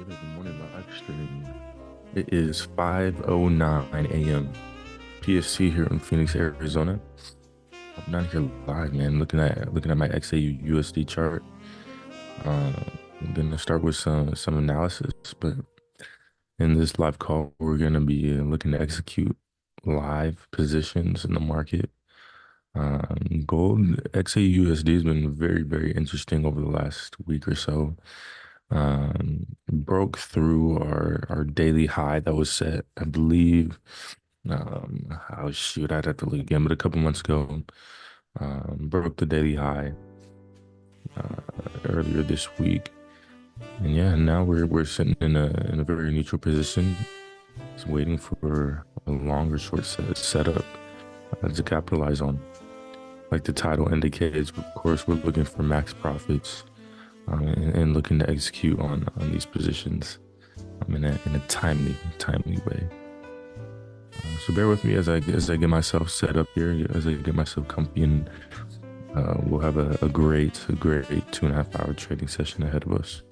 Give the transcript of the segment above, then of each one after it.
Good morning, live stream. It is 5:09 a.m. PST here in Phoenix, Arizona. I'm not here live, man. Looking at my XAUUSD chart. I'm gonna start with some analysis, but in this live call, we're gonna be looking to execute live positions in the market. Gold XAUUSD has been very interesting over the last week or so. Broke through our daily high that was set, I believe. Oh shoot, I'd have to look again, but a couple months ago, broke the daily high earlier this week, and yeah, now we're sitting in a very neutral position, just waiting for a longer short setup to capitalize on. Like the title indicates, of course, we're looking for max profits. And looking to execute on these positions in a timely way. So bear with me as I get myself set up here, as I get myself comfy, and we'll have a great 2.5 hour trading session ahead of us.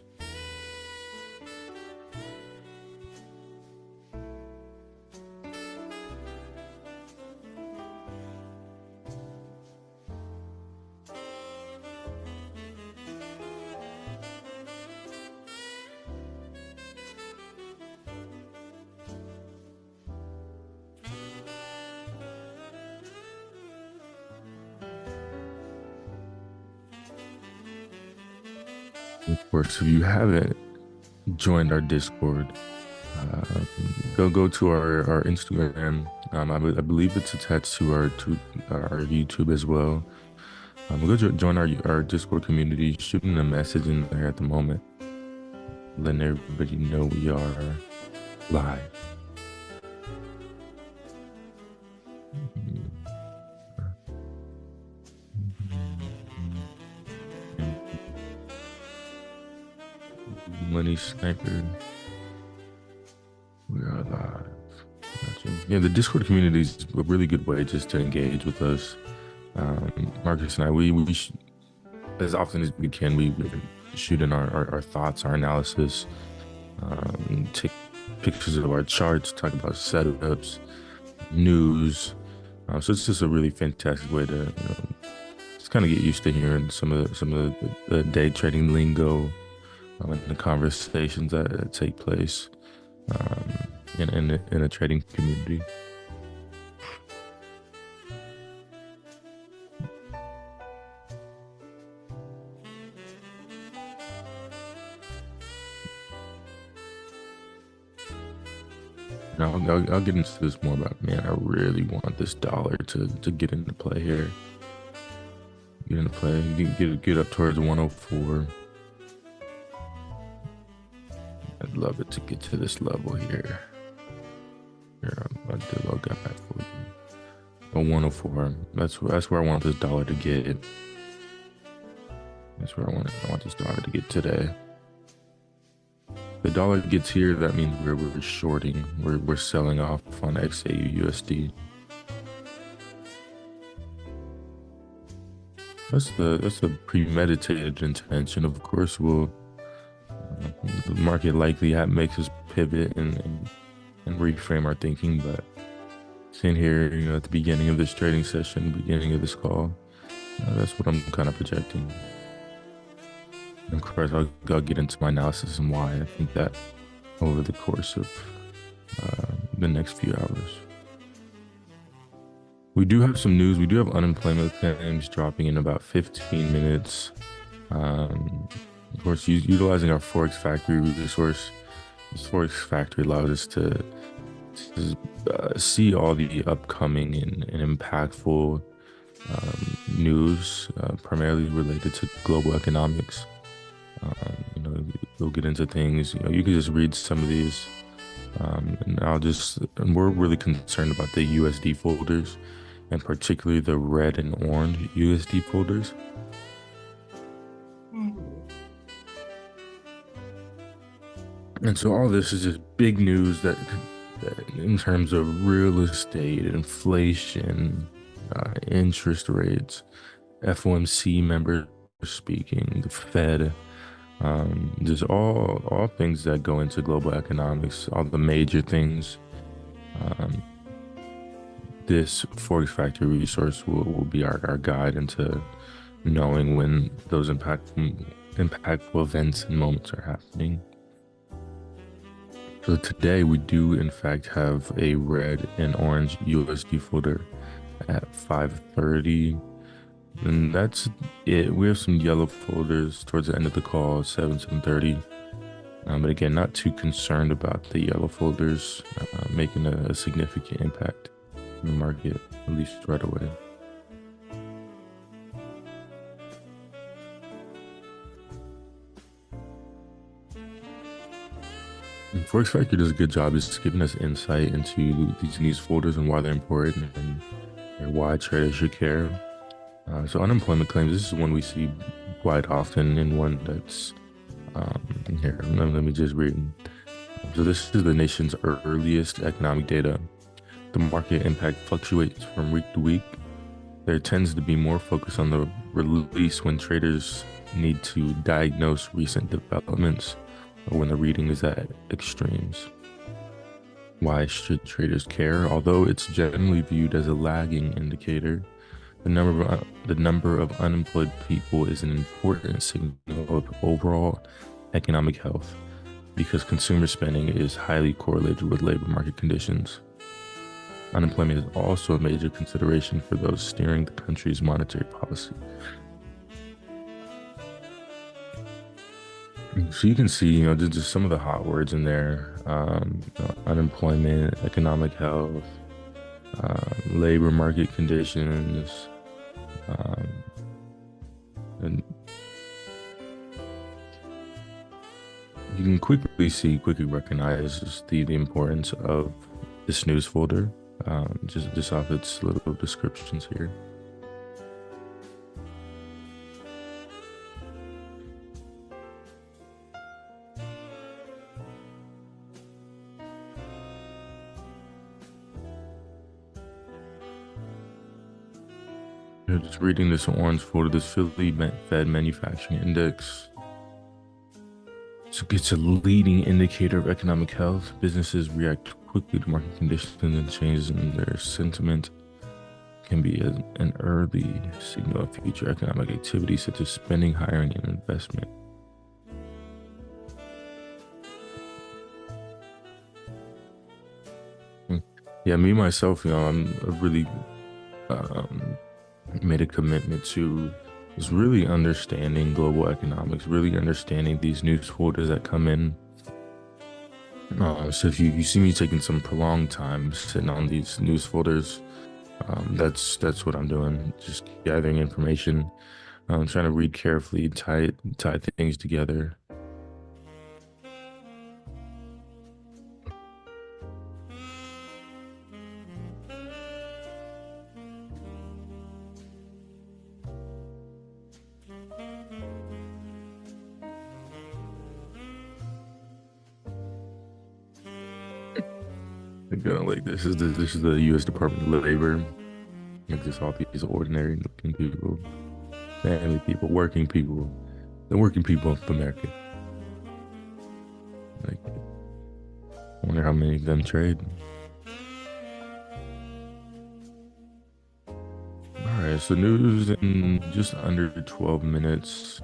Of course, if you haven't joined our Discord, go to our Instagram. I believe it's attached to our YouTube as well. Go join our Discord community. Shooting a message in there at the moment, letting everybody know we are live. Money Sniper. We are live. Yeah, the Discord community is a really good way just to engage with us. Marcus and I, we as often as we can, we shoot in our thoughts, our analysis, take pictures of our charts, talk about setups, news. So it's just a really fantastic way to just kind of get used to hearing some of the day trading lingo and the conversations that take place in a trading community. Now I'll get into this more about, man, I really want this dollar to get into play here. Get into play, get up towards 104. I'd love it to get to this level here. Here, I'll do a little guy for you. A 104. That's where I want this dollar to get. That's where I want this dollar to get today. The dollar gets here, that means we're shorting. We're selling off on XAUUSD. That's the premeditated intention. Of course, the market likely makes us pivot and reframe our thinking, but sitting here, at the beginning of this trading session, beginning of this call, that's what I'm kind of projecting. And of course, I'll get into my analysis and why I think that over the course of the next few hours. We do have some news. We do have unemployment claims dropping in about 15 minutes. Of course, utilizing our Forex Factory resource, this Forex Factory allows us to see all the upcoming and impactful news, primarily related to global economics. We'll get into things. You can just read some of these, and we're really concerned about the USD folders, and particularly the red and orange USD folders. And so all this is just big news that in terms of real estate, inflation, interest rates, FOMC members speaking, the Fed, Just all things that go into global economics, all the major things. Um, this Forex Factory resource will be our guide into knowing when those impactful events and moments are happening. So today we do in fact have a red and orange USD folder at 5:30, and that's it. We have some yellow folders towards the end of the call, 7:30. But again, not too concerned about the yellow folders making a significant impact in the market, at least right away. And Forex Factor does a good job just giving us insight into these news folders and why they're important and why traders should care. So unemployment claims, this is one we see quite often, and one that's here. Let me just read. So this is the nation's earliest economic data. The market impact fluctuates from week to week. There tends to be more focus on the release when traders need to diagnose recent developments or when the reading is at extremes. Why should traders care? Although it's generally viewed as a lagging indicator, the number of unemployed people is an important signal of overall economic health because consumer spending is highly correlated with labor market conditions. Unemployment is also a major consideration for those steering the country's monetary policy. So you can see, just some of the hot words in there: unemployment, economic health, labor market conditions, and you can quickly recognize just the importance of this news folder, just off its little descriptions here. Just reading this orange folder, this Philly Fed Manufacturing Index. So it's a leading indicator of economic health. Businesses react quickly to market conditions and changes in their sentiment. Can be an early signal of future economic activity such as spending, hiring, and investment. Yeah, me myself, I'm a really made a commitment to is really understanding global economics, really understanding these news folders that come in. So if you see me taking some prolonged time sitting on these news folders, that's what I'm doing. Just gathering information, trying to read carefully, tie things together. Like this is the U.S. Department of Labor. Like just all these ordinary looking people, family people, working people, the working people of America. Like, I wonder how many of them trade. All right, so news in just under 12 minutes.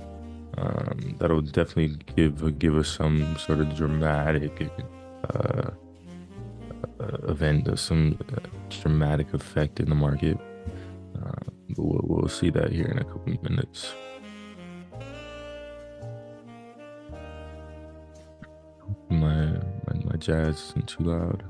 That'll definitely give us some sort of dramatic uh, event, some dramatic effect in the market. But we'll see that here in a couple of minutes. My jazz isn't too loud.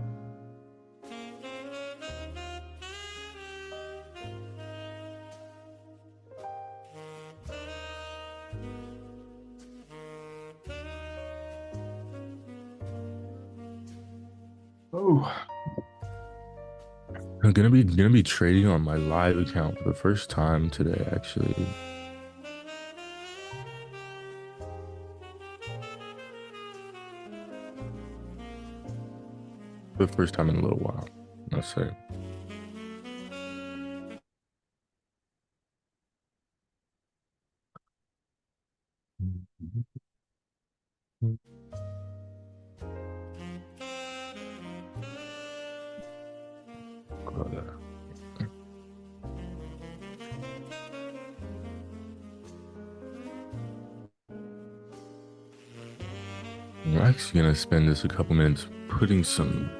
Oh, I'm gonna be trading on my live account for the first time today, actually. For the first time in a little while, let's say. Mm. I'm actually gonna spend just a couple minutes putting some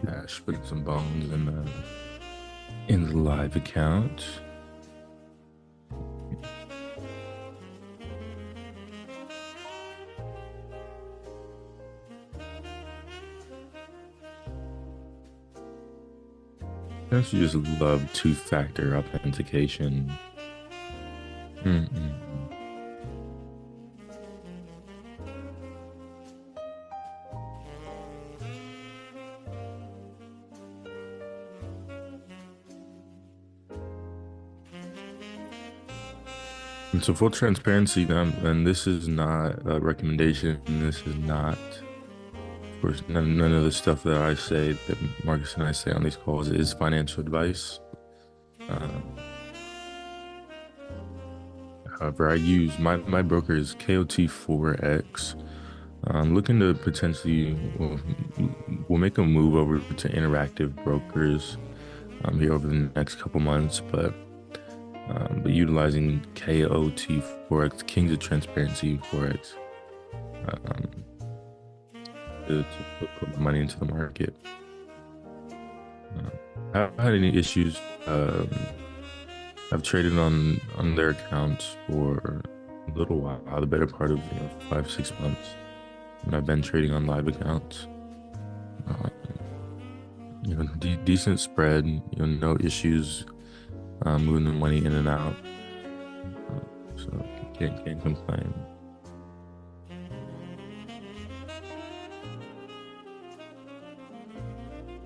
cash, putting some bones in the live account. Don't you just love two-factor authentication? Mm-mm. And so full transparency, and this is not a recommendation. This is not, of course, none of the stuff that I say, that Marcus and I say on these calls is financial advice. However, I use my broker is KOT4X. I'm looking to potentially, we'll make a move over to interactive brokers here over the next couple months, but utilizing KOT Forex, Kings of Transparency Forex, um, to put my money into the market. I haven't had any issues. I've traded on their accounts for a little while, the better part of 5-6 months, and I've been trading on live accounts. Decent spread, no issues moving the money in and out, so can't complain.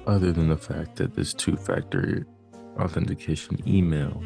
Other than the fact that this two-factor authentication email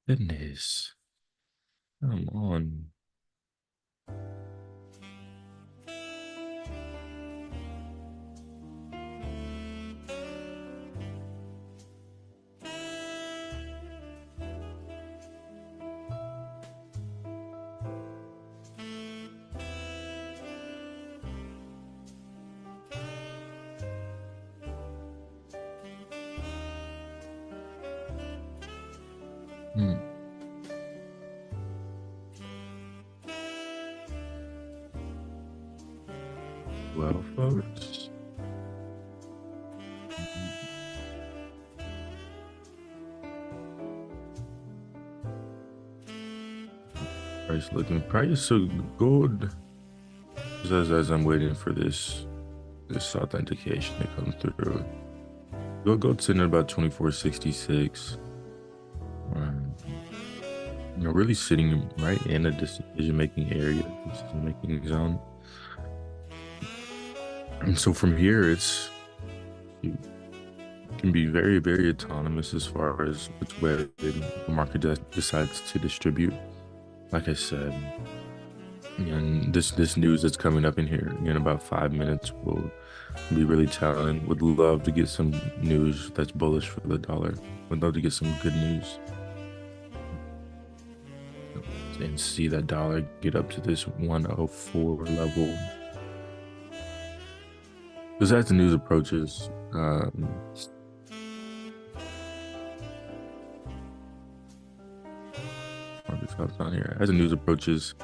goodness, come on. Well, folks, price looking price. So gold, as I'm waiting for this authentication to come through, gold's sitting at about 24.66. Really sitting right in a decision-making area, decision-making zone. And so from here, it can be very, very autonomous as far as which way the market decides to distribute. Like I said, and this news that's coming up in here in about 5 minutes will be really telling. Would love to get some news that's bullish for the dollar. Would love to get some good news and see that dollar get up to this 104 level. Because as the news approaches, as the news approaches,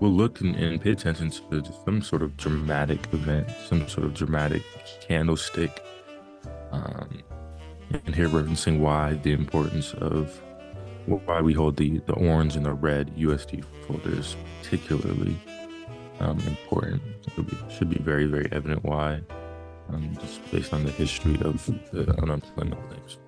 we'll look and pay attention to some sort of dramatic event, some sort of dramatic candlestick, and here referencing why the importance of why we hold the orange and the red USD folders particularly important. It should be very, very evident why. just based on the history of the unemployment claims.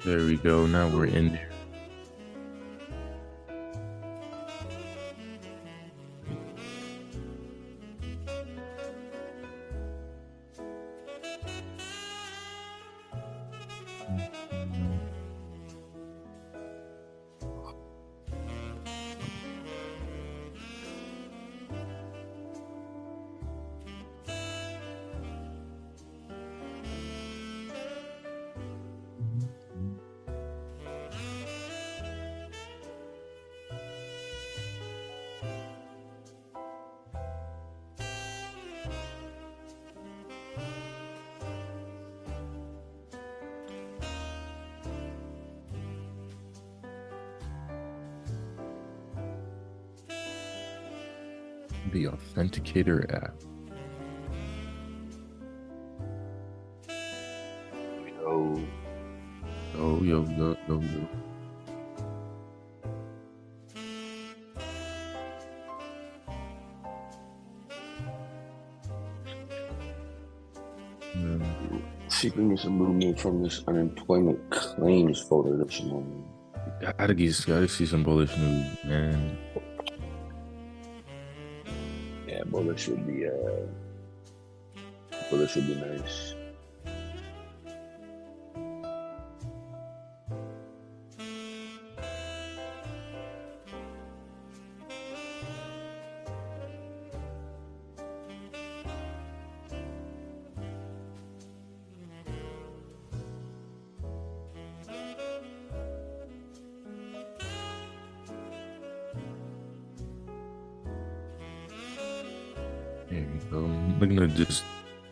There we go. Now we're in there. The Authenticator app. Yo, Yo. see if we get some movement from this unemployment claims folder this morning. Gotta see some bullish news, man. Yeah, bullish would be nice. There you go. Looking to just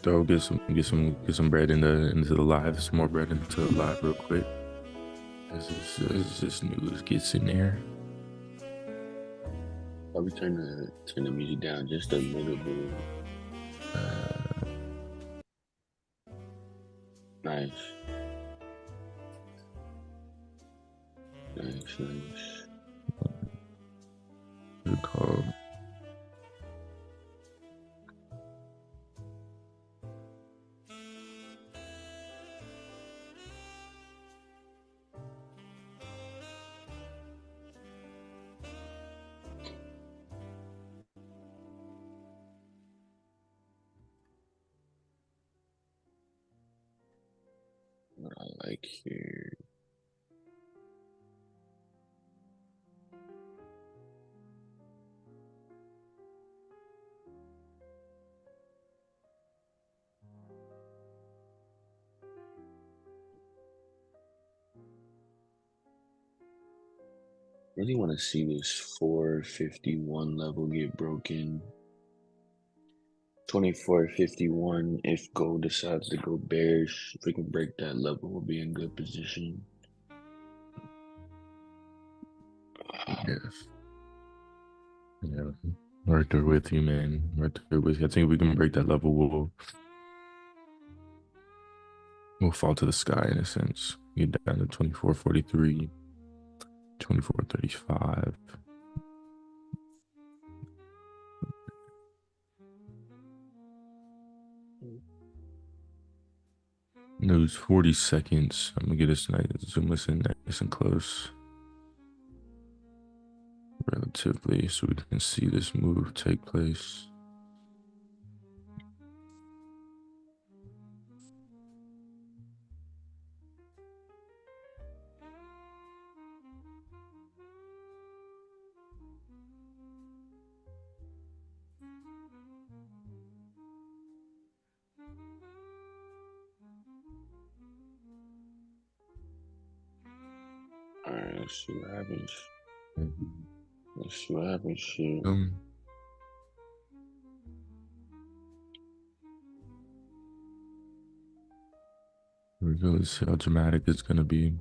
get some bread into the live, some more bread into the live real quick. As this news gets in there. Probably turn the music down just a little bit. Nice. Good call. What I like here. Really want to see this 451 level get broken. 2451. If gold decides to go bearish, if we can break that level, we'll be in good position. Yes. Yeah. Right there with you, man. Right there with you. I think if we can break that level, we'll fall to the sky in a sense. Get down to 2443, 2435. Those 40 seconds. I'm gonna get us nice, zoom this in nice and close. Relatively, so we can see this move take place. Let's see what happens. Let's see what happens. Shit. We really see how dramatic it's gonna be.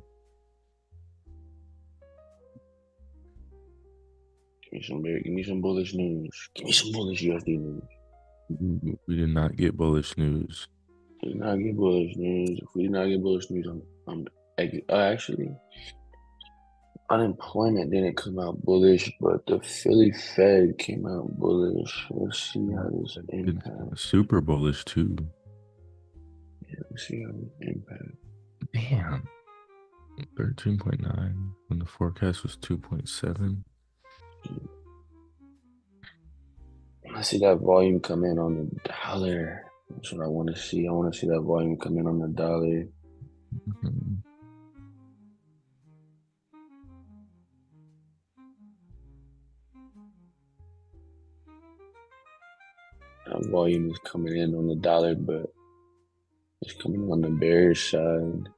Give me some bullish news. Give me some bullish USD news. We did not get bullish news. We did not get bullish news. If we did not get bullish news, I'm actually unemployment didn't come out bullish, but the Philly Fed came out bullish. Let's see how this impacts. Super bullish too. Yeah, let's see how this impacts. Damn. 13.9 when the forecast was 2.7. I see that volume come in on the dollar. That's what I want to see. I want to see that volume come in on the dollar. That volume is coming in on the dollar, but it's coming on the bearish side.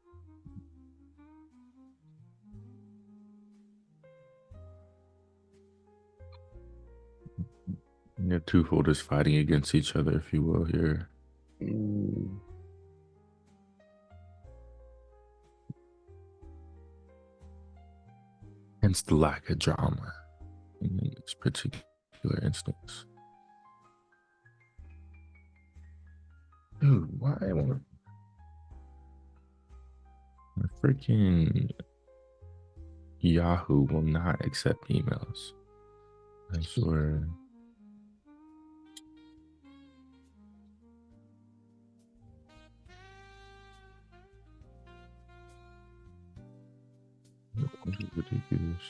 Yeah, two holders fighting against each other, if you will, here. Hence the lack of drama in this particular instance. Dude, why won't my freaking Yahoo will not accept emails? I swear. This is ridiculous.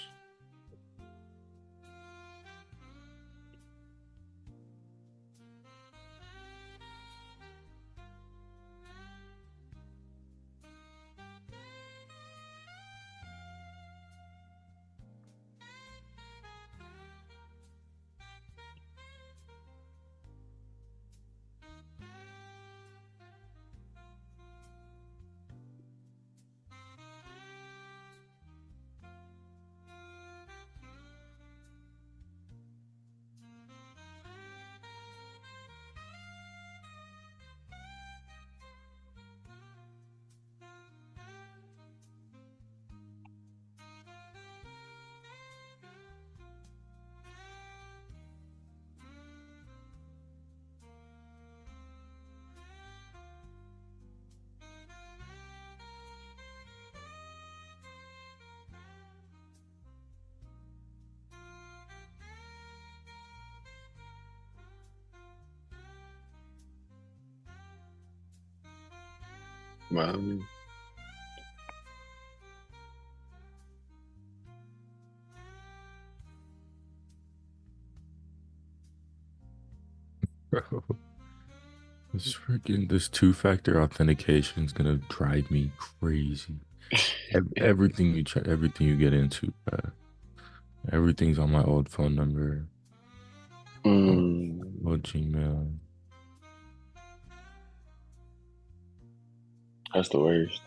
Miami. Bro, this two-factor authentication is gonna drive me crazy. Everything you check, everything you get into, everything's on my old phone number, old Gmail. That's the worst.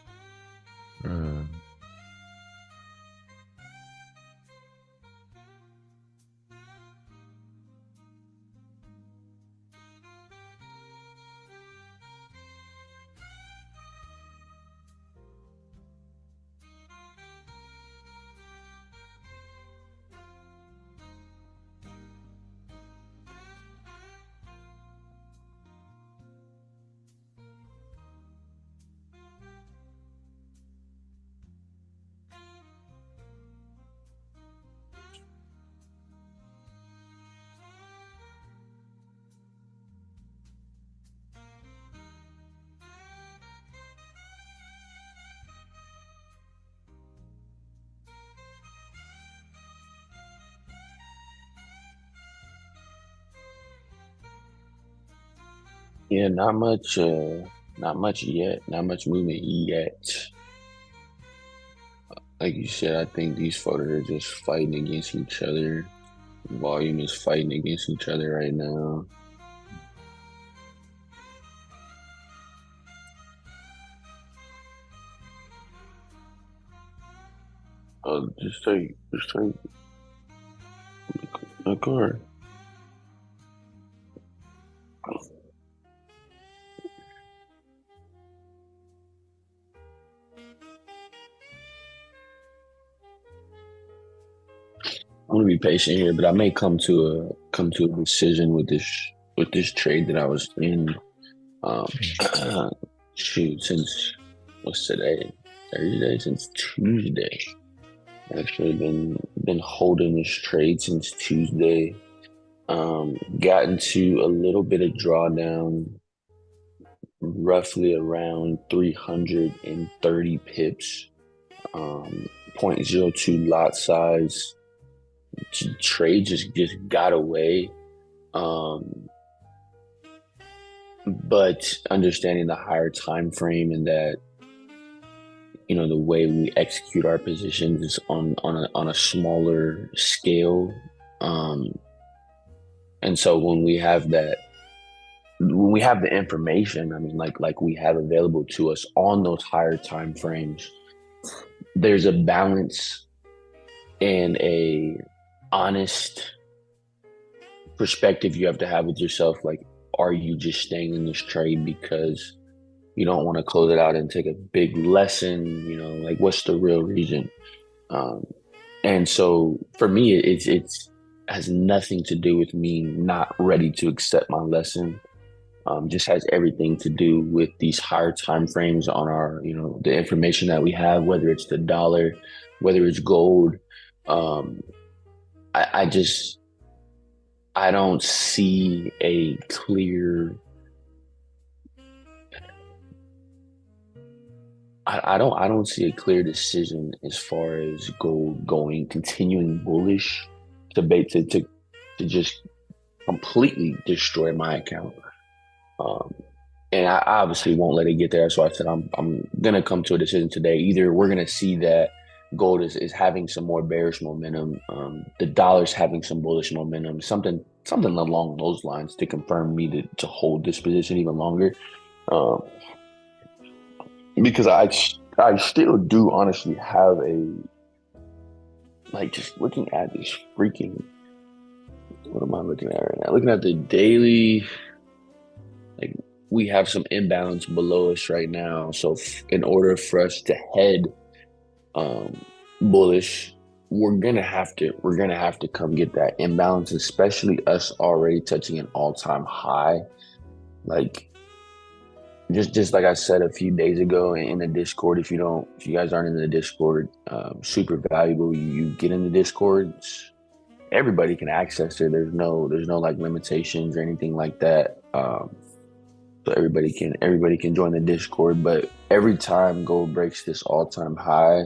Yeah, not much yet. Not much movement yet. Like you said, I think these photos are just fighting against each other. Volume is fighting against each other right now. just take a card. I'm gonna be patient here, but I may come to a decision with this trade that I was in. Um, shoot, since what's today? Thursday, since Tuesday. I've actually been holding this trade since Tuesday. Got into a little bit of drawdown, roughly around 330 pips. Um, 0.02 lot size. Trade just got away. Um, but understanding the higher time frame and that the way we execute our positions is on a smaller scale. Um, and so when we have the information, I mean, like we have available to us on those higher time frames, there's a balance and a honest perspective you have to have with yourself. Like, are you just staying in this trade because you don't want to close it out and take a big lesson? Like, what's the real reason? And so for me, it's has nothing to do with me not ready to accept my lesson. Just has everything to do with these higher time frames on our, the information that we have, whether it's the dollar, whether it's gold. Um, I just I don't see a clear. I don't see a clear decision as far as gold going continuing bullish to just completely destroy my account. Um, and I obviously won't let it get there. So I said I'm gonna come to a decision today. Either we're gonna see that gold is having some more bearish momentum, the dollar's having some bullish momentum, something along those lines to confirm me to hold this position even longer. Um, because I still do honestly have just looking at this freaking, what am I looking at right now? Looking at the daily, like, we have some imbalance below us right now. So in order for us to head bullish, we're gonna have to come get that imbalance, especially us already touching an all-time high. Like, just like I said a few days ago in the Discord, if you guys aren't in the Discord, super valuable. You get in the Discord, everybody can access it. There's no like limitations or anything like that. So everybody can join the Discord. But every time gold breaks this all-time high,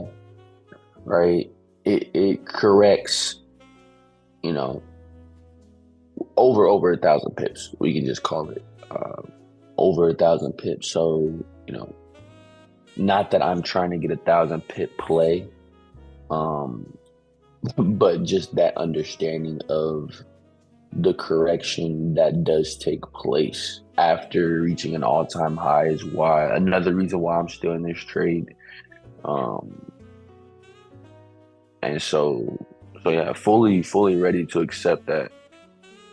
right, it corrects, over 1,000 pips. We can just call it. Over 1,000 pips. So, not that I'm trying to get 1,000 pip play, but just that understanding of the correction that does take place after reaching an all-time high is another reason why I'm still in this trade. And so yeah, fully ready to accept that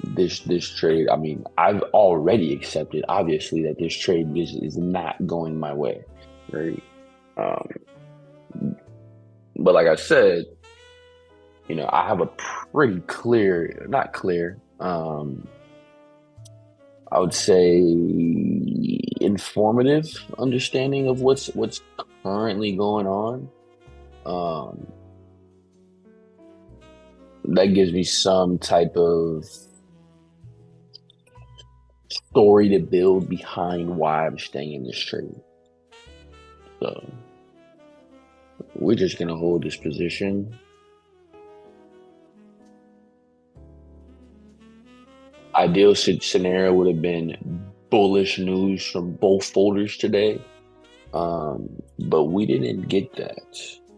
this trade. I mean, I've already accepted, obviously, that this trade is not going my way, right? But like I said, I have a pretty clear, not clear, I would say informative understanding of what's currently going on. That gives me some type of story to build behind why I'm staying in this trade. So we're just gonna hold this position. Ideal scenario would have been bullish news from both folders today, but we didn't get that.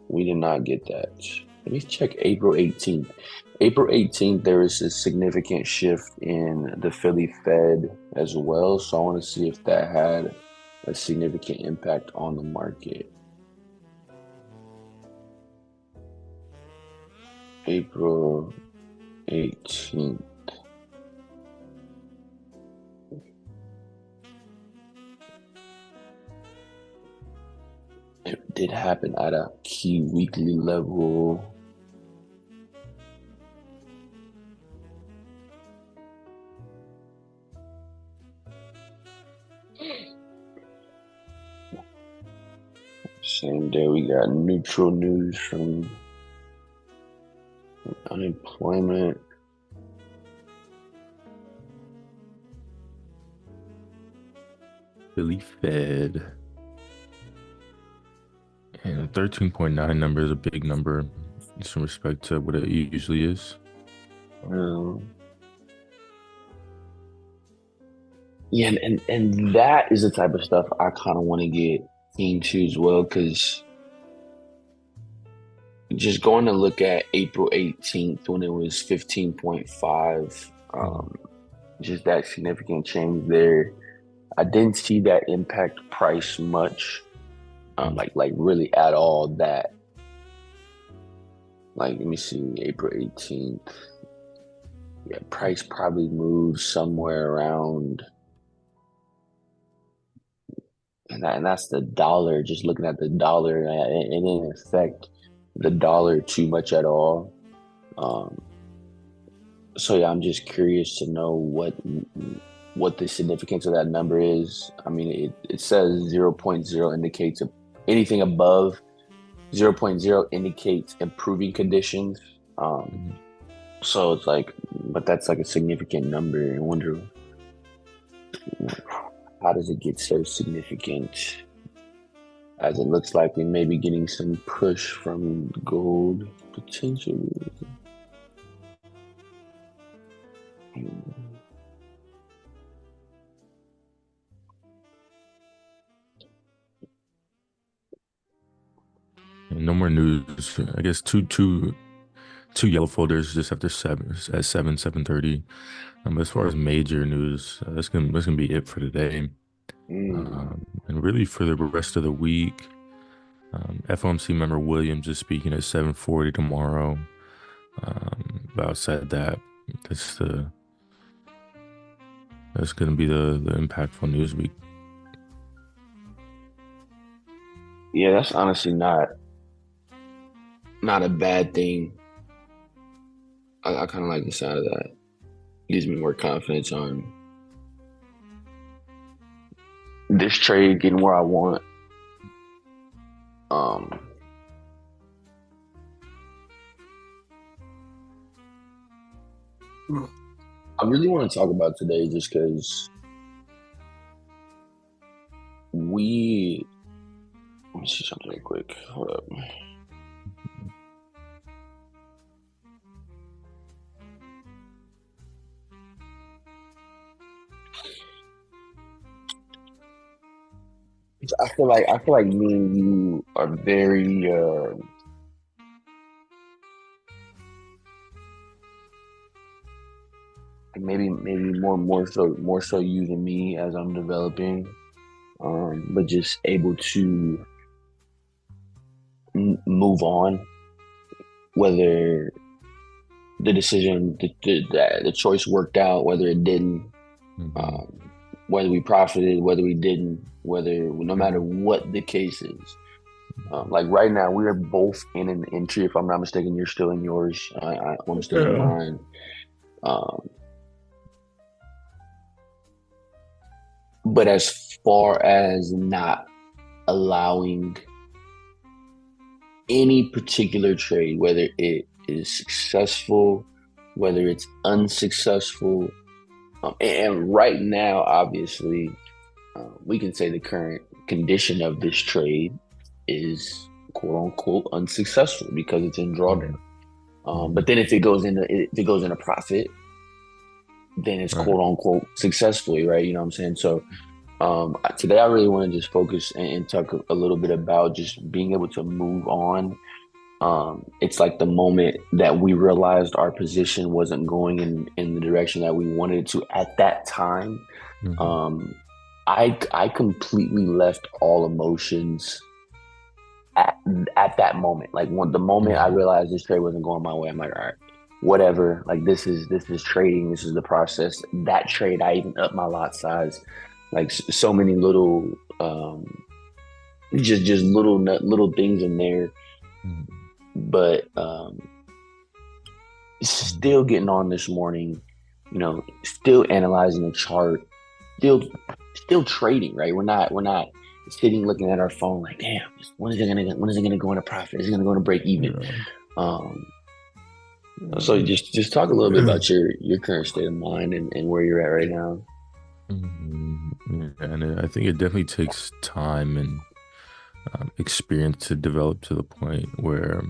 We did not get that. Let me check April 18th. April 18th, there is a significant shift in the Philly Fed as well. So I want to see if that had a significant impact on the market. April 18th. It did happen at a key weekly level. Same day, we got neutral news from unemployment. Philly Fed. And 13.9 number is a big number in some respect to what it usually is. Yeah, and that is the type of stuff I kind of want to get into as well, because just going to look at April 18th when it was 15.5, just that significant change there. I didn't see that impact price much, like really at all. That, like, let me see, April 18th. Yeah, price probably moved somewhere around, and that's the dollar. Just looking at the dollar, it didn't affect the dollar too much at all. So yeah, I'm just curious to know what the significance of that number is. I mean, it says 0.0 indicates anything above 0.0 indicates improving conditions. So it's like, but that's like a significant number. I wonder, how does it get so significant? As it looks like we may be getting some push from gold potentially. And no more news. I guess two yellow folders just after 7:30. But as far as major news, that's gonna be it for today. And really for the rest of the week, FOMC member Williams is speaking at 7:40 tomorrow. But outside that, that's gonna be the impactful news week. Yeah, that's honestly not a bad thing. I kind of like the sound of that. Gives me more confidence on this trade getting where I want. I really want to talk about today just because let me see something real quick. Hold up. I feel like me and you are very maybe more so you than me as I'm developing, but just able to move on, whether the decision, the choice worked out, whether it didn't, whether we profited, whether we didn't, no matter what the case is. Like right now, we are both in an entry. If I'm not mistaken, you're still in yours. I'm still in mine. But as far as not allowing any particular trade, whether it is successful, whether it's unsuccessful, and right now, obviously, we can say the current condition of this trade is quote unquote unsuccessful because it's in drawdown. But then if it goes into profit, then it's quote unquote successfully, right? You know what I'm saying? So today I really want to just focus and talk a little bit about just being able to move on. It's like the moment that we realized our position wasn't going in the direction that we wanted it to at that time. I completely left all emotions at, at that moment. Like when the moment I Mhm. realized this trade wasn't going my way, I'm like, all right, whatever. Like this is trading. This is the process. That trade, I even upped my lot size. Like so many little, just little things in there. Mhm. But Mhm. still getting on this morning, still analyzing the chart, still still trading, right? We're not sitting looking at our phone like, damn, when is it gonna go into profit? Is it gonna go into break even? Yeah. Um, so just talk a little bit about your current state of mind and where you're at right now. Mhm. Yeah, and I think it definitely takes time and experience to develop to the point where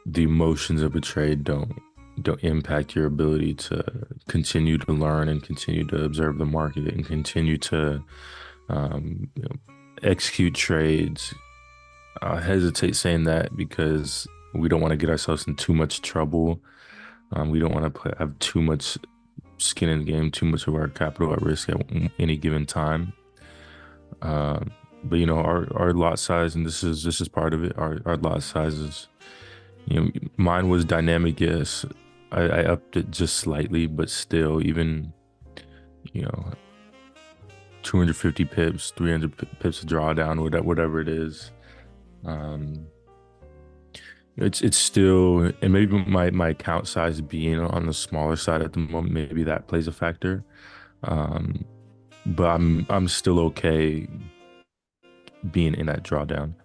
the emotions of a trade don't impact your ability to continue to learn and continue to observe the market and continue to um, you know, execute trades. I hesitate saying that because we don't want to get ourselves in too much trouble. We don't want to have too much skin in the game, too much of our capital at risk at any given time. Um, but our lot size, and this is part of it. Our lot sizes, mine was dynamic. Yes, I upped it just slightly, but still, even you know, 250 pips, 300 pips of drawdown, whatever it is. Um, it's still, and maybe my account size being on the smaller side at the moment, maybe that plays a factor. Um, but I'm still okay being in that drawdown.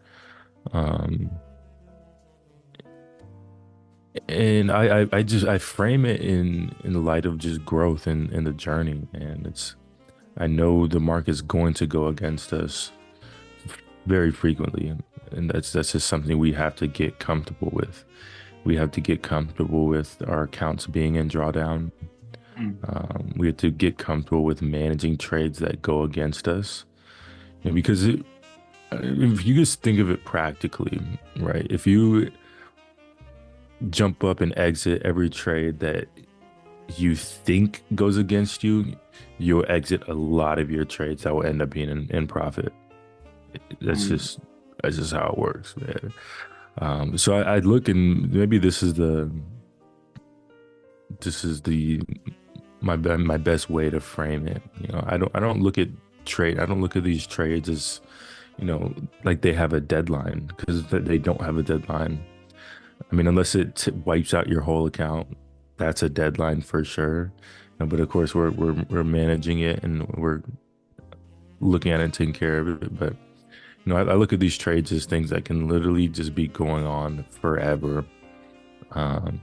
Um, and I frame it in the light of just growth and in the journey. And I know the market's going to go against us very frequently, and that's just something we have to get comfortable with. We have to get comfortable with our accounts being in drawdown. Mm. We have to get comfortable with managing trades that go against us. Because if you just think of it practically, right? If you jump up and exit every trade that you think goes against you, you'll exit a lot of your trades that will end up being in profit. That's Mm. just that's just how it works, man. So I look, and maybe this is the my best way to frame it. I don't look at I don't look at these trades as like they have a deadline, because they don't have a deadline. I mean, unless it wipes out your whole account, that's a deadline for sure. But of course, we're managing it, and we're looking at it and taking care of it. But I look at these trades as things that can literally just be going on forever. Um,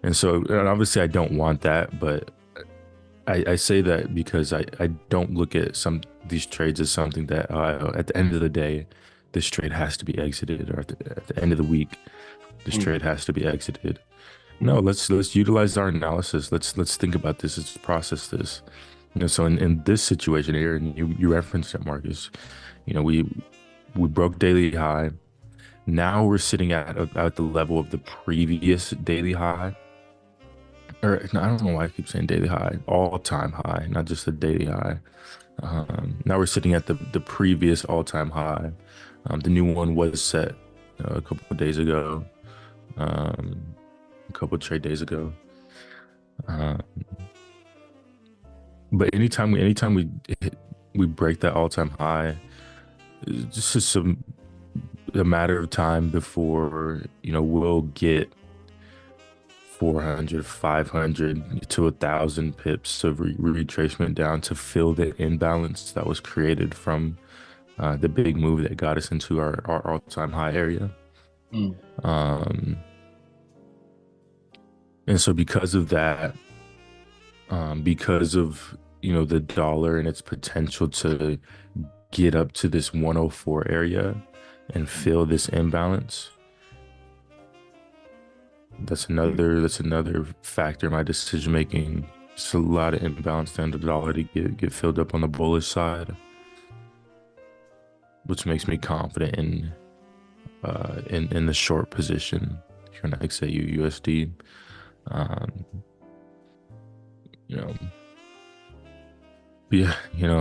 and obviously I don't want that, but I say that because I don't look at these trades as something that at the end of the day, this trade has to be exited, or at the end of the week, this Mm. trade has to be exited. No, let's utilize our analysis. Let's think about this. Let's process this. So in this situation here, and you referenced it, Marcus. We broke daily high. Now we're sitting at the level of the previous daily high. Or no, I don't know why I keep saying daily high, all-time high, not just the daily high. Now we're sitting at the previous all-time high. The new one was set a couple of days ago, um, a couple of trade days ago. Uh, but anytime we break that all-time high, it's just a matter of time before we'll get 400, 500 to 1,000 pips of retracement down to fill the imbalance that was created from the big move that got us into our all-time high area. Mm. Um, and so because of that, because of the dollar and its potential to get up to this 104 area and fill this imbalance, that's another factor in my decision making. It's a lot of imbalance down the dollar to get filled up on the bullish side, which makes me confident in the short position here in XAUUSD. Um, you know, Yeah,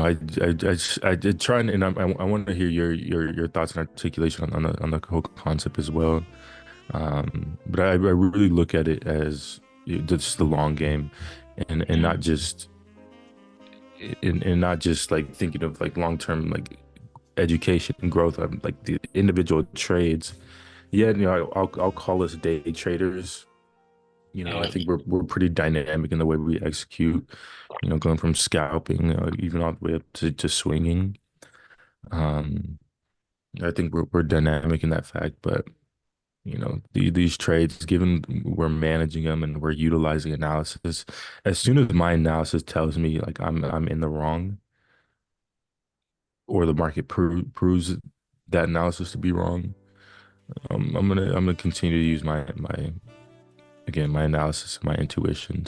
I did try and I want to hear your thoughts and articulation on the whole concept as well. But I really look at it as just the long game, and not just and not just like thinking of like long term like education and growth. Like the individual trades. Yeah, I'll call us day traders. I think we're pretty dynamic in the way we execute. Going from scalping, even all the way up to swinging. Um, I think we're dynamic in that fact, but these trades, given we're managing them and we're utilizing analysis, as soon as my analysis tells me like I'm in the wrong, or the market proves that analysis to be wrong, I'm gonna continue to use my again my analysis, my intuition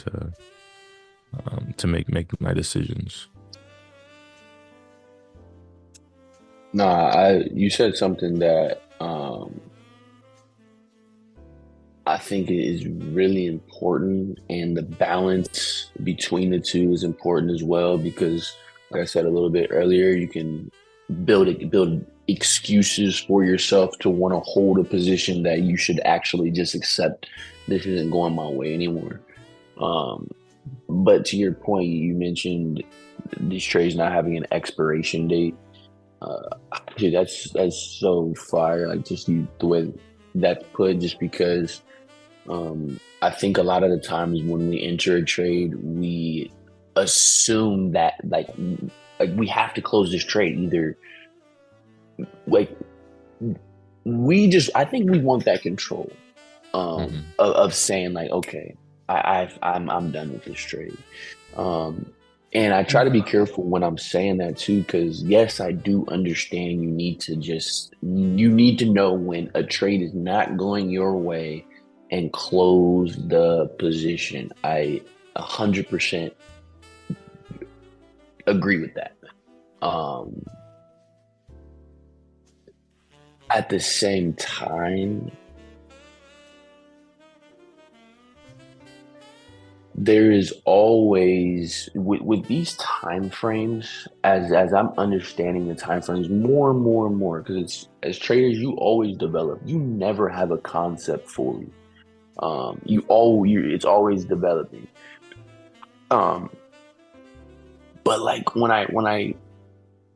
to make my decisions. Nah, you said something that I think it is really important, and the balance between the two is important as well because, like I said a little bit earlier, you can build excuses for yourself to want to hold a position that you should actually just accept. This isn't going my way anymore. Um, but to your point, you mentioned these trades not having an expiration date. Dude, that's so fire. Like just the way that's put, just because I think a lot of the times when we enter a trade, we assume that like we have to close this trade either like I think we want that control Hmm. of saying like, okay, I'm done with this trade. Um and I try to be careful when I'm saying that too, because yes, I do understand you need to know when a trade is not going your way and close the position. I 100% agree with that. Um, at the same time, there is always with these time frames, as I'm understanding the time frames more and more and more, because it's as traders, you always develop. You never have a concept fully. It's always developing. Um, but like when I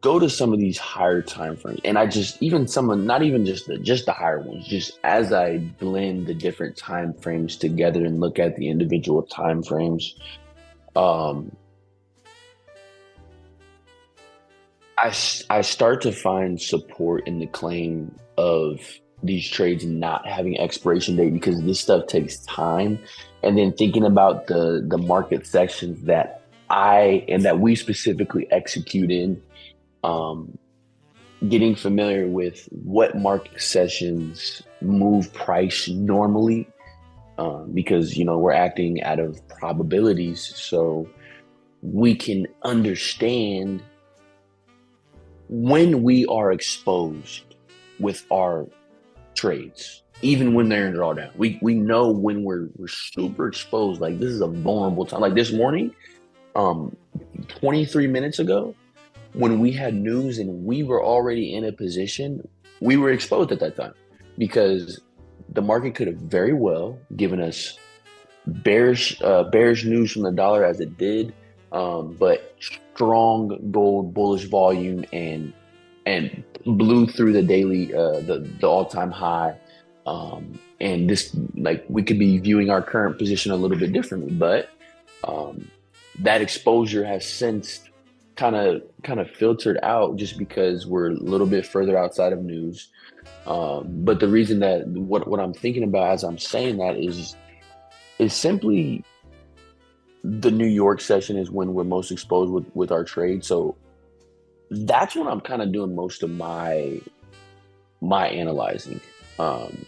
go to some of these higher time frames, and I just even some not even just the higher ones, just as I blend the different time frames together and look at the individual time frames, um, I start to find support in the claim of these trades not having expiration date because this stuff takes time. And then thinking about the market sections that that we specifically execute in, um, getting familiar with what market sessions move price normally, because we're acting out of probabilities, so we can understand when we are exposed with our trades, even when they're in drawdown. We know when we're super exposed. Like this is a vulnerable time. Like this morning, um, 23 minutes ago, when we had news and we were already in a position, we were exposed at that time because the market could have very well given us bearish news from the dollar as it did, but strong gold bullish volume and blew through the daily the all-time high. And this, like, we could be viewing our current position a little bit differently, but um, that exposure has since kind of filtered out just because we're a little bit further outside of news. But the reason that what I'm thinking about as I'm saying that is simply the New York session is when we're most exposed with our trade. So that's when I'm kind of doing most of my analyzing. Um,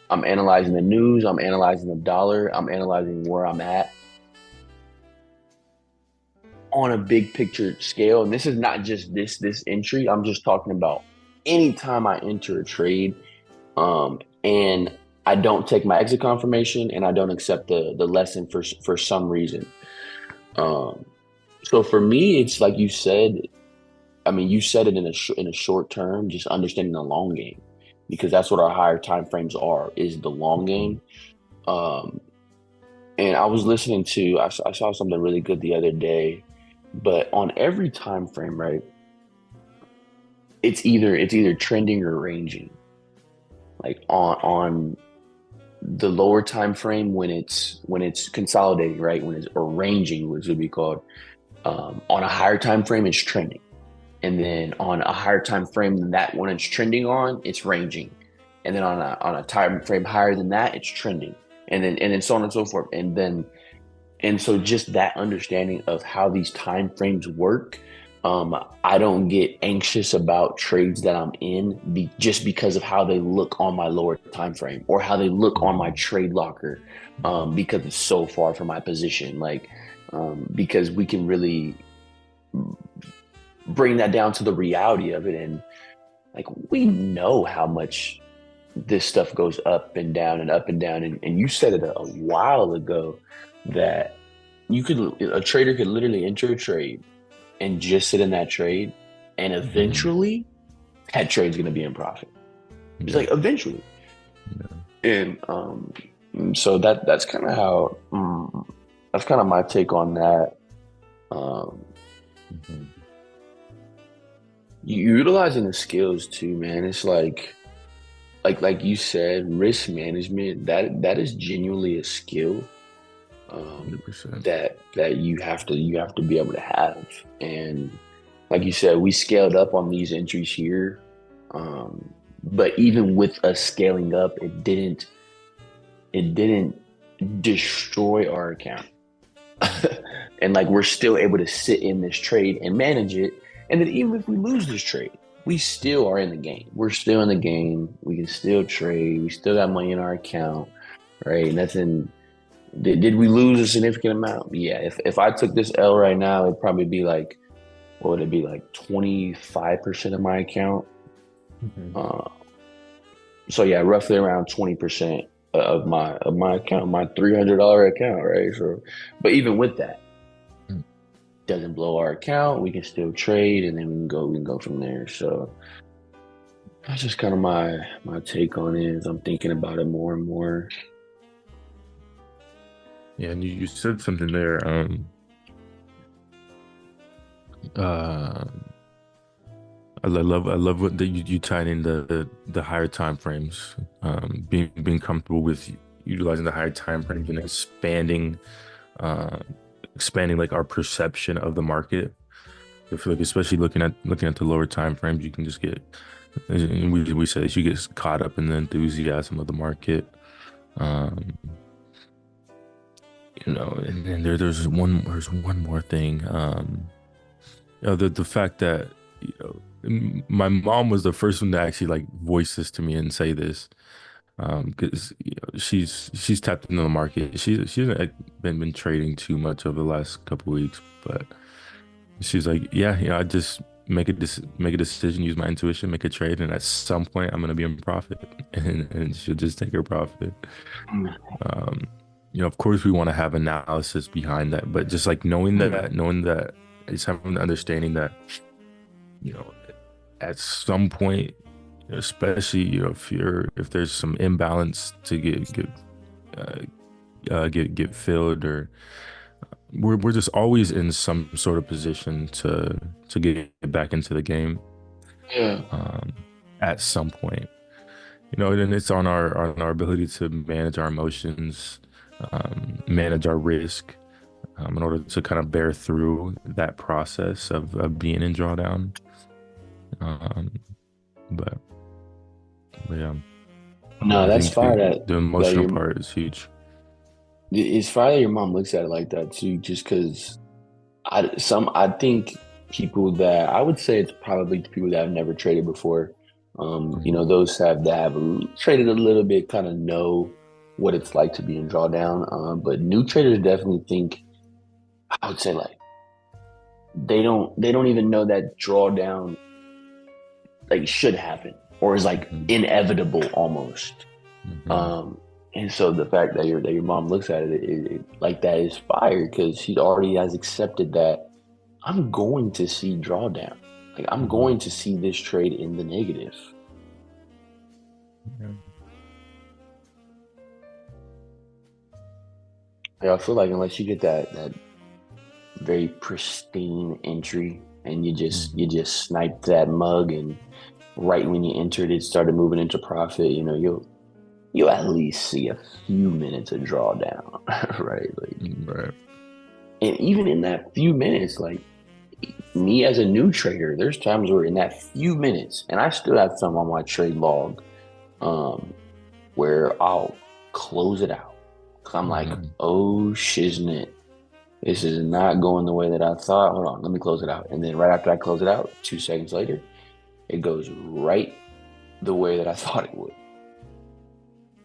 I'm analyzing the news. I'm analyzing the dollar. I'm analyzing where I'm at on a big picture scale. And this is not just this entry. I'm just talking about anytime I enter a trade, and I don't take my exit confirmation and I don't accept the lesson for some reason. Um, So for me, it's like you said. I mean, you said it in in a short term, just understanding the long game, because that's what our higher time frames are, is the long Mhm. game. Um, and I was listening to, I saw something really good the other day, but on every time frame, right? It's either trending or ranging. Like on the lower time frame when it's consolidating, right? When it's or ranging, which would be called. On a higher time frame, it's trending. And then on a higher time frame than that one it's trending on, it's ranging. And then on a time frame higher than that, it's trending. And then so on and so forth. And so just that understanding of how these time frames work, I don't get anxious about trades that I'm in just because of how they look on my lower time frame or how they look on my Mhm. trade locker, Mhm. because it's so far from my position. Like, because we can really bring that down to the reality of it. And like, we know how much this stuff goes up and down and up and down. And you said it a while ago that a trader could literally enter a trade and just sit in that trade, and Mhm. eventually that trade's going to be in profit. It's Yeah. like eventually. Yeah. And so that's kind of how that's kind of my take on that. Um, Mhm. utilizing the skills too, man. It's like you said, risk management, that is genuinely a skill, 100%. that you have to be able to have. And like you said, we scaled up on these entries here. But even with us scaling up, it didn't destroy our account. Mhm. And like we're still able to sit in this trade and manage it. And then even if we lose this trade, we still are in the game. We're still in the game. We can still trade. We still got money in our account, right? Nothing. Did we lose a significant amount? Yeah. If I took this L right now, it'd probably be like, what would it be, like 25% of my account? Mhm. Uh, so yeah, roughly around 20% of my account, my $300 account, right? So, but even with that, Mhm. doesn't blow our account. We can still trade, and then we can go from there. So that's just kind of my take on it. As I'm thinking about it more and more. Yeah, and you said something there. Uh, I love what that you tied in the higher time frames. Being comfortable with utilizing the higher time frames and uh, expanding like our perception of the market. I feel like especially looking at the lower time frames, you can just get and we say this, you get caught up in the enthusiasm of the market. Um, and then there's one more thing. The fact that my mom was the first one to actually like voice this to me and say this, because she's tapped into the market. She hasn't like, been trading too much over the last couple weeks, but she's like, yeah, I just make a decision, use my intuition, make a trade, and at some point I'm gonna be in profit, and she'll just take her profit. Mm. Um, of course we want to have analysis behind that, but just like Yeah. knowing that, it's having the understanding that you know at some point, especially if there's some imbalance to get filled, or we're just always in some sort of position to get back into the game, Yeah. um, at some point. And it's on our ability to manage our emotions, manage our risk, in order to kind of bear through that process of being in drawdown. Um, but, but yeah, No, I that's think fire the that emotional your part is huge. it's fire that your mom looks at it like that too. Just because I think people that I would say it's probably people that have never traded before. Mhm. Those that have traded a little bit kind of know what it's like to be in drawdown. But new traders definitely think, I would say, like they don't even know that drawdown like should happen or is like Mhm. inevitable almost. Mhm. Um, and so the fact that your mom looks at it like that is fire because she already has accepted that. I'm going to see drawdown. Like I'm Mhm. going to see this trade in the negative. Yeah. Yeah, I feel like unless you get that very pristine entry and you Mhm. just sniped that mug and right when you entered it started moving into profit, you know, you'll at least see a few minutes of drawdown, right? Like, Right. and even in that few minutes, like me as a new trader, there's times where in that few minutes, and I still have some on my trade log, um, where I'll close it out. 'Cause I'm like, Mhm. oh shiznit, this is not going the way that I thought. Hold on, let me close it out. And then right after I close it out, 2 seconds later, it goes right the way that I thought it would.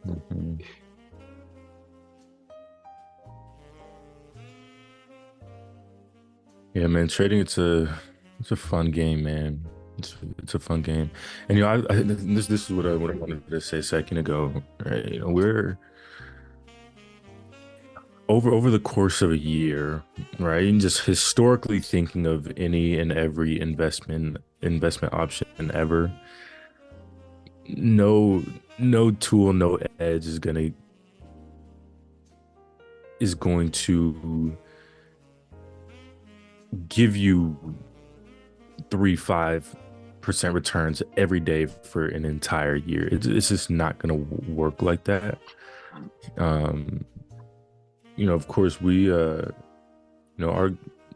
Mhm. Yeah, man, trading it's a fun game, man. It's a fun game, and this is what I wanted to say a second ago. Right, we're over the course of a year, right? And just historically thinking of any and every investment option ever, no no tool, no edge is going to give you 3-5% returns every day for an entire year. It's just not going to work like that. Um, of course, our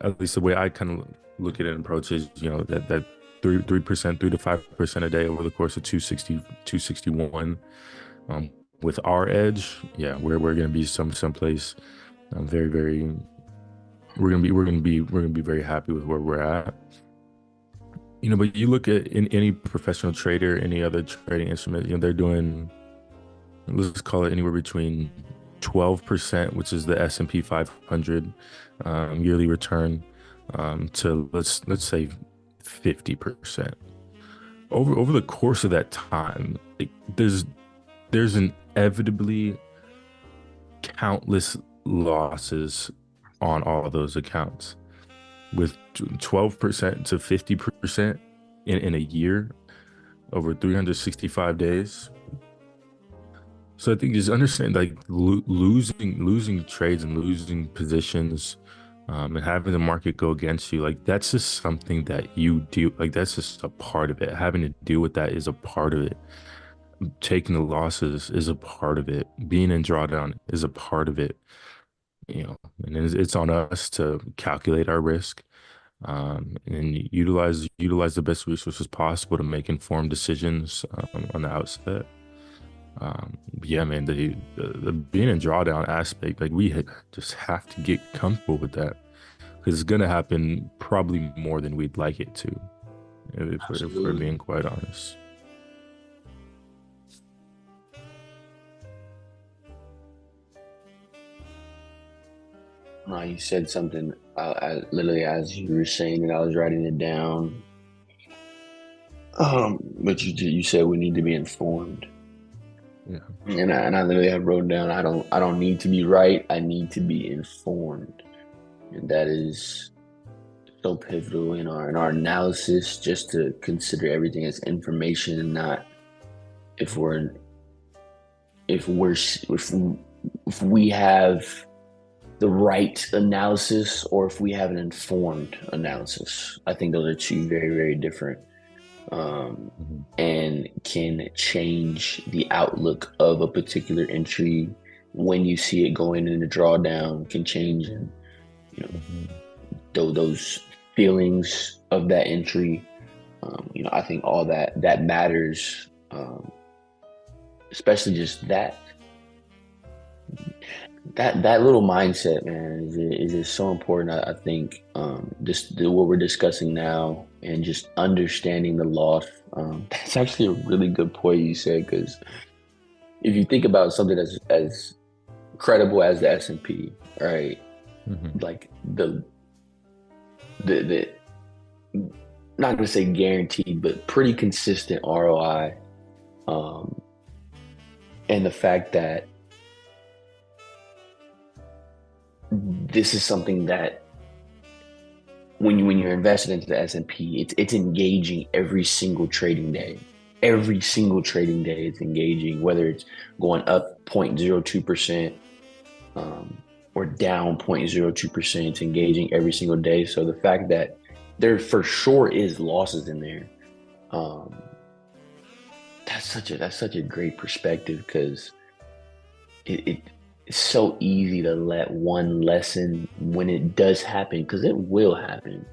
at least the way I kind of look at it and approach is, that 3%, 3 to 5% a day over the course of 261. Um, with our edge, yeah, we're going to be someplace very, very. We're gonna be very happy with where we're at. But you look at in any professional trader, any other trading instrument, they're doing, let's call it anywhere between 12%, which is the S&P 500 yearly return, to let's say 50%. Over the course of that time, like, there's inevitably countless losses on all of those accounts. With 12% to 50% in a year over 365 days. So I think just understand, like, losing trades and losing positions, and having the market go against you, like, that's just something that you do. Like, that's just a part of it. Having to deal with that is a part of it. Taking the losses is a part of it. Being in drawdown is a part of it. And it's on us to calculate our risk, and utilize the best resources possible to make informed decisions, on the outset. Yeah, man, the being in drawdown aspect, like, just have to get comfortable with that, because it's gonna happen probably more than we'd like it to, if we're Absolutely. being quite honest. You said something literally as you were saying it, I was writing it down. But you said we need to be informed, Yeah. and I literally have wrote down I don't need to be right. I need to be informed, and that is so pivotal in our analysis. Just to consider everything as information and not if we're if we're if we have the right analysis or if we have an informed analysis. I think those are two very, very different, um, Mhm. and can change the outlook of a particular entry when you see it going in a drawdown. Can change, and you know, Mhm. those feelings of that entry. I think all that matters, especially just that little mindset, man, is just so important. I think, what we're discussing now and just understanding the loss. That's actually a really good point you said, because if you think about something as credible as the S&P, right? Mhm. Like the not gonna say guaranteed, but pretty consistent ROI, um, and the fact that this is something that when you're invested into the S&P, it's engaging every single trading day. Every single trading day, it's engaging, whether it's going up 0.02%, or down 0.02%. It's engaging every single day. So the fact that there for sure is losses in there, um, that's such a great perspective, because it's so easy to let one lesson, when it does happen, because it will happen,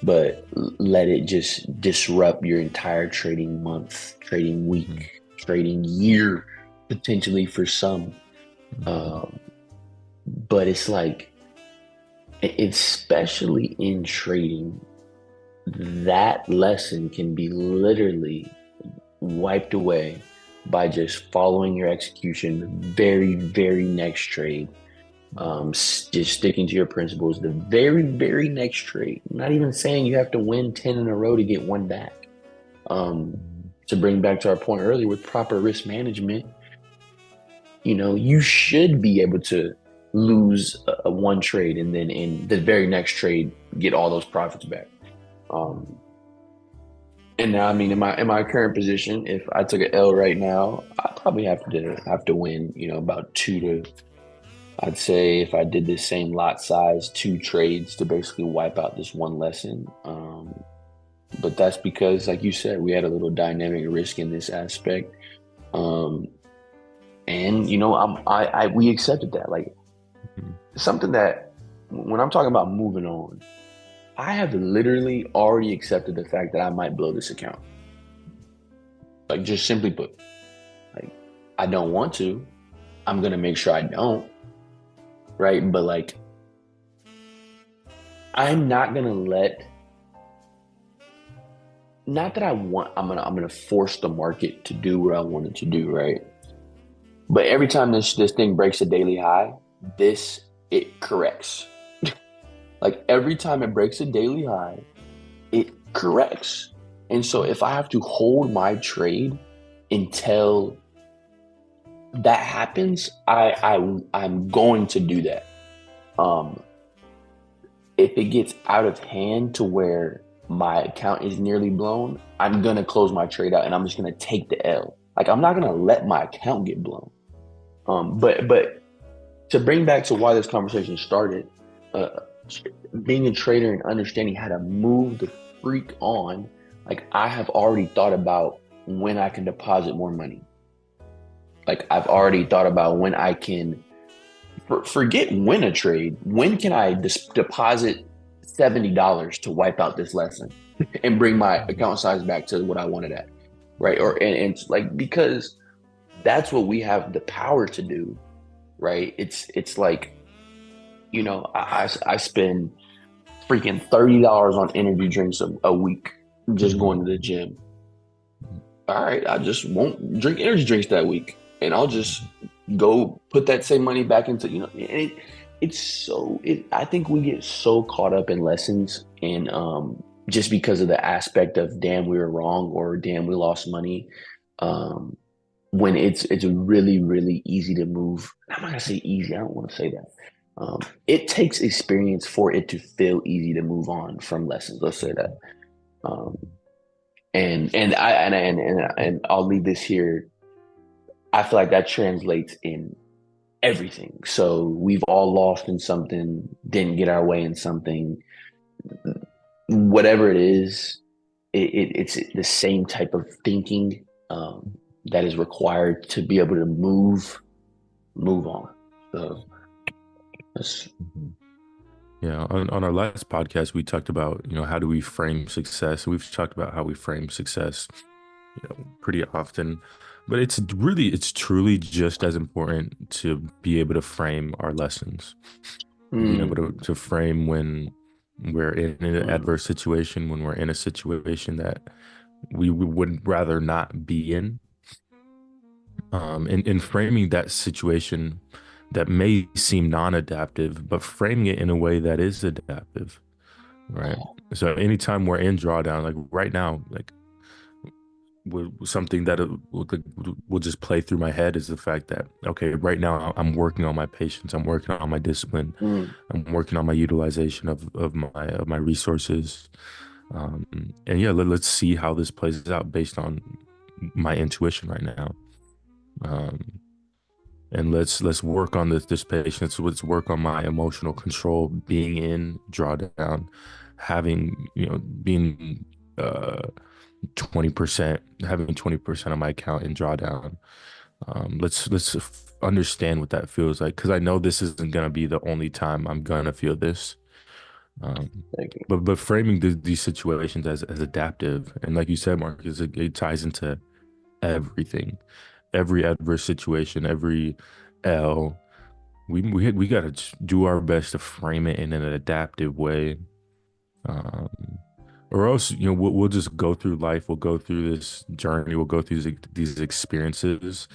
but let it just disrupt your entire trading month, trading Mhm. week, trading year, potentially for some. Mhm. Um, but it's like, especially in trading, that lesson can be literally wiped away by just following your execution the very, very next trade. Just sticking to your principles the very, very next trade. I'm not even saying you have to win 10 in a row to get one back. Um, Mhm. to bring back to our point earlier, with proper risk management, you should be able to lose a one trade and then in the very next trade get all those profits back. Um, and now, I mean, in my current position, if I took an L right now, I probably have to win, about two to, I'd say, if I did the same lot size, two trades to basically wipe out this one lesson. But that's because, like you said, we had a little dynamic risk in this aspect. Um, and we accepted that. Like, Mhm. something that, when I'm talking about moving on, I have literally already accepted the fact that I might blow this account. Like, just simply put, like, I don't want to. I'm gonna make sure I don't, right? But like, I'm not gonna let. Not that I'm gonna force the market to do what I want it to do, right? But every time this thing breaks a daily high, this it corrects. Like, every time it breaks a daily high, it corrects. And so if I have to hold my trade until that happens, I'm going to do that. Um, if it gets out of hand to where my account is nearly blown, I'm gonna close my trade out and I'm just gonna take the L. Like, I'm not gonna let my account get blown. But to bring back to why this conversation started, uh, being a trader and understanding how to move the freak on, like, I have already thought about when I can deposit more money. Like, I've already thought about when I can forget win a trade. When can I deposit $70 to wipe out this lesson and bring my Mhm. account size back to what I wanted at, right? And like, because that's what we have the power to do, right? It's like, I spend freaking $30 on energy drinks a week just going to Mhm. the gym. All right, I just won't drink energy drinks that week, and I'll just Mhm. go put that same money back into, it's so I think we get so caught up in lessons, and just because of the aspect of, damn, we were wrong, or damn, we lost money, um when it's really, really easy to move. I'm not gonna say easy, I don't want to say that. It takes experience for it to feel easy to move on from lessons, let's say that. um and I'll leave this here. I feel like that translates in everything. So we've all lost in something, didn't get our way in something, whatever it is. It's the same type of thinking, that is required to be able to move on. So that's. Mhm. Yeah, on our last podcast, we talked about, how do we frame success? We've talked about how we frame success, pretty often, but it's truly just as important to be able to frame our lessons, being able Mm, to frame when we're in an mm, adverse situation, when we're in a situation that we would rather not be in. In framing that situation that may seem non-adaptive, but framing it in a way that is adaptive, right? So anytime we're in drawdown, like right now, like something that will just play through my head is the fact that, okay, right now I'm working on my patience, I'm working on my discipline, Mm, I'm working on my utilization of my resources. Um, and yeah, let's see how this plays out based on my intuition right now. Um, and let's work on this patience. Let's work on my emotional control, being in drawdown, having, being 20%, having 20% of my account in drawdown. Let's understand what that feels like, because I know this isn't gonna be the only time I'm gonna feel this. Um, thank you. but framing these situations as adaptive, and like you said, Marcus, it ties into everything, every adverse situation, every L. We gotta do our best to frame it in an adaptive way, um, or else we'll just go through life. We'll go through this journey. We'll go through these experiences,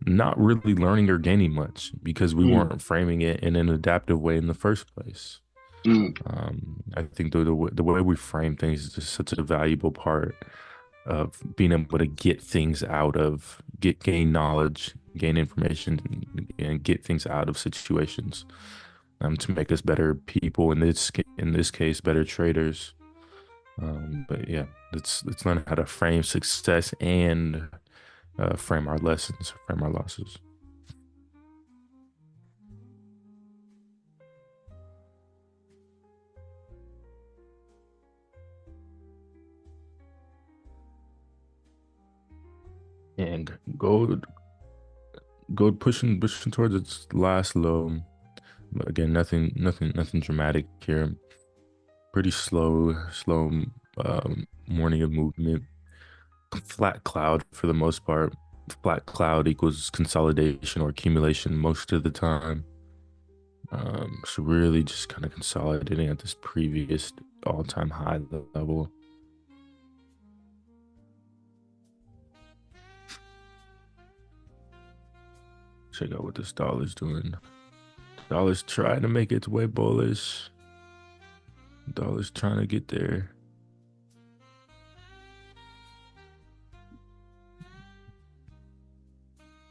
not really learning or gaining much because we Mm, weren't framing it in an adaptive way in the first place. mm, I think the way we frame things is just such a valuable part of being able to get things out of gain knowledge, gain information, and get things out of situations, to make us better people. In this case, better traders. But yeah, let's learn how to frame success and frame our lessons, frame our losses. And gold pushing towards its last low. But again, nothing dramatic here. Pretty slow morning of movement. Flat cloud for the most part. Flat cloud equals consolidation or accumulation most of the time. So really just kind of consolidating at this previous all-time high level. Check out what this dollar's doing. Dollar's trying to make its way bullish. Dollar's trying to get there.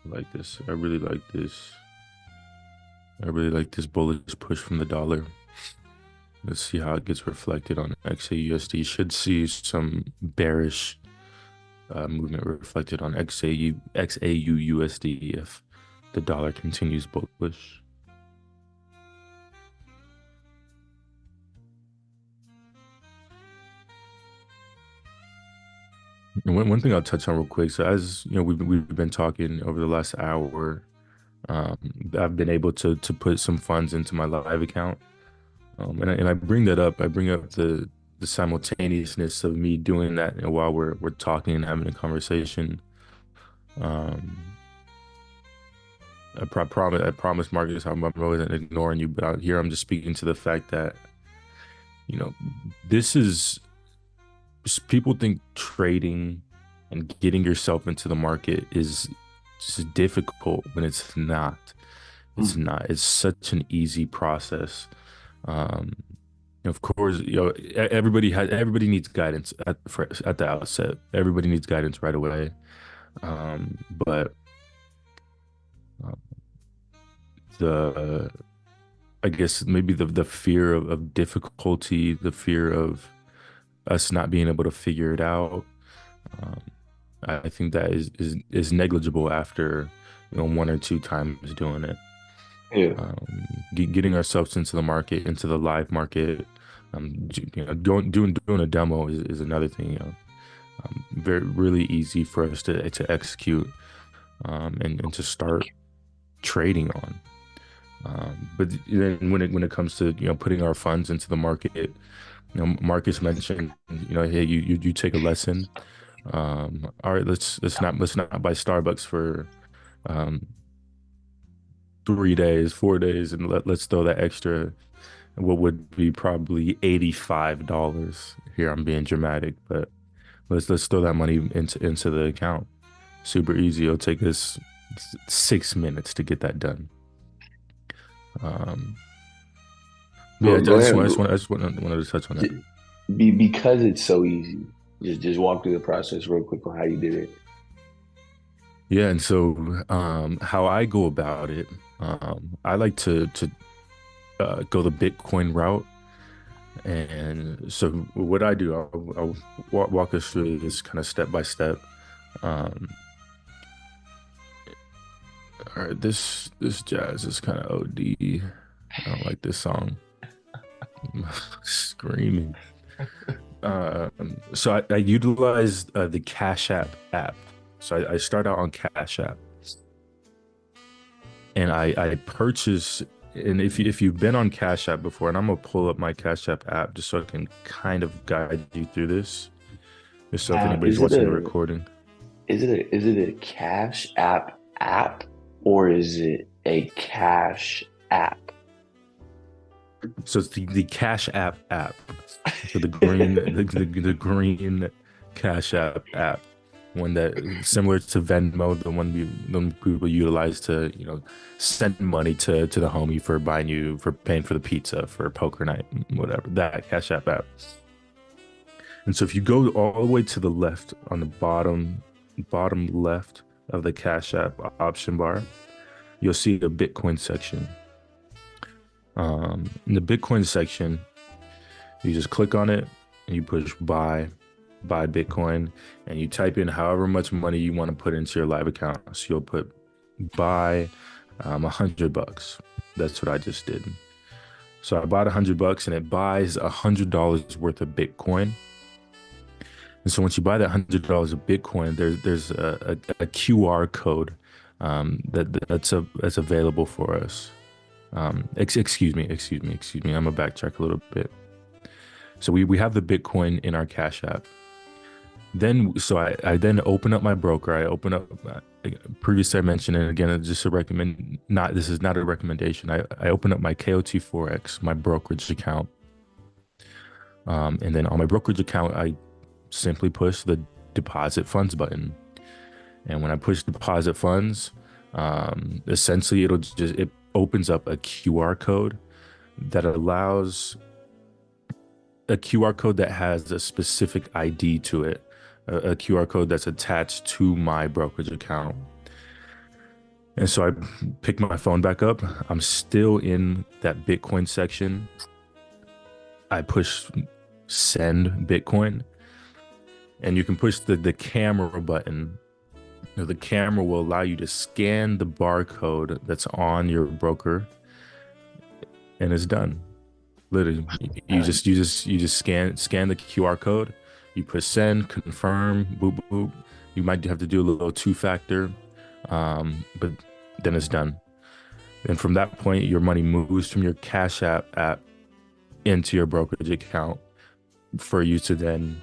I like this. I really like this. I really like this bullish push from the dollar. Let's see how it gets reflected on XAUUSD. Should see some bearish movement reflected on XAUUSD if the dollar continues bullish. And one thing I'll touch on real quick. So as you know, we've been talking over the last hour. Um, I've been able to put some funds into my live account, and I bring that up. I bring up the simultaneousness of me doing that, while we're talking and having a conversation. Um, I promise, Marcus, I wasn't ignoring you, but out here I'm just speaking to the fact that you know this is people think trading and getting yourself into the market is just difficult when it's not. It's mm. not. It's such an easy process. Um, of course, everybody needs guidance at the outset. Everybody needs guidance right away. But um, the I guess maybe the fear of difficulty, the fear of us not being able to figure it out. Um, I think that is negligible after one or two times doing it. Yeah, Getting ourselves into the market, into the live market, doing a demo is another thing. Very really easy for us to execute, and to start trading on. But then when it comes to putting our funds into the market, Marcus mentioned, hey, you take a lesson. All right, let's not buy Starbucks for um 3 days, 4 days, and let's throw that extra, what would be probably $85. Here I'm being dramatic, but let's throw that money into the account. Super easy. It'll take us 6 minutes to get that done. Um, yeah, go ahead. I just wanted to touch on that. Because it's so easy. Just walk through the process real quick on how you did it. Yeah, and so how I go about it, I like to go the Bitcoin route. And so what I do, I'll walk us through this kind of step by step. Um, all right, this jazz is kind of OD. I don't like this song. Screaming. So I utilize the Cash app. So I start out on Cash App, and I purchase. And if you've been on Cash App before, and I'm gonna pull up my Cash App just so I can kind of guide you through this, just so if anybody's Is it watching the a recording. is it a Cash app or is it a Cash app? So it's the Cash app. So the green the green Cash app, one that similar to Venmo, the one people utilize to send money to the homie for buying you for paying for the pizza for poker night, whatever, that Cash app. And so if you go all the way to the left on the bottom left of the Cash App option bar, you'll see the Bitcoin section. In the Bitcoin section, you just click on it and you push buy Bitcoin, and you type in however much money you want to put into your live account. So you'll put buy $100. That's what I just did. So I bought $100 and it buys $100 worth of Bitcoin. And so once you buy that $100 of Bitcoin, there's a QR code that's available for us. Excuse me. I'm gonna backtrack a little bit. So we have the Bitcoin in our Cash App. So I then open up my broker. I open up, previously I mentioned, and again, it's just this is not a recommendation. I open up my KOT Forex, my brokerage account. And then on my brokerage account, I simply push the deposit funds button. And when I push deposit funds, essentially it opens up a QR code that allows a QR code that has a specific ID to it, a QR code that's attached to my brokerage account. And so I pick my phone back up. I'm still in that Bitcoin section. I push send Bitcoin, and you can push the camera button. The camera will allow you to scan the barcode that's on your broker, and it's done. Literally, you just scan the QR code. You press send, confirm, boop boop. You might have to do a little two-factor, but then it's done. And from that point, your money moves from your Cash app into your brokerage account for you to then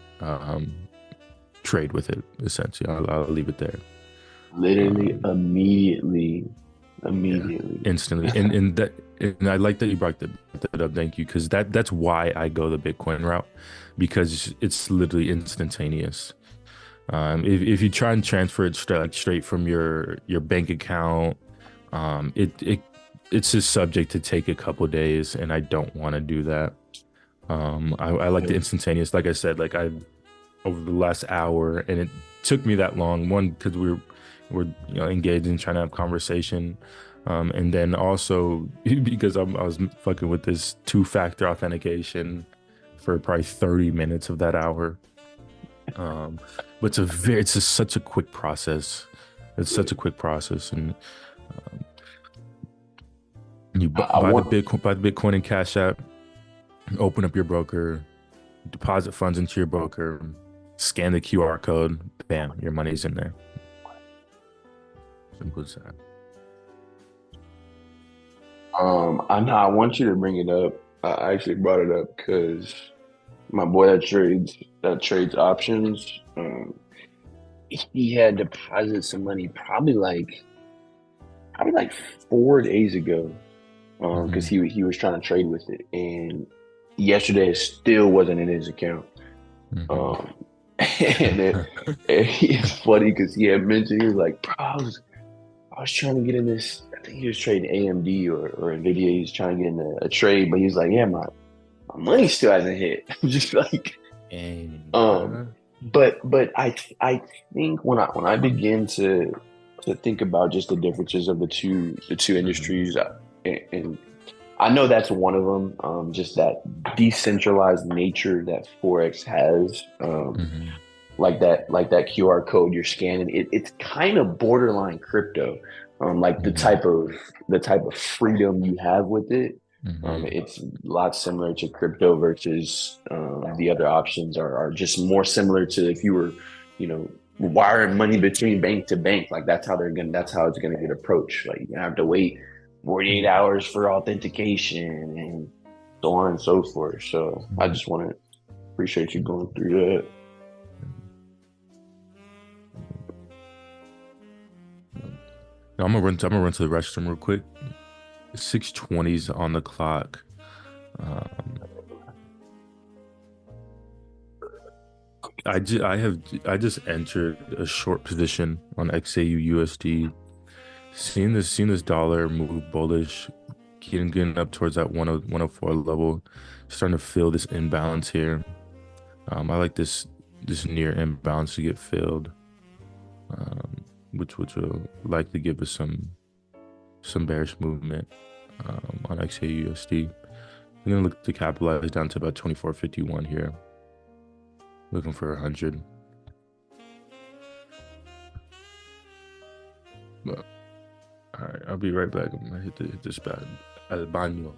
trade with it. Essentially, I'll leave it there. Literally, immediately, Yeah, instantly. And I like that you brought that up. Thank you, because that's why I go the Bitcoin route, because it's literally instantaneous. If you try and transfer it straight from your bank account, it's just subject to take a couple days, and I don't want to do that. I like the instantaneous. Like I said, like I over the last hour, and it took me that long. One, because we're engaged in trying to have conversation, and then also because I was fucking with this two-factor authentication for probably 30 minutes of that hour. But it's just such a quick process. It's such a quick process, and you buy the Bitcoin and Cash App, open up your broker, deposit funds into your broker, scan the QR code, bam, your money's in there. Simple as that. I want you to bring it up. I actually brought it up because my boy that trades options, he had deposited some money probably like 4 days ago, because he was trying to trade with it, and yesterday it still wasn't in his account. And it's funny because he had mentioned, he was like, bro, I was trying to get in this. I think he was trading AMD or Nvidia. He's trying to get in a trade, but he's like, yeah, my money still hasn't hit. I'm just like, but I think when I begin to think about just the differences of the two Hmm. industries, and I know that's one of them. Just that decentralized nature that Forex has. Hmm. Like that QR code you're scanning. It's kind of borderline crypto. Like Hmm. the type of freedom you have with it. Hmm. It's a lot similar to crypto versus the other options are just more similar to if you were, you know, wiring money between bank to bank. Like that's how it's gonna get approached. Like you have to wait 48 hours for authentication and so on and so forth. So I Hmm. just want to appreciate you going through that. Now I'm gonna run to the restroom real quick. 6:20's on the clock. Um, I just entered a short position on XAUUSD. Seeing this dollar move bullish, getting up towards that 104 level, starting to feel this imbalance here. I like this near imbalance to get filled, which will likely give us some bearish movement on XAUUSD. I'm gonna look to capitalize down to about 24.51 here. Looking for 100. But all right, I'll be right back. I'm gonna hit this back al baño.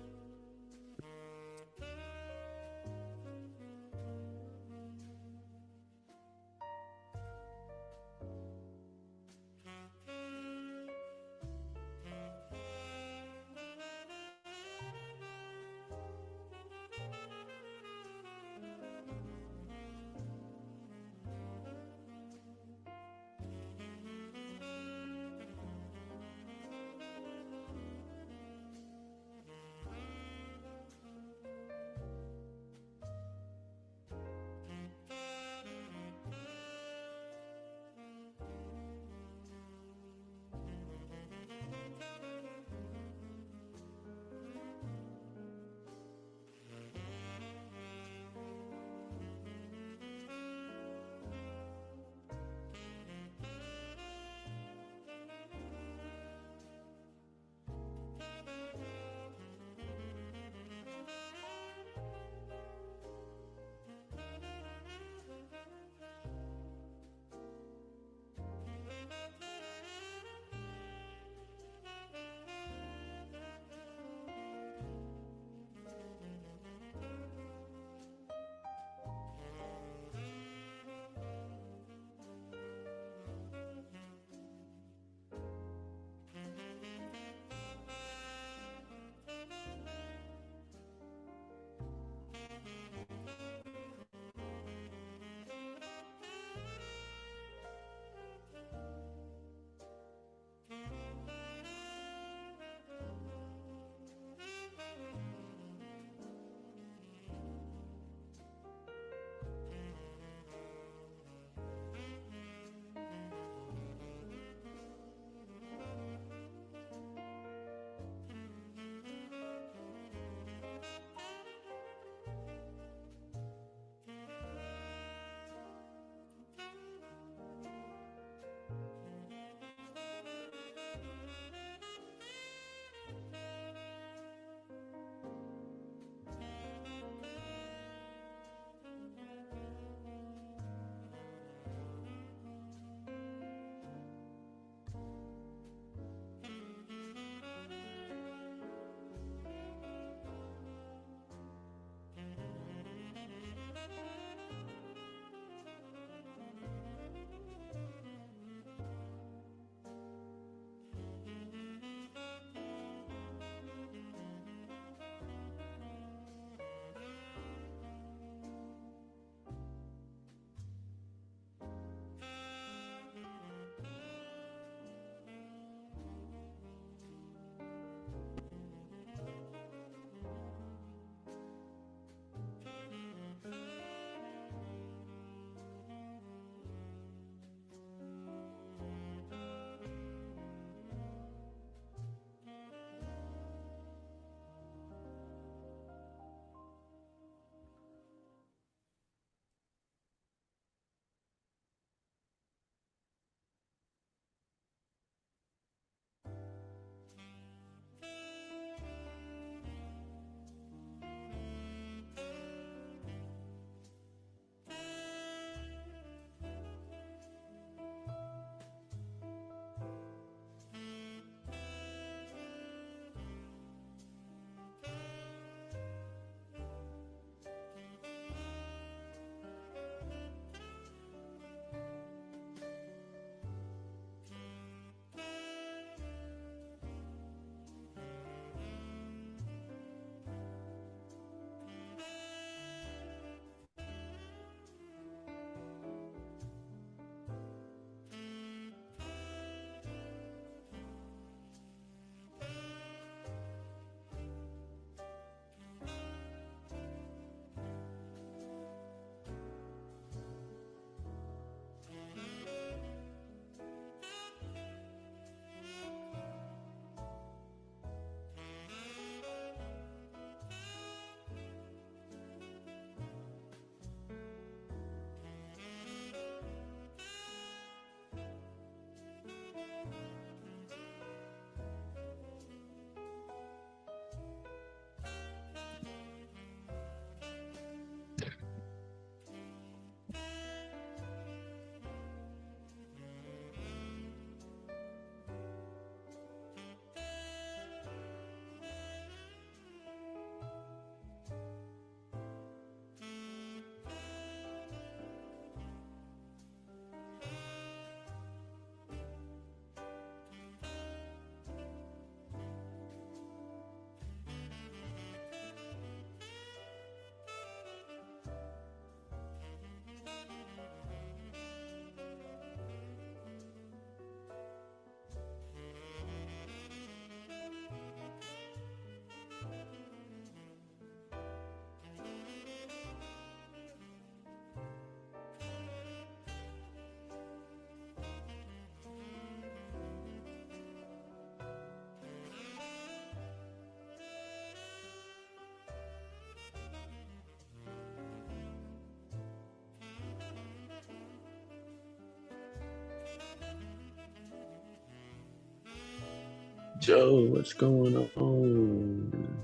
Joe, what's going on?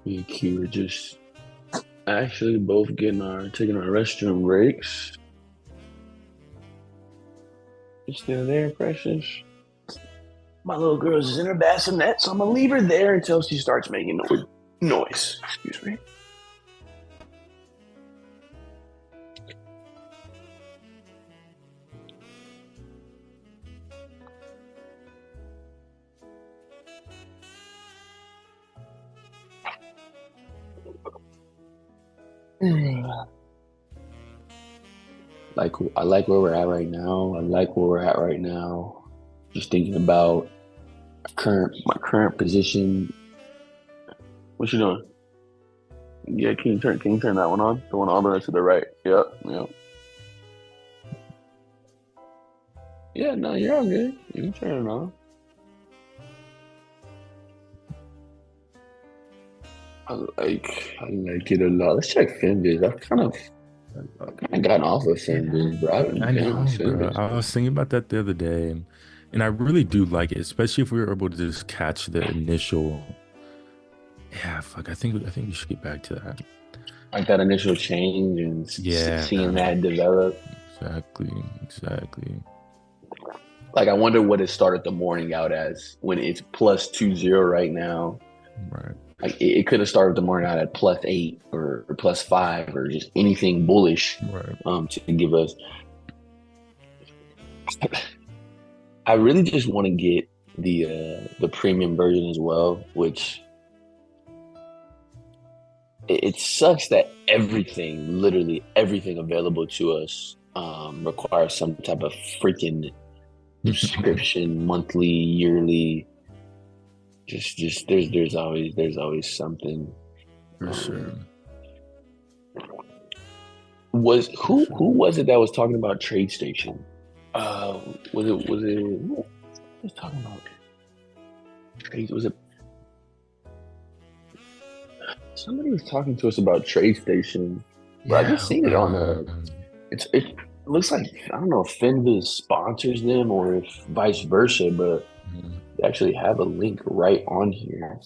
Me and Q are just actually both taking our restroom breaks. You still there, Precious? My little girl's is in her bassinet, so I'm gonna leave her there until she starts making noise. Excuse me. I like where we're at right now. I like where we're at right now. Just thinking about my current position. What you doing? Yeah, can you turn that one on? The one all the way to the right. Yep, yep. Yeah, no, you're all good. You can turn it on. I like it a lot. Let's check Finviz. I've gotten off of Finviz, bro. I I haven't been on know, bro. Finviz, I bro. was thinking about that the other day, and I really do like it, especially if we were able to just catch the initial. Yeah, fuck. I think we should get back to that. Like that initial change and Yeah, seeing that develop. exactly, exactly. Like I wonder what it started the morning out as when it's plus 2-0 right now. Right. Like it could have started the morning out at +8 or +5 or just anything bullish Right. to give us. I really just want to get the premium version as well, which it sucks that everything, literally everything available to us, requires some type of freaking subscription, monthly, yearly. Just there's always something. For sure. Who was it that was talking about TradeStation? Was it who was talking about trade? Was it somebody was talking to us about TradeStation? But I just Yeah. seen it on it looks like I don't know if Finviz sponsors them or if vice versa, but mhm. they actually have a link right on here,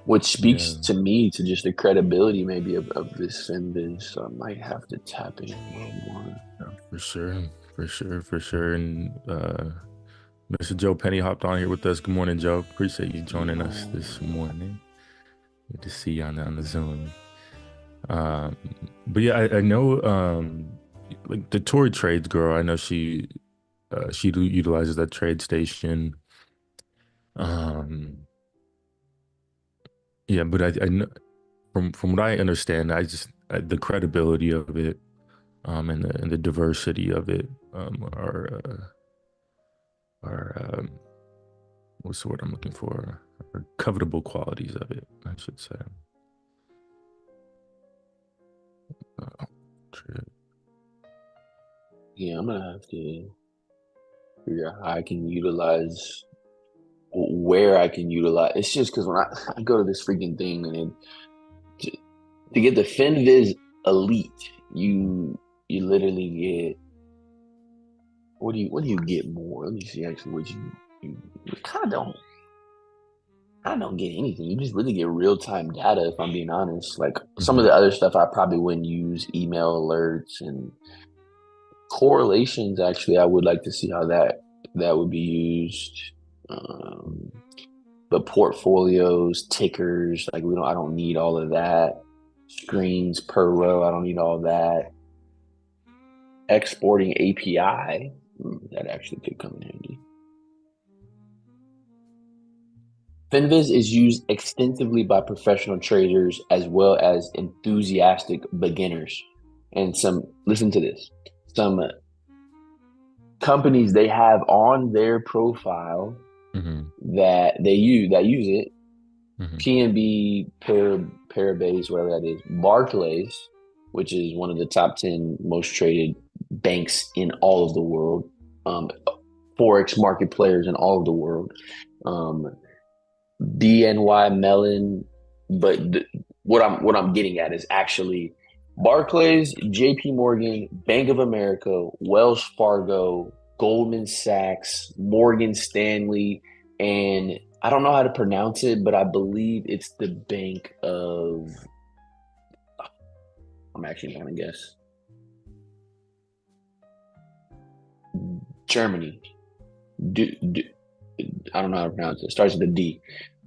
which speaks Yeah. to me to just the credibility maybe of this Finviz. So I might have to tap in a little more. For sure. For sure. And Mr. Joe Penny hopped on here with us. Good morning, Joe. Appreciate you joining us this morning. Good to see you on the Zoom. But yeah, I know like the Tory Trades girl, I know she utilizes that trade station. Um yeah, but I know from what I understand, the credibility of it and the diversity of it are what's the word I'm looking for? Are covetable qualities of it, I should say. Uh, trade. Yeah, I'm gonna have to figure out how I can utilize where I can utilize. It's just because when I go to this freaking thing and to get the Finviz Elite, you literally get what do you get more? Let me see actually what you kind of don't get anything. You just really get real time data if I'm being honest. Like some of Mhm. the other stuff I probably wouldn't use email alerts and correlations. Actually, I would like to see how that would be used. Um, but portfolios, tickers, like I don't need all of that. Screens per row, I don't need all that. Exporting API, that actually could come in handy. Finviz is used extensively by professional traders as well as enthusiastic beginners. And listen to this, some companies they have on their profile Mhm. that use it. Mhm. PNB, Paribas, whatever that is, Barclays, which is one of the top 10 most traded banks in all of the world, Forex market players in all of the world, BNY Mellon. But what I'm getting at is actually Barclays, JP Morgan, Bank of America, Wells Fargo, Goldman Sachs, Morgan Stanley, and I don't know how to pronounce it, but I believe it's the Bank of. I'm actually not gonna guess. Germany. D, I don't know how to pronounce it. It starts with a D.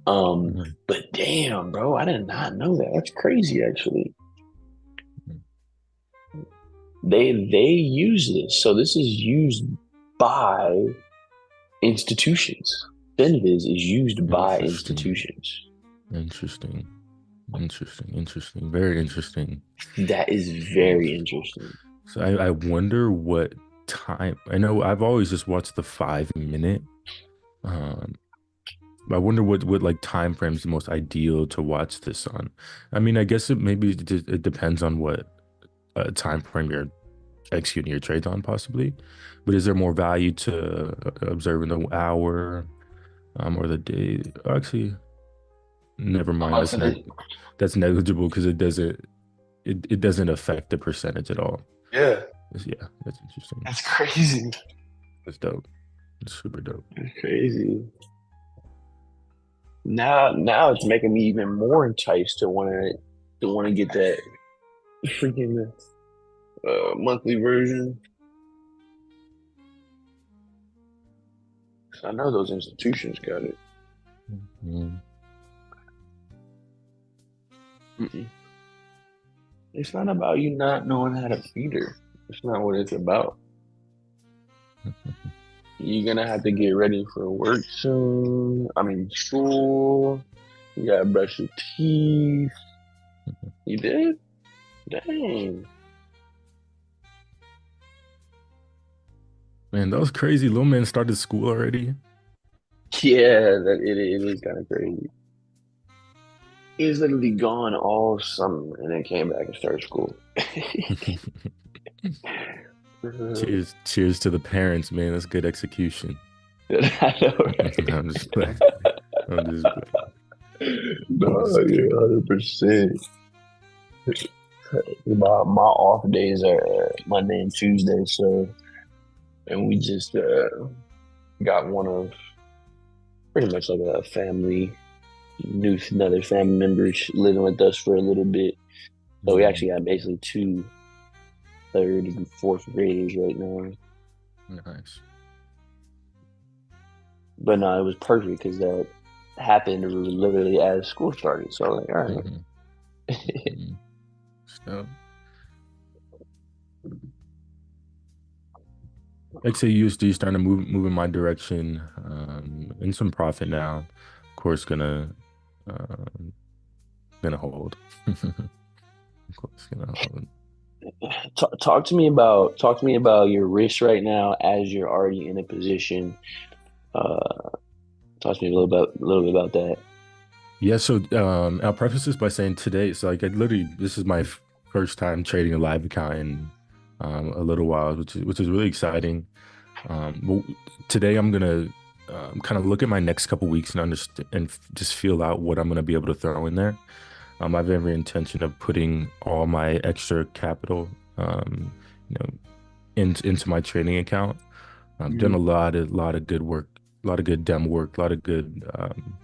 Mhm. But damn, bro, I did not know that. That's crazy, actually. They use this, so this is used by institutions. Finviz is used by Interesting. institutions. Interesting. Interesting. Interesting. Very interesting. That is Um, very interesting. So I wonder what time. I know I've always just watched the 5 minute. Um, I wonder what like time frames the most ideal to watch this on. I mean, I guess it depends on what time frame you're executing your trades on, possibly. But is there more value to observing the hour or the day? Actually, never I'm mind. about to say, That's negligible because it doesn't affect the percentage at all. yeah, Yeah, that's interesting. that's crazy. That's dope. It's super dope. That's crazy. Now it's making me even more enticed to want to get that freaking monthly version. I know those institutions got it. Mhm. Mm-mm. It's not about you not knowing how to feed her. It's not what it's about. You're gonna have to get ready for work soon. I mean, school. You gotta brush your teeth. You did? Dang. Man, that was crazy. Little man started school already. Yeah, it is kind of crazy. He's literally gone all summer and then came back and started school. Cheers to the parents, man. That's good execution. I know, No, right? I'm just playing. I'm just playing. I'm No, just you're kidding. 100%. My off days are Monday and Tuesday, so and we just got one of pretty much like a family, another family members living with us for a little bit. So we Mhm. actually got basically two third and fourth graders right now. Nice. But no, it was perfect because that happened literally as school started. So I was like, all Hmm. right. Hmm. So, XAUUSD starting to move in my direction. In some profit now. Of course, um, gonna hold. Of course, gonna hold. Talk to me about your risk right now as you're already in a position. Uh, talk to me a little bit about that. Yeah, so I'll preface this by saying today, so like I literally this is my first time trading a live account in a little while, which is really exciting. But today I'm gonna kind of look at my next couple weeks and understand and just feel out what I'm gonna be able to throw in there. I have every intention of putting all my extra capital, you know, into my trading account. I've done Mhm. a lot of good work, a lot of good demo work, a lot of good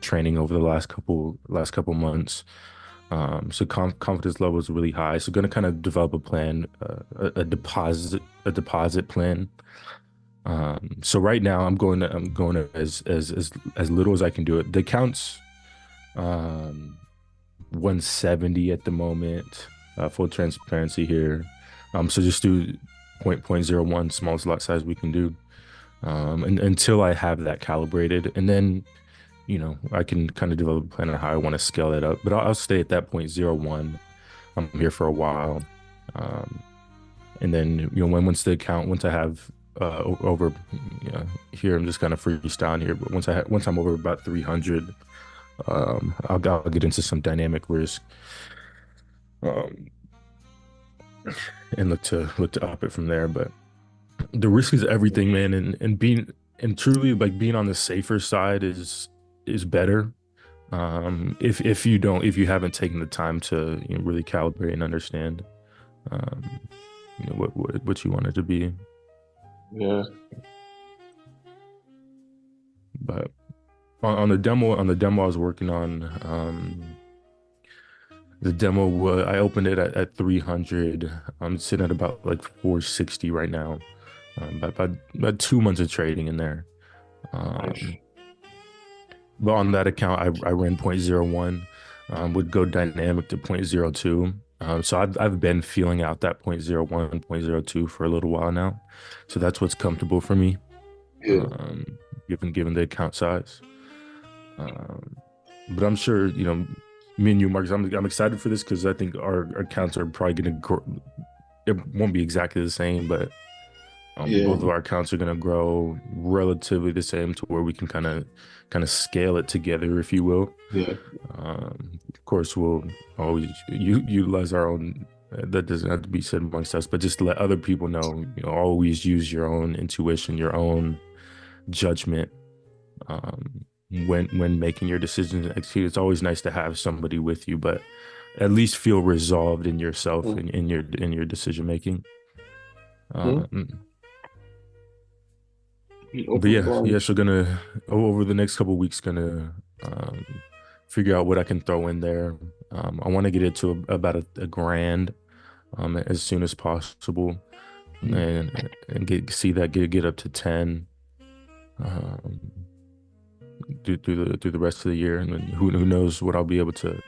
training over the last couple months. So confidence level is really high. So going to kind of develop a plan, a deposit plan. So right now I'm going to as little as I can do it. The account's um, 170 at the moment. Full transparency here. So just do 0.01 smallest lot size we can do. And until I have that calibrated, and then I can kind of develop a plan on how I want to scale that up. But I'll stay at that 0.01. I'm here for a while, um, and then once I have over here I'm just kind of freestyling here. But once I'm over about 300, I'll get into some dynamic risk um, and look to up it from there. But the risk is everything, man, and being and truly like being on the safer side is better. If you haven't taken the time to really calibrate and understand what you want it to be. Yeah. But on the demo I was working on, the demo I opened it at 300. I'm sitting at about like 460 right now. About 2 months of trading in there. Nice. Um, but on that account, I ran point zero 0.01, would go dynamic to point zero 0.02. So I've been feeling out that point zero 0.01, point zero 0.02 for a little while now. So that's what's comfortable for me, Yeah. given the account size. But I'm sure, me and you, Marcus, I'm excited for this because I think our accounts are probably going to grow. It won't be exactly the same, but Yeah. both of our accounts are going to grow relatively the same to where we can kind of scale it together, if you will. Yeah. Of course, we'll always utilize our own. That doesn't have to be said amongst us, but just to let other people know, always use your own intuition, your own judgment, um, when making your decisions and execute. It's always nice to have somebody with you, but at least feel resolved in yourself and in your decision making. Hmm. Um, but Open yeah, flowers. so gonna over the next couple of weeks gonna um, figure out what I can throw in there. I want to get it to about a grand as soon as possible, and get up to 10 um, through the rest of the year, and then who knows what I'll be able to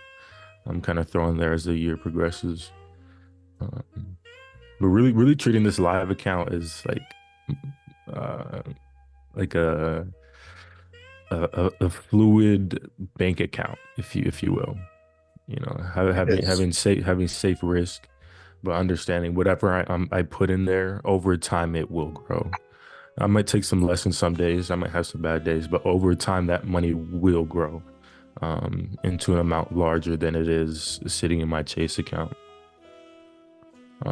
kind of throw in there as the year progresses. Um, but really treating this live account as uh, like a fluid bank account, if you will. Yes. Having safe risk, but understanding whatever I put in there over time, it will grow. I might take some lessons some days. I might have some bad days, but over time, that money will grow into an amount larger than it is sitting in my Chase account.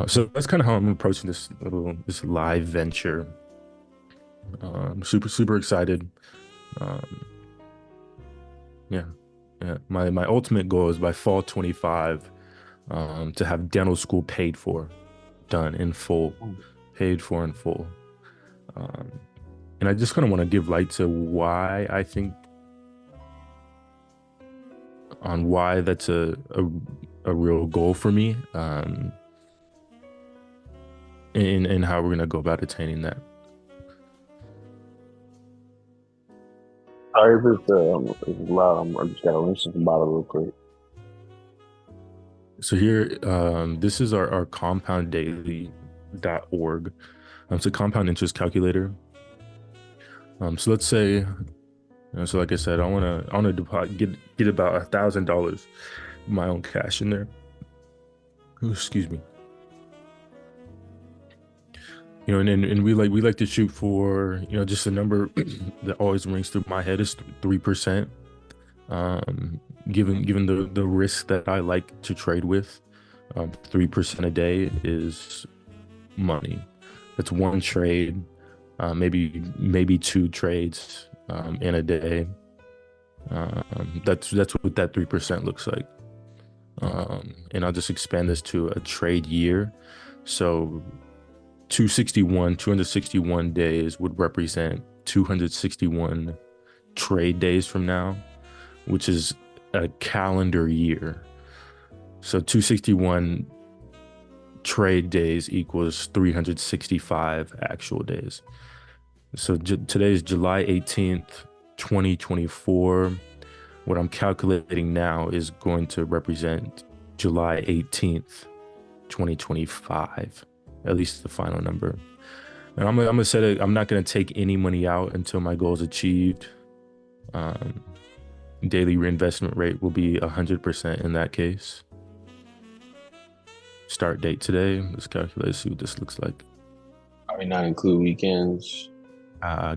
So that's kind of how I'm approaching this live venture. Super excited. Um, yeah, yeah. My ultimate goal is by fall 25 to have dental school paid for, done in full, paid for in full. Um, and I just kind of want to give light to why that's a real goal for me, and how we're gonna go about attaining that. Sorry if it's loud. I just gotta rinse this bottle real quick. So here, this is our compounddaily.org. It's a compound interest calculator. So let's say, so like I said, I wanna get about $1,000 my own cash in there. Ooh, excuse me. And we like to shoot for, just a number that always rings through my head is 3%. Um, given the risk that I like to trade with, 3% a day is money. That's one trade, maybe two trades in a day. That's what that 3% looks like. And I'll just expand this to a trade year. So 261 days would represent 261 trade days from now, which is a calendar year. So 261 trade days equals 365 actual days. So today is July 18th, 2024. What I'm calculating now is going to represent July 18th, 2025, at least the final number. And I'm gonna set it. I'm not gonna take any money out until my goal is achieved. Um, Daily reinvestment rate will be 100% in that case. Start date today. Let's calculate, see what this looks like. I mean, not include weekends.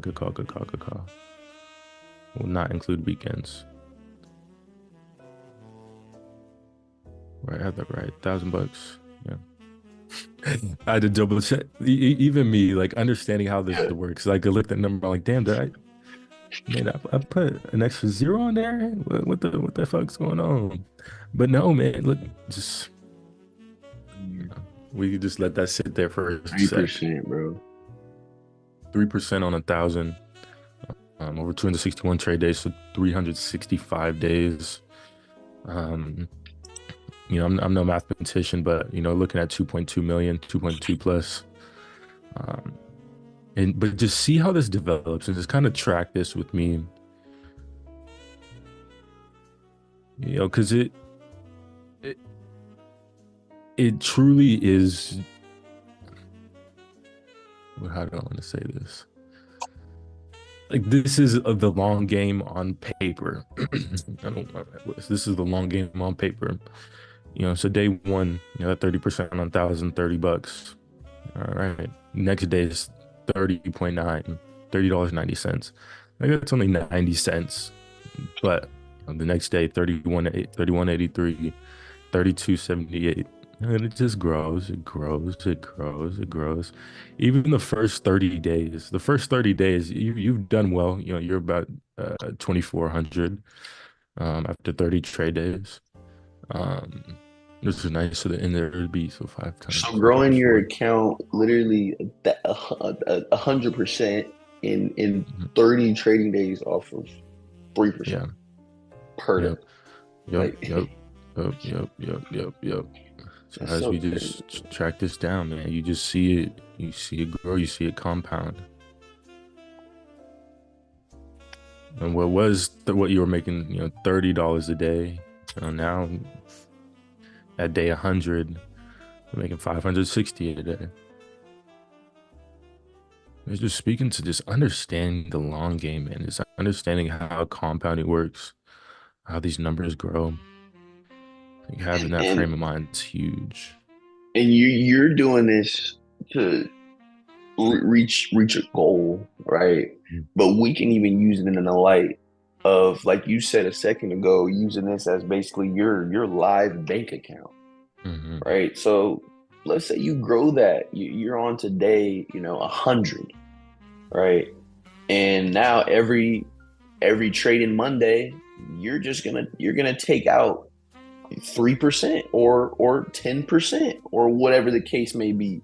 Good call. Will not include weekends. Right, I have that right. $1,000. Yeah. I had to double check. Even me, like understanding how this works. Like I looked at the number, I'm like, damn, I put an extra zero on there? What the fuck's going on? But no, man, look, just we could just let that sit there for a sec. 3%, bro. 3% on 1,000. over 261 trade days, so 365 days. Um, I'm no mathematician, but looking at 2.2 million, 2.2 plus. Um, but just see how this develops and just kind of track this with me, because it it truly is. How do I want to say this? Like, this is the long game on paper. I don't know. This is the long game on paper. So day one, that 30% on $1,030. All right. Next day is 30.9, $30.90. Like, that's only 90 cents. But the next day, 31.83, 32.78. And it just grows, it grows, it grows, it grows. Even the first 30 days, you've done well. You're about 2,400 after 30 trade days. Um, this is nice. So the end there would be so five times So growing your 4. account literally 100% in Mhm. 30 trading days off of 3% Yeah. per day. Yep. Yep. Like Yep. Yep. Yep. Yep. Yep. Yep. So that's as so we crazy. just track this down, man, you just see it. You see it grow. You see it compound. And what you were making, $30 a day. Now at day 100, you're making 560 a day. It's just speaking to just understanding the long game, and just understanding how compounding works, how these numbers grow. Like, having that And frame of mind is huge. and you're doing this to reach a goal, right? But we can even use it in the light of, like you said a second ago, using this as basically your live bank account, Mm-hmm. right? So let's say you grow that, you're on today, 100, right? And now every trading Monday, you're gonna take out 3% or 10% or whatever the case may be.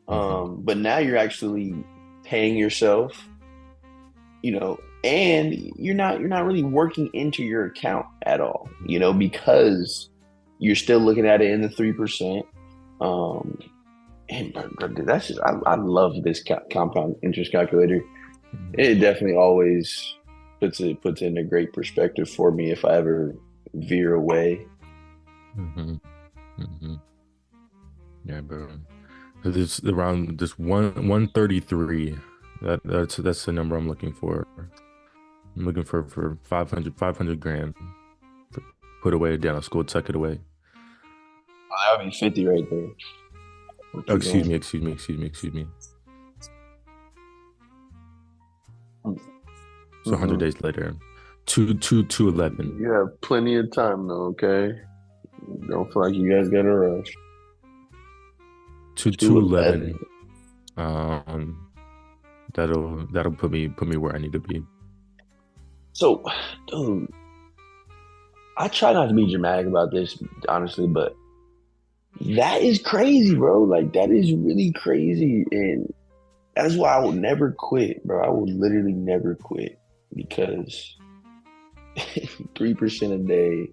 Mm-hmm. But now you're actually paying yourself, and you're not really working into your account at all, because you're still looking at it in the 3%. Um, and but that's just I love this compound interest calculator. It definitely always puts it in a great perspective for me if I ever veer away. Mm-hmm. Mm-hmm. Yeah, bro. 'Cause it's around this 133. That's the number I'm looking for. I'm looking for 500 grand. Put away down at school, tuck it away. That would be 50 right there. What Oh, you excuse going? me, excuse me, excuse me, excuse me. So 100 Mm-mm. days later, two 11, You have plenty of time though, okay? Don't feel like you guys gotta rush. two 211. 11. Um, that'll put me where I need to be. So, dude, I try not to be dramatic about this, honestly, but that is crazy, bro. Like, that is really crazy. And that's why I will never quit, bro. I will literally never quit because 3% a day,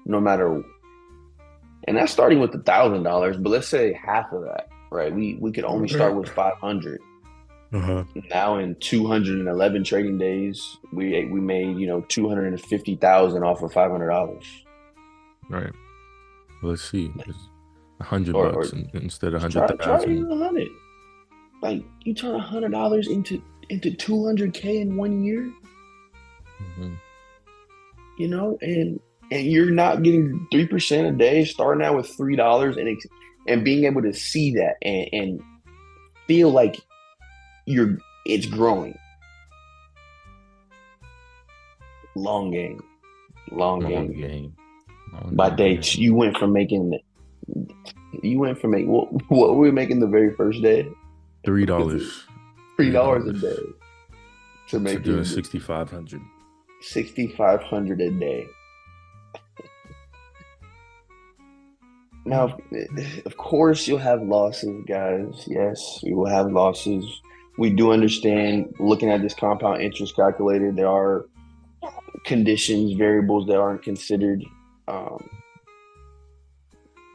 no matter, and that's starting with $1,000, but let's say half of that, right? We could only start with 500. Uh-huh. Now in 211 trading days, we made 250,000 off of $500, Right. Let's see. It's $100 or instead of try 100,000. even 100. Like, you turn $100 into 200K in 1 year, Mm-hmm. and you're not getting 3% a day, starting out with $3 and being able to see that and feel like it's growing. Long game, long Long game. game. Long By day game. two, what were we making the very first day? Was it $3. three Three dollars a dollars day to to doing making 6,500. 6,500 a day? Now, of course, you'll have losses, guys. Yes, you will have losses. we do understand looking at this compound interest calculator, there are conditions, variables that aren't considered. Um,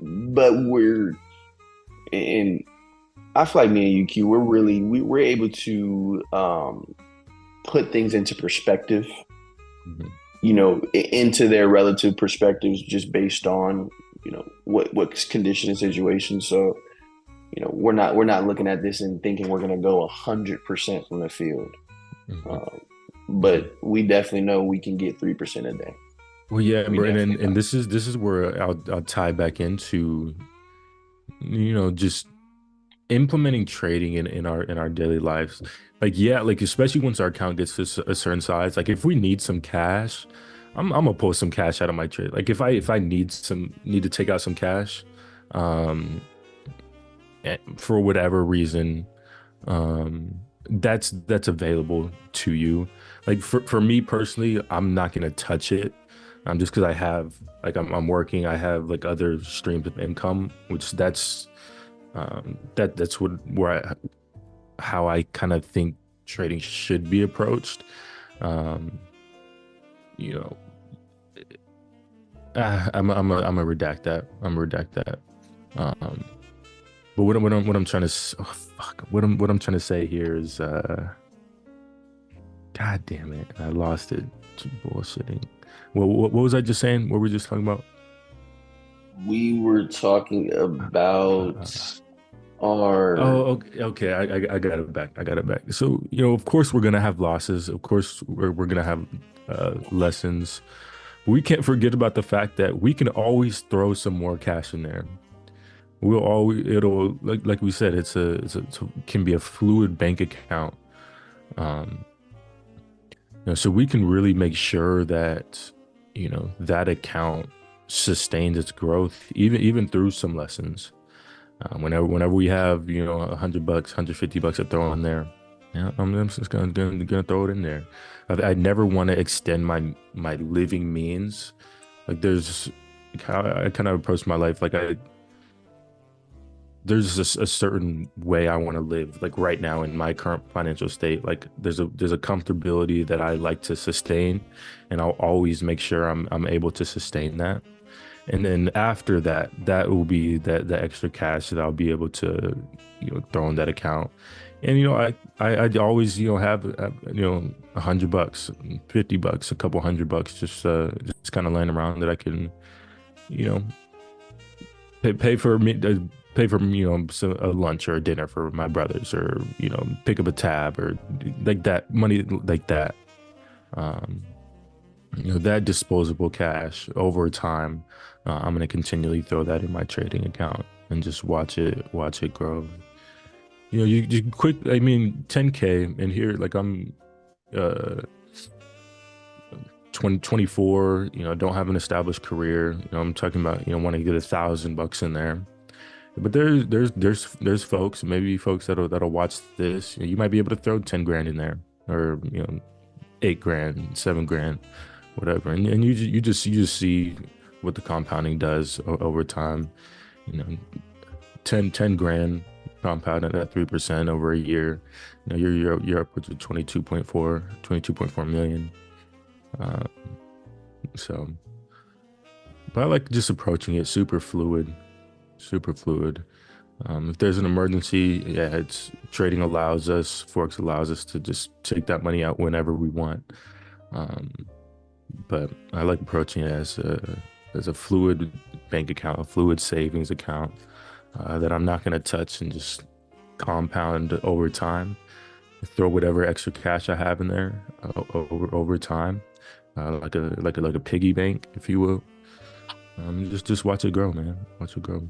but and I feel like me and UQ, we're able to put things into perspective, Mhm. into their relative perspectives just based on, what's condition and situation. So, we're not looking at this and thinking we're going to go 100% from the field. Mhm. Um, Mhm. but we definitely know we can get 3% a day. Well, yeah, We bro, and definitely know. this is where I'll tie back into, just implementing trading in our daily lives. Like, yeah, like especially once our account gets to a certain size. Like if we need some cash, I'm gonna pull some cash out of my trade. Like if I need to take out some cash, um, for whatever reason, that's available to you. Like for me personally, I'm not gonna touch it. Just because I have like I'm working, I have like other streams of income, which that's how I kind of think trading should be approached. Um, you know, I'm a redact that. I'm a redact that. Um, but what I'm trying to oh, fuck what I'm trying to say here is God damn it, I lost it. Bullshitting. Well, what was I just saying? What were we just talking about? We were talking Uh, about our, oh, okay, okay. I got it back. I got it back. So, of course we're gonna have losses. Of course we're gonna have lessons. We can't forget about the fact that we can always throw some more cash in there. It'll like we said, can be a fluid bank account. Um, so we can really make sure that, that account sustains its growth even through some lessons. Whenever we have, $100, $150 to throw in there, yeah, I'm just gonna throw it in there. I never want to extend my living means. Like I kind of approach my life like there's a certain way I want to live. Like right now in my current financial state, like there's a comfortability that I like to sustain, and I'll always make sure I'm able to sustain that. And then after that, that will be the extra cash that I'll be able to, throw in that account. And I'd always have $100, $50, a couple $100, just kind of laying around that I can, you know pay for me pay for a lunch or a dinner for my brothers, or pick up a tab or like that money like that. Um, that disposable cash over time, I'm going to continually throw that in my trading account and just watch it grow. You quick, I mean, 10K and here, like I'm uh 24, don't have an established career. I'm talking about, want to get $1,000 in there. But there's folks, maybe folks that'll watch this. You might be able to throw 10 grand in there, or 8 grand, 7 grand, whatever. And you just see what the compounding does over time. You know, 10 grand compound at 3% over a year. You're upwards of 22.4 million. Uh, so, but I like just approaching it super fluid, super fluid. If there's an emergency, yeah, it's trading allows us, Forex allows us to just take that money out whenever we want. Um, but I like approaching it as a fluid bank account, a fluid savings account that I'm not going to touch and just compound over time. Throw whatever extra cash I have in there over time, like a piggy bank, if you will. Just watch it grow, man. Watch it grow.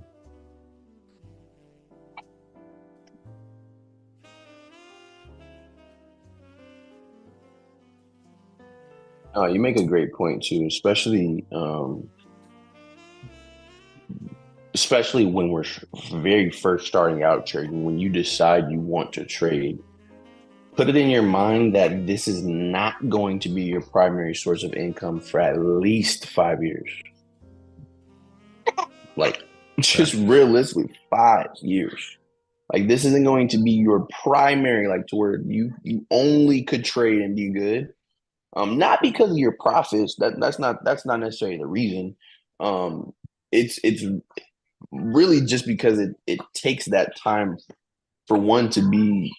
you make a great point too, especially when we're very first starting out trading. When you decide you want to trade, put it in your mind that this is not going to be your primary source of income for at least 5 years. Like, just Facts. realistically, 5 years. Like this isn't going to be your primary, like to where you only could trade and be good. Not because of your profits. That's not necessarily the reason. Um, it's really just because it takes that time for one to be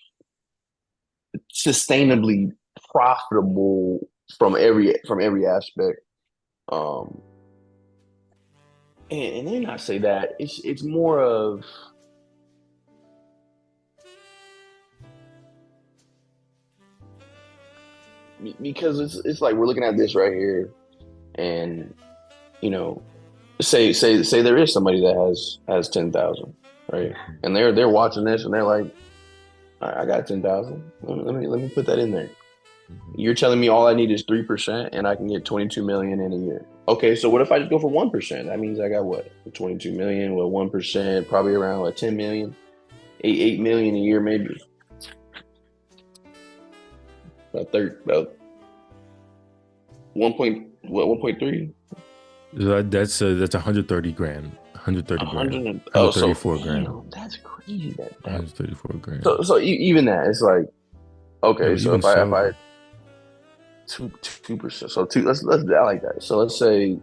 sustainably profitable from every aspect. Um, and then I say that it's more of because it's like we're looking at this right here, and you know, say there is somebody that has 10,000, right? And they're watching this and they're like, I got 10,000. Let me put that in there. Mhm. You're telling me all I need is 3% and I can get 22 million in a year. Okay, so what if I just go for 1%? That means I got what? 22 million with 1%, probably around what 10 million, 8 million a year maybe. About 1.3? That's 130 grand, 130 grand, 100 and oh so 134 grand, damn, that's crazy that 134 grand. so even that it's like Yeah, okay, but so even if I so, 2%. So two. Let's I like that. So let's say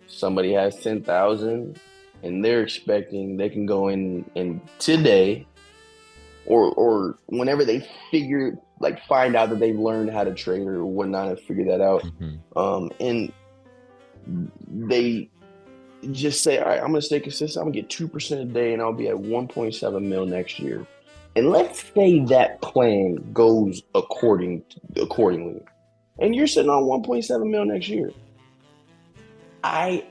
somebody has 10,000, and they're expecting they can go in today or whenever they find out that they've learned how to trade or whatnot and figure that out. mhm, And they just say, all right, I'm gonna stay consistent. I'm gonna get 2% a day, and I'll be at 1.7 mil next year. And let's say that plan goes accordingly, and you're sitting on 1.7 mil next year. I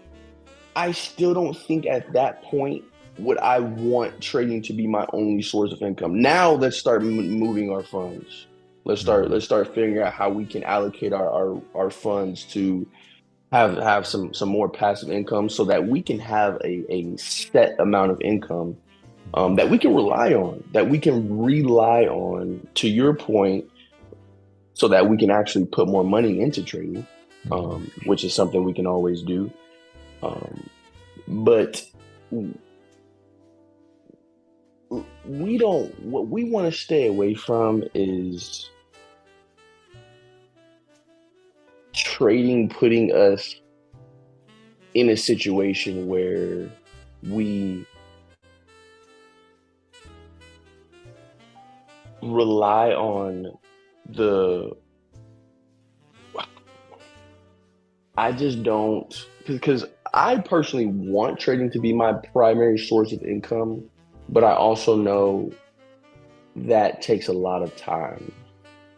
I still don't think at that point would I want trading to be my only source of income. Now let's start moving our funds. Let's start mhm, let's start figuring out how we can allocate our funds to have some more passive income so that we can have a set amount of income mhm, that we can rely on to your point, so that we can actually put more money into trading, mhm, which is something we can always do. Um, but we don't, what we want to stay away from is trading putting us in a situation where we rely on the I just don't, because I personally want trading to be my primary source of income, but I also know that takes a lot of time.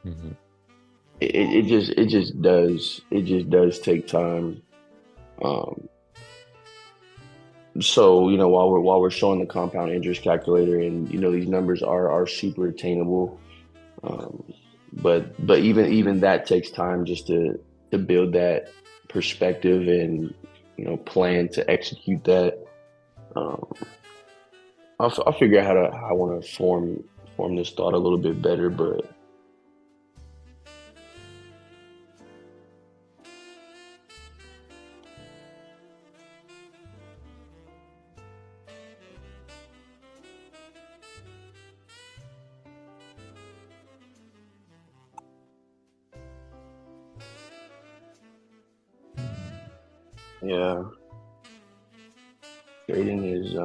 mhm. It just does take time. Um, so while we're showing the compound interest calculator, and these numbers are super attainable, um, but even that takes time just to build that perspective and plan to execute that. Um, I'll figure out how I want to form this thought a little bit better, but yeah, trading is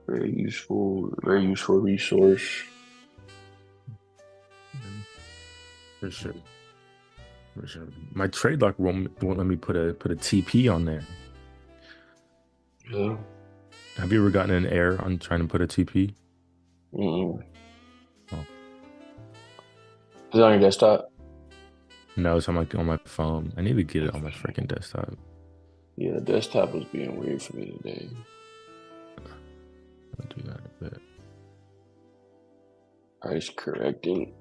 very useful resource. Mhm. For sure, for sure. My trade lock won't let me put a TP on there. Yeah. Have you ever gotten an error on trying to put a TP? Mm-mm. Oh, Is it on your desktop? no, it's on my phone. I need to get it on my freaking desktop. Yeah, the desktop was being weird for me today. I'll do that a bit. Price correcting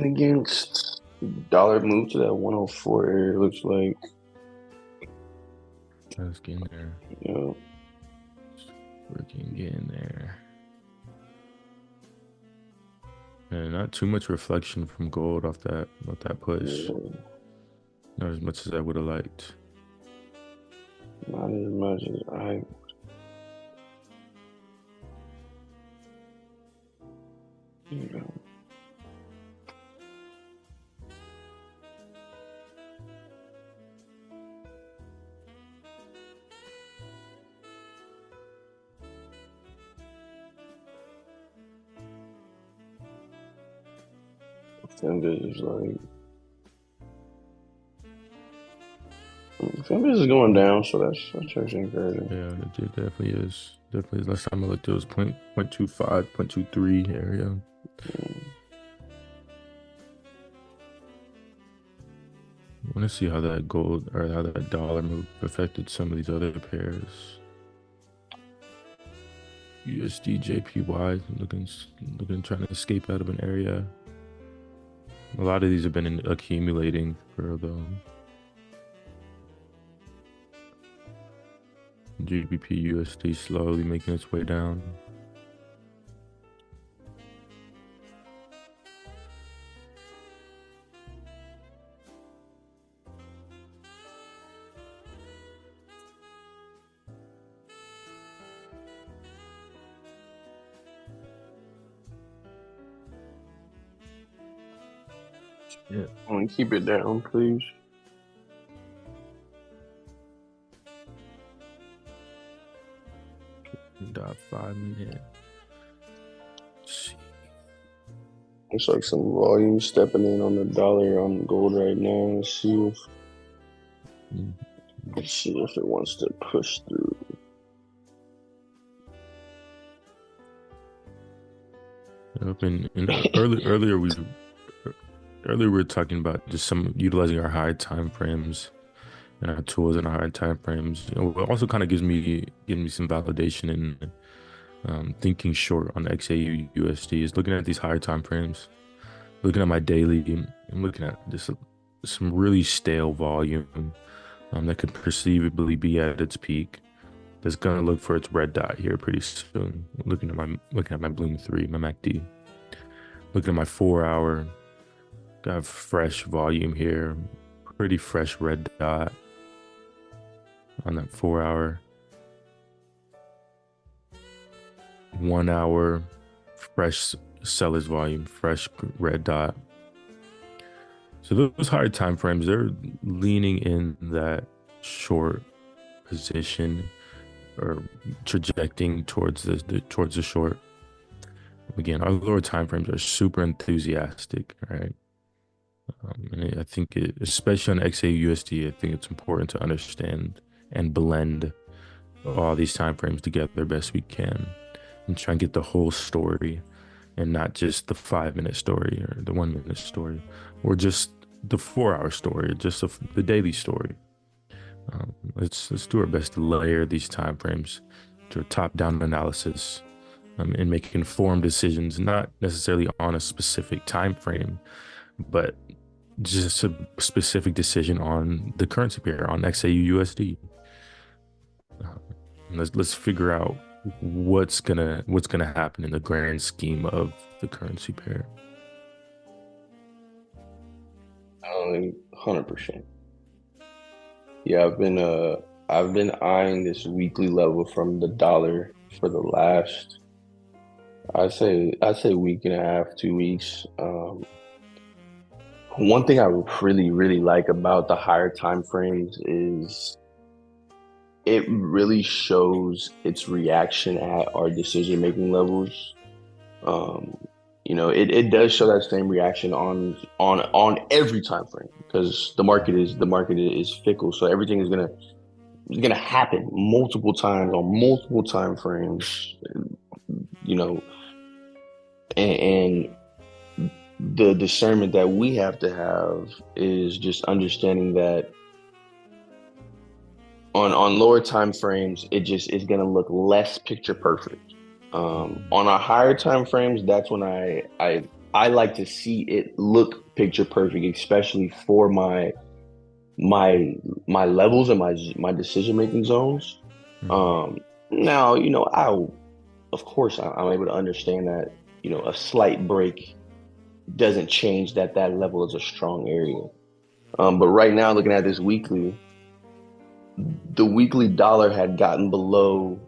against dollar move to that 104 area. Looks like Let's get in there. you know, Freaking get in there. And not too much reflection from gold off that push. yeah, Not as much as I would have liked. Not as much as I. You know. Fembis is like Fembis is going down, so that's actually encouraging. Yeah, it definitely is. Definitely is. Last time I looked, it was 0.25, 0.23 area. I want to see how that gold or how that dollar move affected some of these other pairs. USD JPY looking trying to escape out of an area. A lot of these have been accumulating for the GBP USD slowly making its way down. Yeah. I want to keep it down, please. .5 minute. Looks like some volume stepping in on the dollar on gold right now. Let's see if it wants to push through. Earlier we were talking about just some utilizing our high time frames and our tools in our high time frames. It also kind of giving me some validation in thinking short on XAUUSD is looking at these higher time frames, looking at my daily, and looking at just some really stale volume that could perceivably be at its peak. That's gonna look for its red dot here pretty soon. Looking at my Bloom 3, my MACD. Looking at my 4-hour, got fresh volume here, pretty fresh red dot on that 4-hour. 1-hour, fresh seller's volume, fresh red dot. So those higher time frames, they're leaning in that short position or trajecting towards the short. Again, our lower time frames are super enthusiastic, right? And I think especially on XAUUSD, I think it's important to understand and blend all these time frames together best we can and try and get the whole story and not just the 5-minute story or the 1-minute story or just the 4-hour story, or just the daily story. Let's do our best to layer these time frames to a top-down analysis and make informed decisions, not necessarily on a specific time frame, but just a specific decision on the currency pair, on XAUUSD. Let's figure out what's gonna happen in the grand scheme of the currency pair. 100%. Yeah, I've been eyeing this weekly level from the dollar for the last, I'd say week and a half, 2 weeks. One thing I really like about the higher time frames is it really shows its reaction at our decision making levels. It does show that same reaction on every time frame because the market is fickle, so everything is gonna happen multiple times on multiple time frames, and the discernment that we have to have is just understanding that on lower time frames, it just is going to look less picture perfect. On our higher time frames, that's when I like to see it look picture perfect, especially for my levels and my decision making zones. Now, of course, I'm able to understand that a slight break doesn't change that level is a strong area. But right now, looking at this weekly, the weekly dollar had gotten below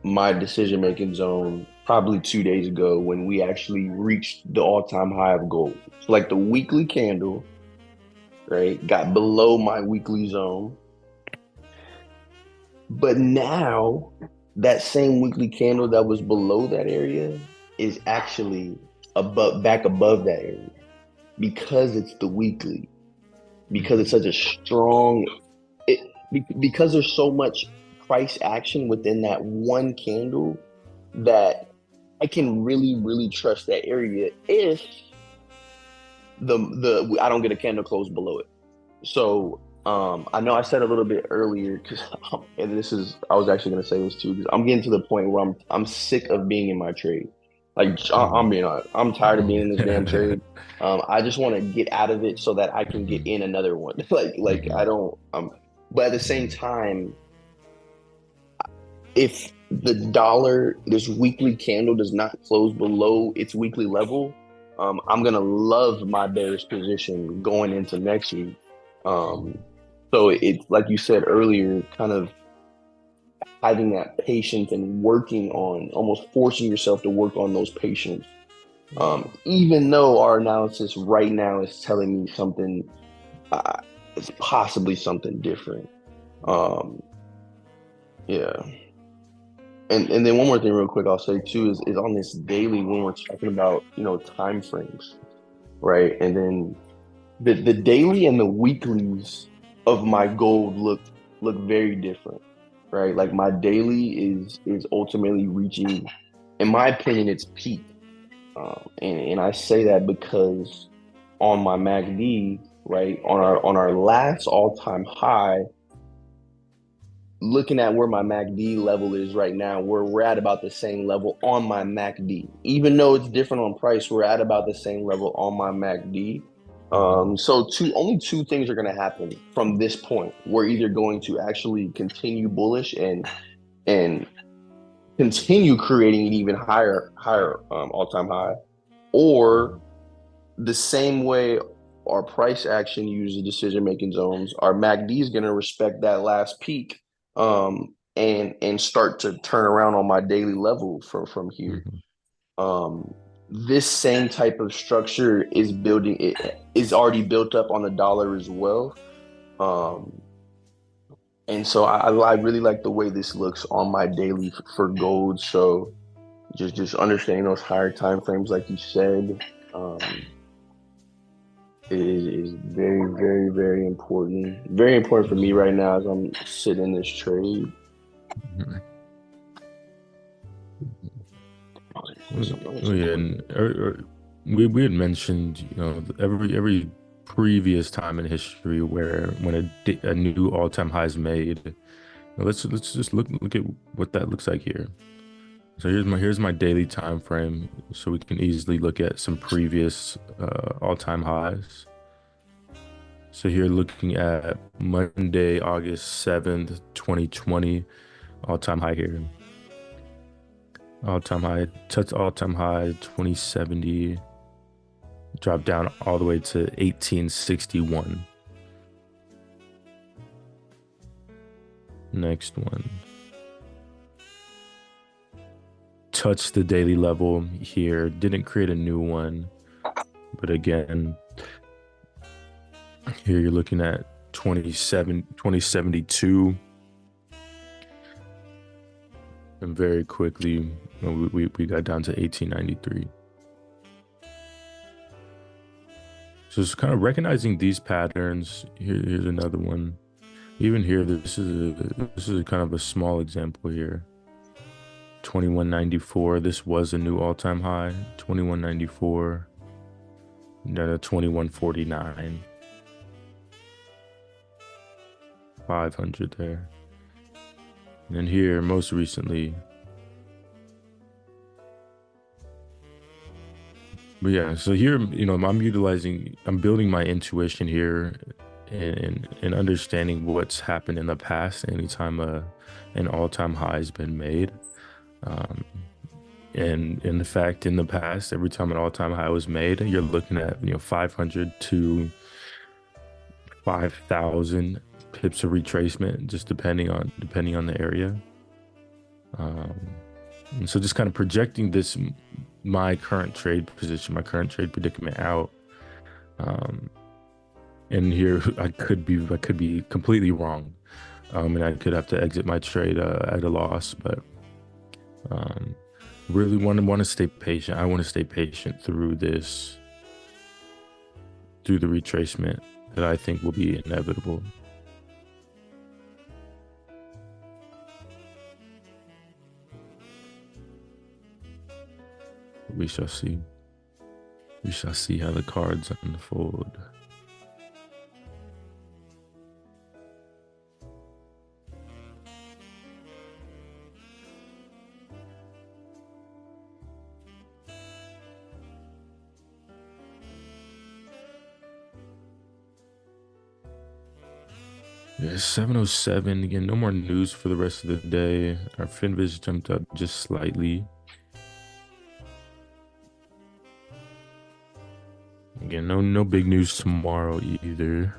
my decision making zone probably 2 days ago when we actually reached the all time high of gold. So like the weekly candle, right, got below my weekly zone. But now that same weekly candle that was below that area is actually back above that area because it's the weekly, because it's such a strong it because there's so much price action within that one candle that I can really trust that area if the I don't get a candle close below it. So I know I said a little bit earlier because and this is I was actually going to say this too because I'm getting to the point where I'm sick of being in my trade. Like I'm being honest, I'm tired of being in this damn trade. I just want to get out of it so that I can get in another one. Like I don't. But at the same time, if the dollar, this weekly candle does not close below its weekly level, I'm gonna love my bearish position going into next week. So it's like you said earlier, kind of having that patience and working on, almost forcing yourself to work on those patience. Even though our analysis right now is telling me something, it's possibly something different. Yeah. And then one more thing real quick I'll say too is on this daily when we're talking about, time frames, right? And then the daily and the weeklies of my gold look very different, right? Like my daily is ultimately reaching, in my opinion, its peak. And I say that because on my MACD, right, on our last all-time high, looking at where my MACD level is right now, we're at about the same level on my MACD. Even though it's different on price, we're at about the same level on my MACD. So only two things are going to happen from this point. We're either going to actually continue bullish and continue creating an even higher all-time high, or the same way our price action uses decision-making zones, our MACD is going to respect that last peak, and start to turn around on my daily level from here. This same type of structure is already built up on the dollar as well. And so I really like the way this looks on my daily for gold. So just understanding those higher time frames, like you said, is very important. Very important for me right now as I'm sitting in this trade. Yeah, and we had mentioned, every previous time in history where when a new all-time high is made. Let's just look at what that looks like here. So here's my daily time frame, so we can easily look at some previous all-time highs. So here, looking at Monday, August 7th, 2020, all-time high here. All-time high, touched all-time high 2070, dropped down all the way to 1861. Next one. Touched the daily level here, didn't create a new one, but again, here you're looking at 2072, and very quickly we got down to 1893. So it's kind of recognizing these patterns. Here's another one. Even here, this is kind of a small example here. 2194. This was a new all-time high. 2194. Then a 2149. 500 there. And then here, most recently. But yeah, so here, I'm building my intuition here and understanding what's happened in the past anytime an all-time high has been made. And in fact, in the past, every time an all-time high was made, you're looking at 500 to 5,000 pips of retracement, just depending on the area. Um, and so just kind of projecting my current trade position, my current trade predicament out. Um, and here I could be completely wrong, and I could have to exit my trade at a loss. But um, really want to stay patient. I want to stay patient through the retracement that I think will be inevitable. We shall see. We shall see how the cards unfold. Yeah, 7:07 again. No more news for the rest of the day. Our Finviz jumped up just slightly. Again, no big news tomorrow either.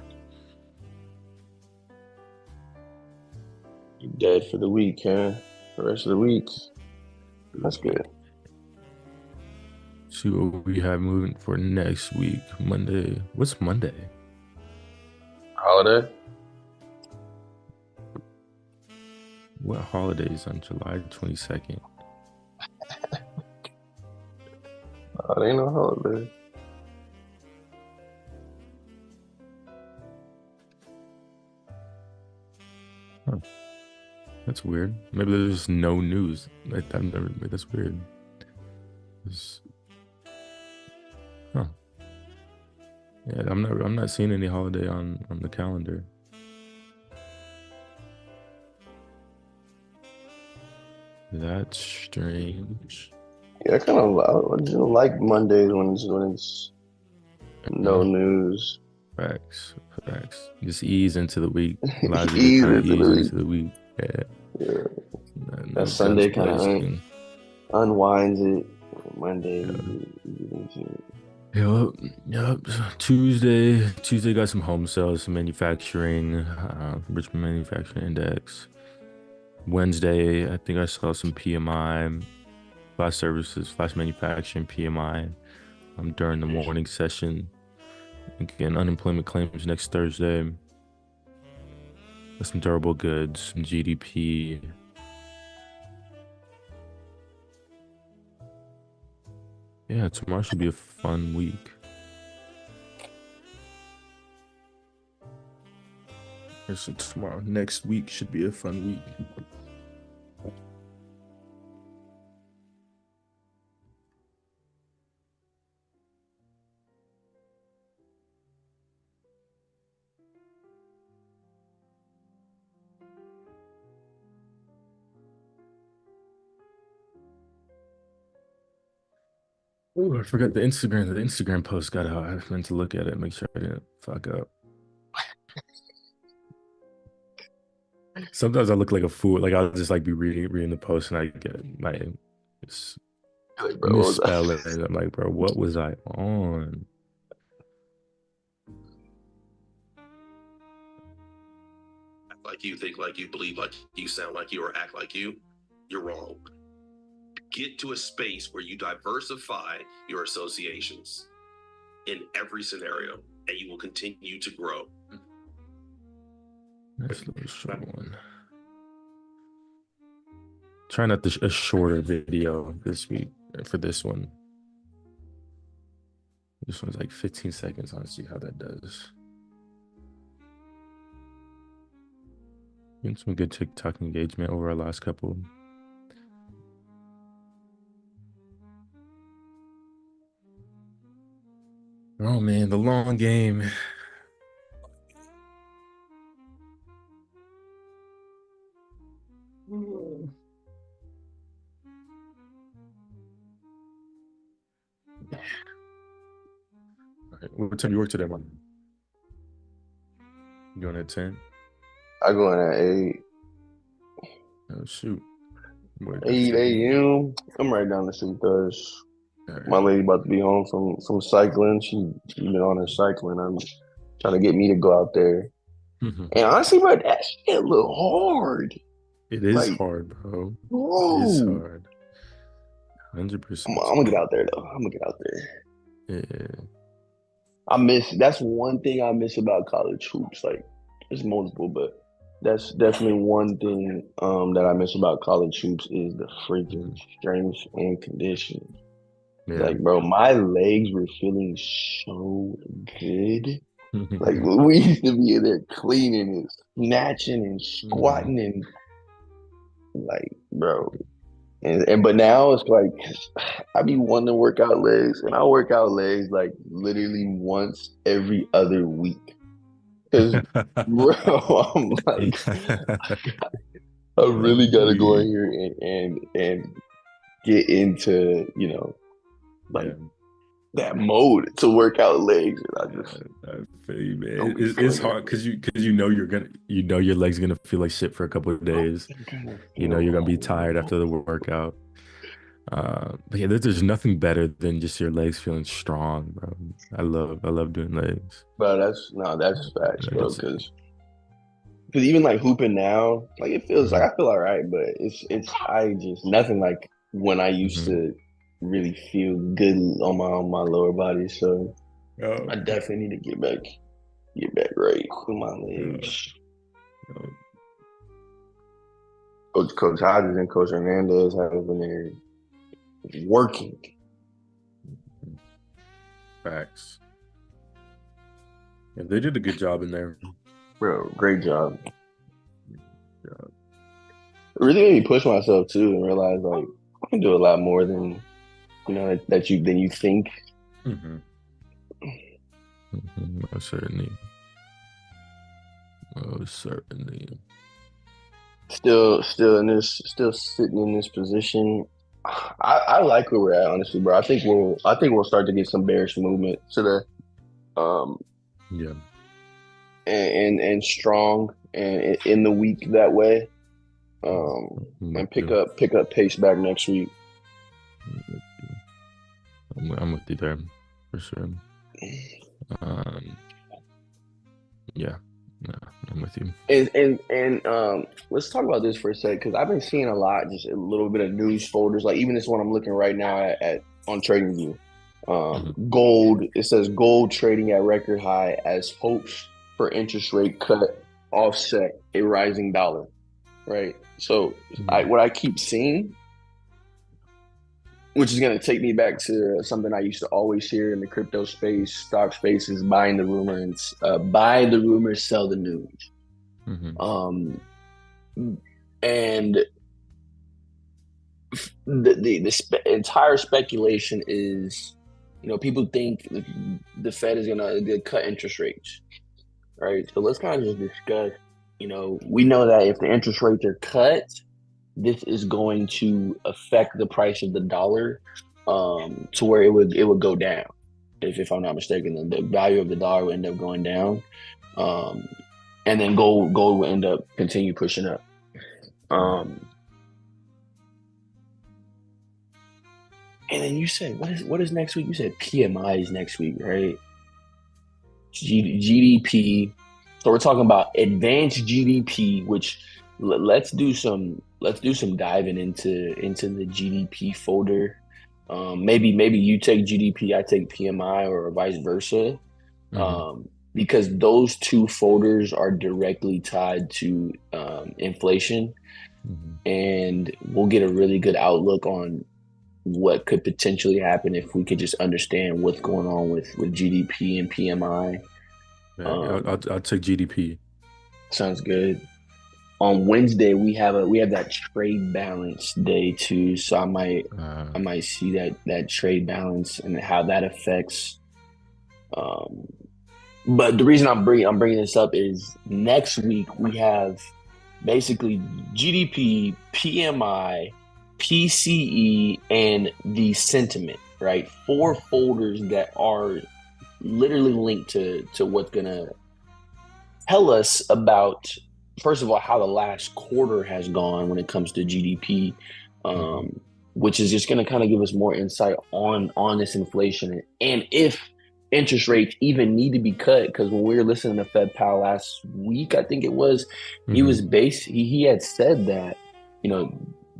You dead for the week, huh? The rest of the week. That's good. See what we have moving for next week. Monday. What's Monday? Holiday? What holiday is on July 22nd? Oh, it ain't no holiday. Huh. That's weird. Maybe there's just no news. That's weird. Huh. Yeah, I'm not seeing any holiday on the calendar. That's strange. Yeah, I just don't like Mondays when it's no news. Facts. Just ease into the week. Allows you to Ease kind of into the ease week. into the week. Yeah. Yeah. No That Sunday guns kind of blazing. unwinds it. Monday. Yep. Tuesday got some home sales, some manufacturing, Richmond Manufacturing Index. Wednesday, I think I saw some PMI, flash services, flash manufacturing PMI, during the morning session. Again, unemployment claims next Thursday. Some durable goods, some GDP. Yeah, tomorrow should be a fun week. So tomorrow, next week should be a fun week. Oh, I forgot the Instagram. The Instagram post got out. I meant to look at it, make sure I didn't fuck up. Sometimes I look like a fool. Like I'll just like be reading the post and I get my just Like, bro, misspell it. I'm like, bro, what was I on? Like you, think like you, believe like you, sound like you, or act like you, you're wrong. Get to a space where you diversify your associations in every scenario, and you will continue to grow. That's a short one. Try not to a shorter video this week for this one. This one's like 15 seconds. I want to see how that does. Getting some good TikTok engagement over our last couple. Oh man, the long game. All right, what time you work today, man? You going at 10? I go in at 8. Oh shoot. 8 a.m. I'm right down the street, cause Right. my lady about to be home from cycling. She been on her cycling. I'm trying to get me to go out there. And honestly, bro, that shit look hard. It is Like, hard, bro. It is bro. hard. 100%. I'm gonna get out there though. I'm gonna get out there. Yeah. That's one thing I miss about college hoops. Like, there's multiple, but that's definitely one thing that I miss about college hoops is the freaking strength and conditioning. Yeah. Like, bro, my legs were feeling so good. Like, we used to be in there cleaning and snatching and squatting and like, bro. But now it's like I be wanting to work out legs, and I work out legs like literally once every other week. Cause bro, I'm like, I really gotta go in here and get into like that mode to work out legs, and I feel you, man. It's hard because you know your legs gonna feel like shit for a couple of days. You know you're gonna be tired after the workout. But yeah, there's nothing better than just your legs feeling strong, bro. I love doing legs. Bro, that's facts, bro. Because even like hooping now, like it feels like I feel all right, but I just nothing like when I used to really feel good on my lower body. So I definitely need to get back right with my legs. Coach Hodges and Coach Hernandez have been there working. Facts. Yeah, they did a good job in there. Bro, great job. It really made me push myself too and realize like I can do a lot more than than you think. Most certainly. Still sitting in this position. I like where we're at, honestly, bro. I think we'll start to get some bearish movement to the and strong and in the week that way. And pick up pace back next week. I'm with you there for sure. Yeah, I'm with you. And let's talk about this for a sec because I've been seeing a lot, just a little bit of news folders. Like even this one I'm looking right now at on TradingView. Gold. It says gold trading at record high as hopes for interest rate cut offset a rising dollar. Right. So what I keep seeing, which is going to take me back to something I used to always hear in the crypto space, stock space, is buy the rumor, sell the news. And the entire speculation is, people think the Fed is going to cut interest rates, right? So let's kind of just discuss. We know that if the interest rates are cut, this is going to affect the price of the dollar to where it would go down. If I'm not mistaken, the value of the dollar will end up going down, and then gold will end up continue pushing up. And then you said what is next week? You said PMI is next week, right? GDP. So we're talking about advanced GDP, which let's do some diving into the GDP folder. Maybe you take GDP, I take PMI, or vice versa, because those two folders are directly tied to inflation, and we'll get a really good outlook on what could potentially happen if we could just understand what's going on with GDP and PMI. I'll take GDP. Sounds good. On Wednesday we have that trade balance day too, so I might see that trade balance and how that affects. But the reason I'm bringing this up is next week we have basically GDP, PMI, PCE, and the sentiment. Right, 4 folders that are literally linked to what's gonna tell us about, first of all, how the last quarter has gone when it comes to GDP, which is just gonna kind of give us more insight on this inflation and if interest rates even need to be cut. Because when we were listening to Fed Powell last week, I think it was, he had said that, you know,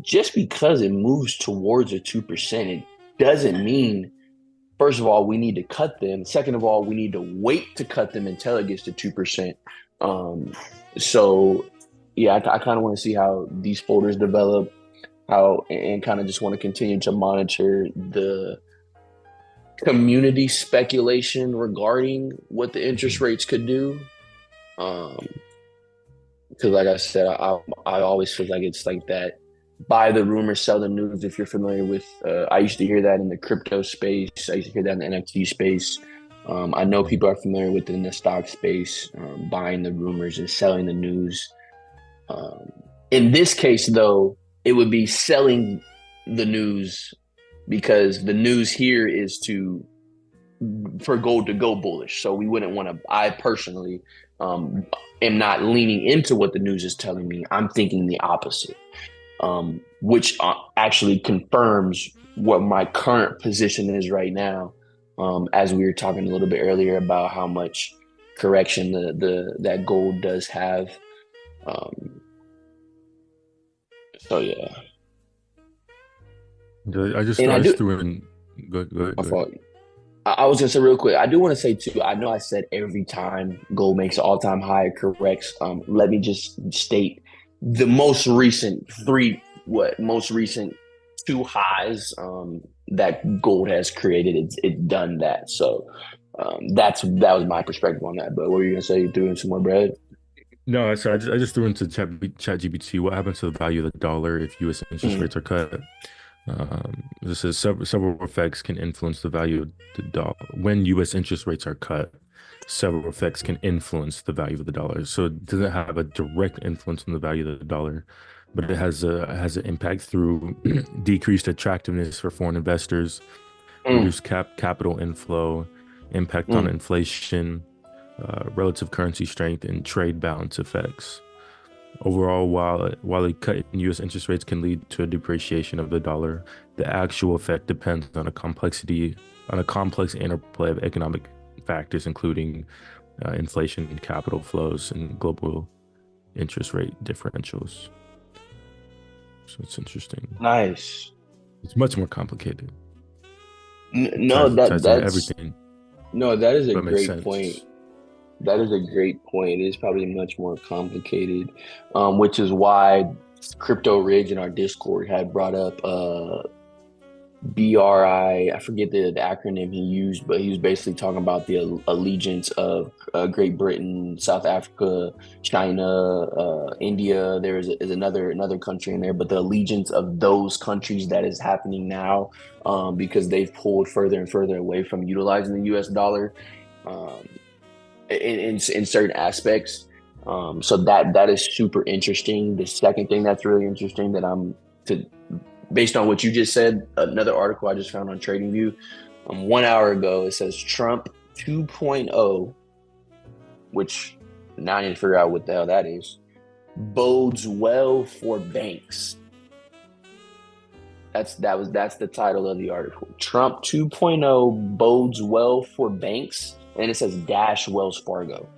just because it moves towards a 2%, it doesn't mean, first of all, we need to cut them. Second of all, we need to wait to cut them until it gets to 2%. So yeah, I kind of want to see how these folders develop, and kind of just want to continue to monitor the community speculation regarding what the interest rates could do. Because like I said, I always feel like it's like that, buy the rumor, sell the news. If you're familiar with, I used to hear that in the crypto space. I used to hear that in the NFT space. I know people are familiar with it in the stock space, buying the rumors and selling the news. In this case, though, it would be selling the news, because the news here is for gold to go bullish. So we wouldn't want to, I personally am not leaning into what the news is telling me. I'm thinking the opposite, which actually confirms what my current position is right now. As we were talking a little bit earlier about how much correction that gold does have. So yeah. I just threw in. Go ahead. I was gonna say real quick, I do want to say too, I know I said every time gold makes an all-time high, it corrects. Let me just state the most recent two highs that gold has created. It's done that. So that was my perspective on that. But what were you gonna say? You threw in some more bread? No, so I just threw into ChatGPT. What happens to the value of the dollar if U.S. interest rates are cut? This says several effects can influence the value of the dollar. When U.S. interest rates are cut, several effects can influence the value of the dollar. So it doesn't have a direct influence on the value of the dollar, but it has an impact through decreased attractiveness for foreign investors, reduced capital inflow, impact on inflation, relative currency strength, and trade balance effects. Overall, while a cut in U.S. interest rates can lead to a depreciation of the dollar, the actual effect depends on a complex interplay of economic factors, including inflation, capital flows, and global interest rate differentials. So it's interesting. Nice. It's much more complicated. That's everything. No, that is a great point. That is a great point. It is probably much more complicated, which is why Crypto Ridge in our Discord had brought up BRI. I forget the acronym he used, but he was basically talking about the allegiance of Great Britain, South Africa, China, India. There is another country in there, but the allegiance of those countries that is happening now, because they've pulled further and further away from utilizing the U.S. dollar in certain aspects. So that is super interesting. The second thing that's really interesting based on what you just said, another article I just found on TradingView 1 hour ago, it says Trump 2.0, which now I need to figure out what the hell that is, bodes well for banks. That's the title of the article. Trump 2.0 bodes well for banks, and it says dash Wells Fargo.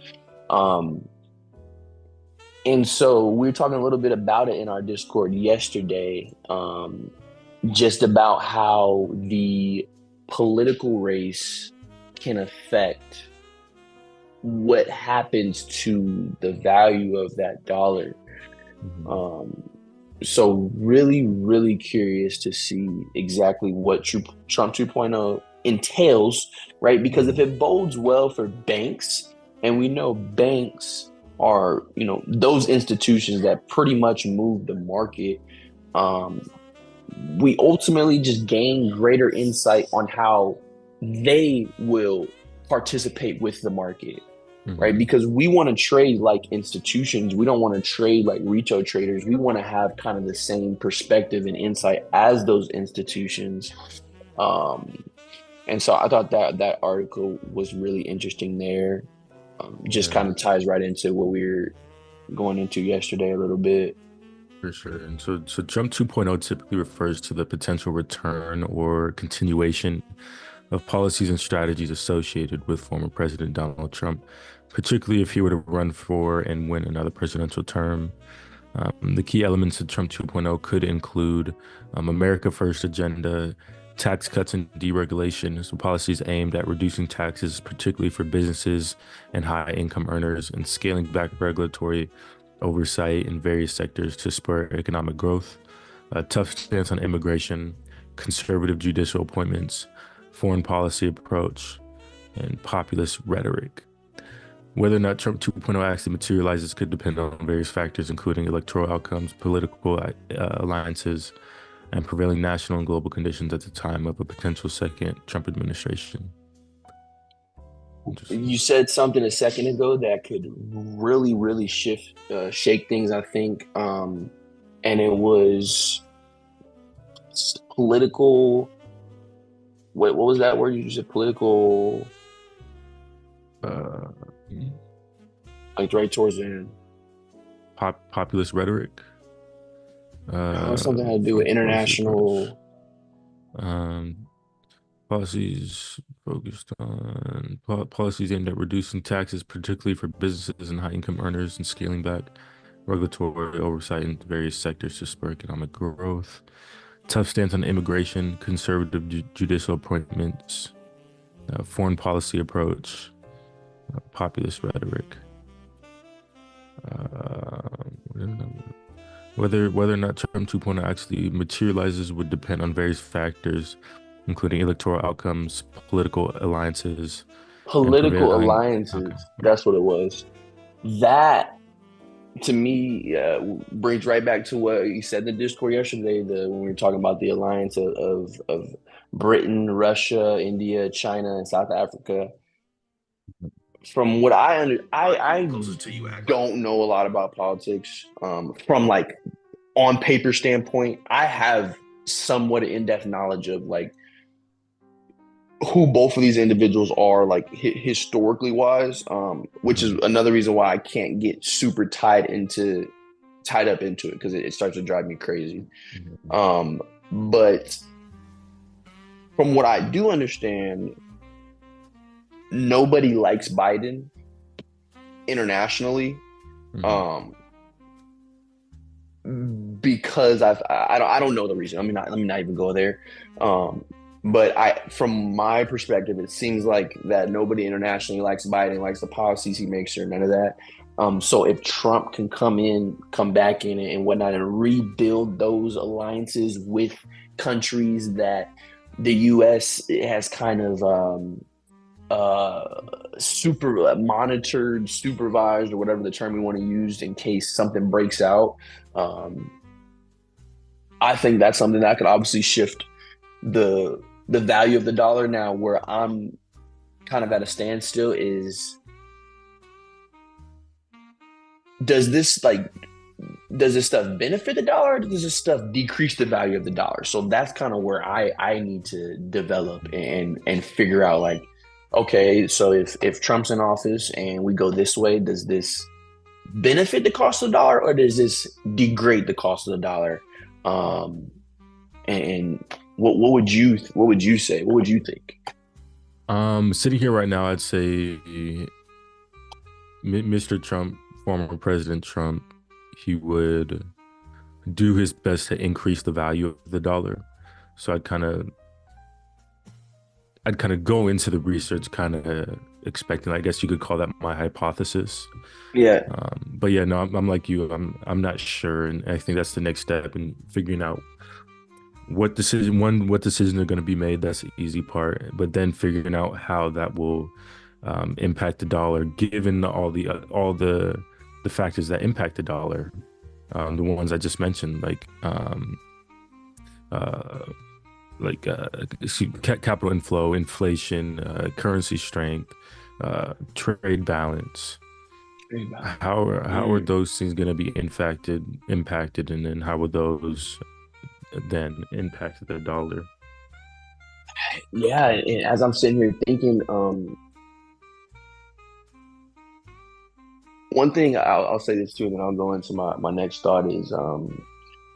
And so we were talking a little bit about it in our Discord yesterday, just about how the political race can affect what happens to the value of that dollar. So really, really curious to see exactly what Trump 2.0 entails, right? Because if it bodes well for banks, and we know banks are, those institutions that pretty much move the market, we ultimately just gain greater insight on how they will participate with the market, right? Because we want to trade like institutions. We don't want to trade like retail traders. We want to have kind of the same perspective and insight as those institutions. And so I thought that article was really interesting there. Just kind of ties right into what we were going into yesterday a little bit. For sure. And so Trump 2.0 typically refers to the potential return or continuation of policies and strategies associated with former President Donald Trump, particularly if he were to run for and win another presidential term. The key elements of Trump 2.0 could include America First agenda, tax cuts and deregulation, so policies aimed at reducing taxes, particularly for businesses and high income earners, and scaling back regulatory oversight in various sectors to spur economic growth. A tough stance on immigration, conservative judicial appointments, foreign policy approach, and populist rhetoric. Whether or not Trump 2.0 actually materializes could depend on various factors, including electoral outcomes, political alliances, and prevailing national and global conditions at the time of a potential second Trump administration. You said something a second ago that could really, really shake things, I think. And it was political. What was that word you said? Political. Like right towards the end. Populist rhetoric. Something had to do with international policies focused on policies aimed at reducing taxes, particularly for businesses and high-income earners, and scaling back regulatory oversight in various sectors to spur economic growth. Tough stance on immigration, conservative judicial appointments, foreign policy approach, populist rhetoric. Whether or not Trump 2.0 actually materializes would depend on various factors, including electoral outcomes, political alliances. Okay. That's what it was. That, to me, brings right back to what you said in the Discord yesterday, when we were talking about the alliance of Britain, Russia, India, China, and South Africa. From what I don't know a lot about politics. From like on paper standpoint, I have somewhat in-depth knowledge of like who both of these individuals are, like historically wise, which is another reason why I can't get super tied up into it, because it starts to drive me crazy. But from what I do understand, nobody likes Biden internationally, because I don't know the reason. I mean, let me not even go there. But from my perspective, it seems like that nobody internationally likes Biden, likes the policies he makes, or none of that. So if Trump can come back in and whatnot, and rebuild those alliances with countries that the U.S. has kind of monitored, supervised, or whatever the term we want to use in case something breaks out, I think that's something that could obviously shift the value of the dollar. Now, where I'm kind of at a standstill is, does this stuff benefit the dollar, or does this stuff decrease the value of the dollar? So that's kind of where I need to develop and figure out, like, okay, so if Trump's in office and we go this way, does this benefit the cost of the dollar, or does this degrade the cost of the dollar? And what would you say? What would you think? Sitting here right now, I'd say Mr. Trump, former President Trump, he would do his best to increase the value of the dollar. So I'd kind of go into the research kind of expecting, I guess you could call that my hypothesis. Yeah. But yeah, no, I'm like you. I'm not sure, and I think that's the next step in figuring out what decisions are going to be made. That's the easy part, but then figuring out how that will impact the dollar, given all the factors that impact the dollar, the ones I just mentioned, like capital inflow, inflation, currency strength, trade balance. How are those things going to be impacted, and then how would those then impact the dollar? Yeah, and as I'm sitting here thinking, one thing I'll say this too, and then I'll go into my next thought is,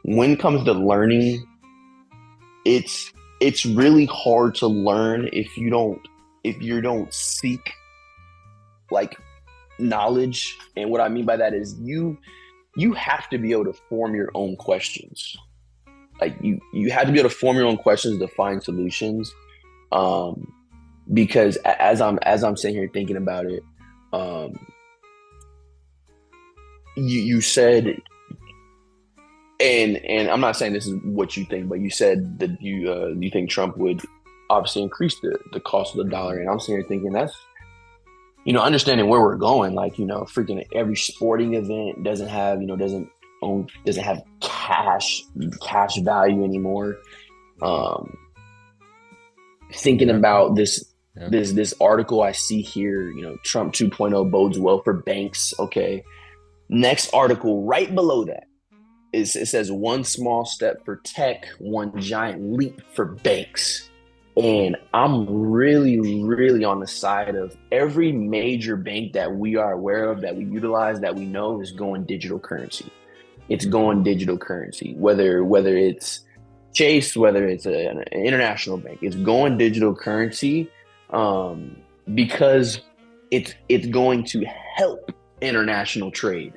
when it comes to learning, it's it's really hard to learn if you don't seek like knowledge. And what I mean by that is you have to be able to form your own questions. Like you have to be able to form your own questions to find solutions. Because as I'm sitting here thinking about it, you said, and I'm not saying this is what you think, but you said that you think Trump would obviously increase the cost of the dollar, and I'm sitting here thinking that's, understanding where we're going, like, freaking every sporting event doesn't have cash value anymore. Thinking about this article I see here, Trump 2.0 bodes well for banks. Okay. Next article right below that it says one small step for tech, one giant leap for banks. And I'm really, really on the side of every major bank that we are aware of, that we utilize, that we know is going digital currency. It's going digital currency, whether it's Chase, whether it's an international bank, it's going digital currency, because it's going to help international trade.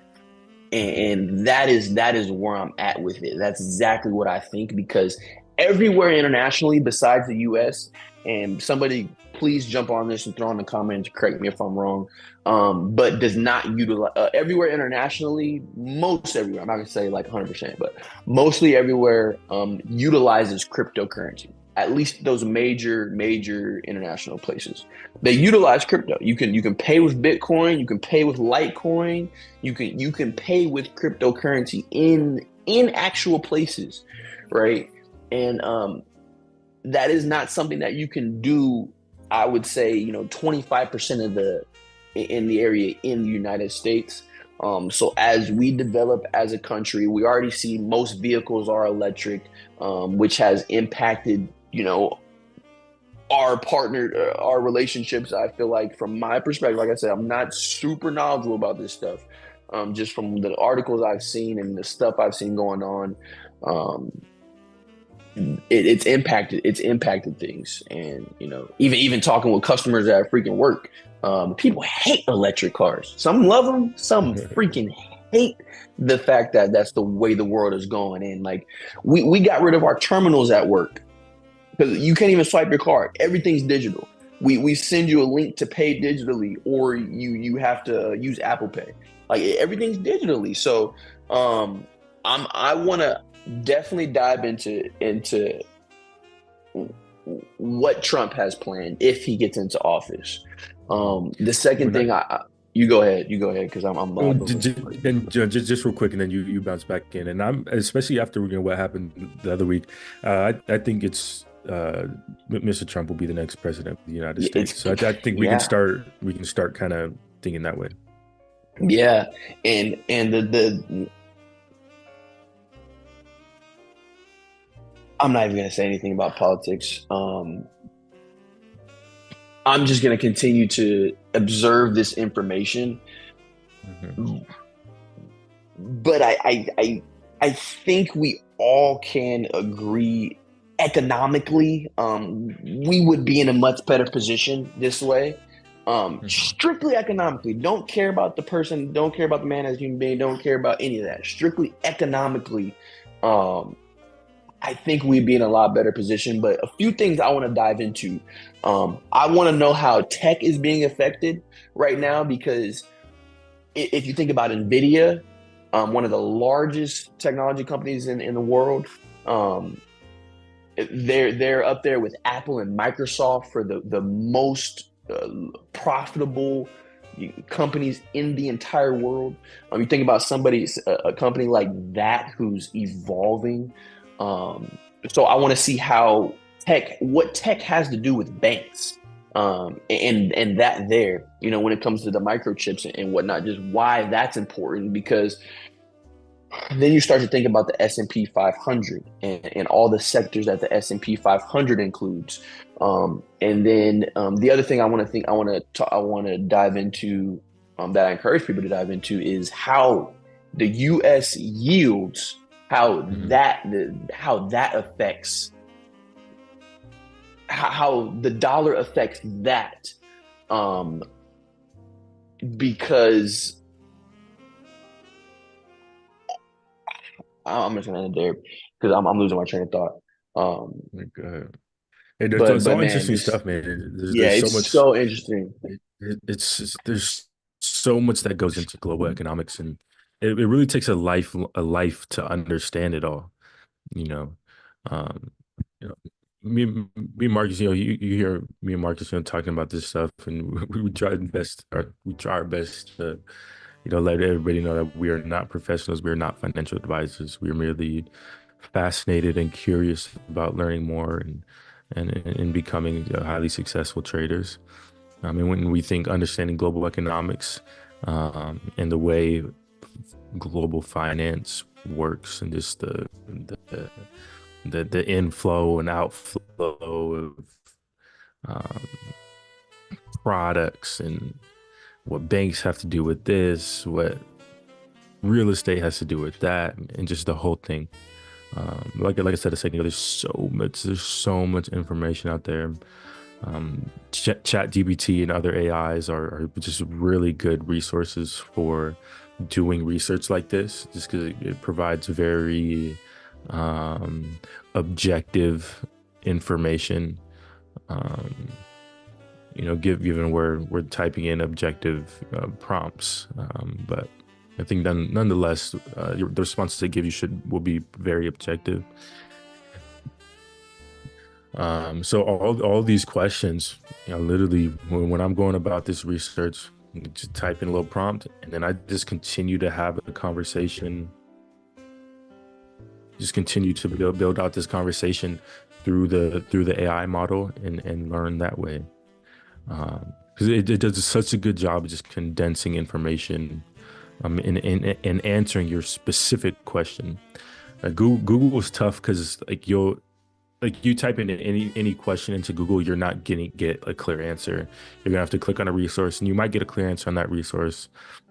And that is where I'm at with it. That's exactly what I think, because everywhere internationally besides the US, and somebody please jump on this and throw in the comments, correct me if I'm wrong, but does not utilize, everywhere internationally, most everywhere, I'm not gonna say like 100%, but mostly everywhere utilizes cryptocurrency. At least those major international places, they utilize crypto. You can pay with Bitcoin, you can pay with Litecoin, you can pay with cryptocurrency in actual places, right? And that is not something that you can do, I would say, 25% in the area in the United States. So as we develop as a country, we already see most vehicles are electric, which has impacted, our relationships. I feel like, from my perspective, like I said, I'm not super knowledgeable about this stuff. Just from the articles I've seen and the stuff I've seen going on, it's impacted things. And even talking with customers at freaking work, people hate electric cars. Some love them, some freaking hate the fact that that's the way the world is going. And like we got rid of our terminals at work because you can't even swipe your card. Everything's digital. We send you a link to pay digitally, or you have to use Apple Pay. Like, everything's digitally. So I want to definitely dive into what Trump has planned if he gets into office. The second thing, you go ahead because I'm just real quick, and then you bounce back in. And I'm, especially after what happened the other week, I think it's Mr. Trump will be the next president of the United States. So I think we can start kind of thinking that way. Yeah, and the I'm not even going to say anything about politics. I'm just going to continue to observe this information. Mm-hmm. But I think we all can agree economically, we would be in a much better position this way. Strictly economically, don't care about the person, don't care about the man as a human being, don't care about any of that. Strictly economically, I think we'd be in a lot better position. But a few things I want to dive into. I want to know how tech is being affected right now, because if you think about NVIDIA, one of the largest technology companies in the world, they're up there with Apple and Microsoft for the most profitable companies in the entire world. You think about a company like that who's evolving. So I want to see how what tech has to do with banks, and that there, when it comes to the microchips and whatnot, just why that's important. Because then you start to think about the S&P 500 and all the sectors that the S&P 500 includes. And then the other thing I want to dive into, that I encourage people to dive into, is how the U.S. yields, how that affects how the dollar affects that, because I'm just gonna end there because I'm losing my train of thought. Go ahead. Hey, But it's all man, interesting this stuff, man. yeah, There's so it's much. so interesting. There's so much that goes into global economics, and it really takes a life to understand it all. You know, um, you know, me and Marcus. You hear me and Marcus, talking about this stuff, and we try our best to, let everybody know that we are not professionals. We are not financial advisors. We are merely fascinated and curious about learning more and becoming highly successful traders. And when we think understanding global economics, and the way global finance works, and just the inflow and outflow of um, products, and what banks have to do with this, what real estate has to do with that, and just the whole thing. Like I said a second ago, there's so much information out there. Chat GPT and other AIs are just really good resources for doing research like this, just because it provides very objective information. Um, given we're typing in objective prompts, but I think then nonetheless, the responses they give you will be very objective. So all these questions, literally when I'm going about this research, just type in a little prompt, and then I just continue to have a conversation, just continue to build out this conversation through the AI model, and learn that way. Because it does such a good job of just condensing information, and answering your specific question. Google was tough because you type in any question into Google, you're not gonna get a clear answer. You're gonna have to click on a resource, and you might get a clear answer on that resource,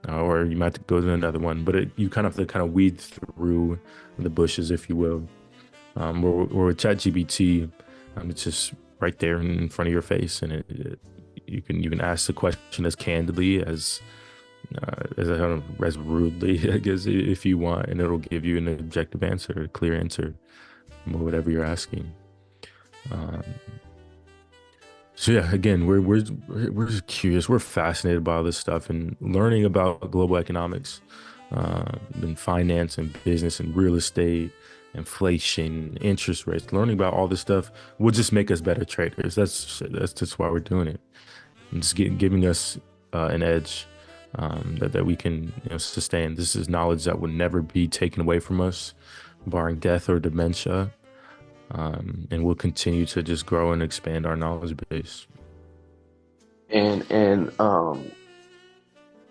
or you might have to go to another one. But you kind of have to weed through the bushes, if you will. Or with ChatGPT, it's just right there in front of your face, and you can ask the question as candidly as rudely, I guess, if you want, and it'll give you an objective answer, a clear answer, whatever you're asking. So yeah, again, we're just curious. We're fascinated by all this stuff, and learning about global economics, and finance and business and real estate, inflation, interest rates. Learning about all this stuff will just make us better traders. That's just why we're doing it, and just giving us an edge, that we can sustain. This is knowledge that will never be taken away from us, barring death or dementia. And we'll continue to just grow and expand our knowledge base. And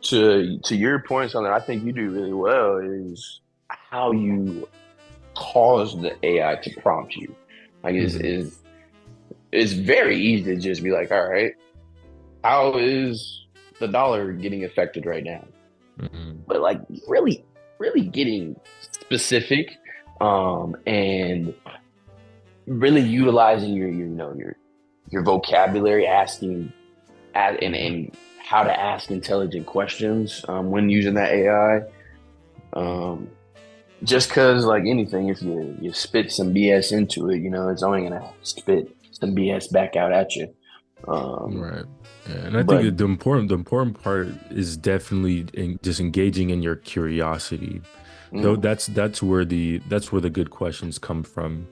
to your point, something I think you do really well is how you cause the AI to prompt you. Like it's very easy to just be like, all right, how is the dollar getting affected right now? But like really getting specific, and really utilizing your vocabulary, asking and how to ask intelligent questions when using that AI. Just because, like anything, if you spit some BS into it, it's only gonna spit some BS back out at you. Right. Yeah, and I think the important part is definitely just engaging in your curiosity. Though that's where the good questions come from.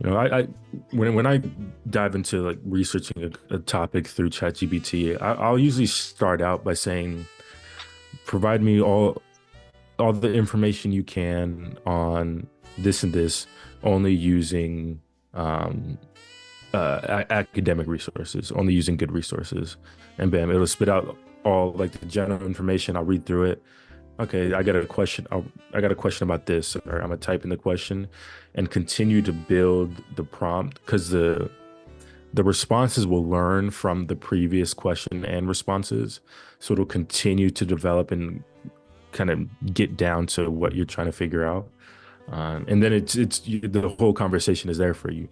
I when I dive into like researching a topic through ChatGPT, I'll usually start out by saying, provide me all the information you can on this and this, only using academic resources, only using good resources, and bam, it'll spit out all like the general information. I'll read through it. Okay, I got a question. I got a question about this, or I'm gonna type in the question, and continue to build the prompt, because the responses will learn from the previous question and responses, so it'll continue to develop and kind of get down to what you're trying to figure out, and then it's the whole conversation is there for you.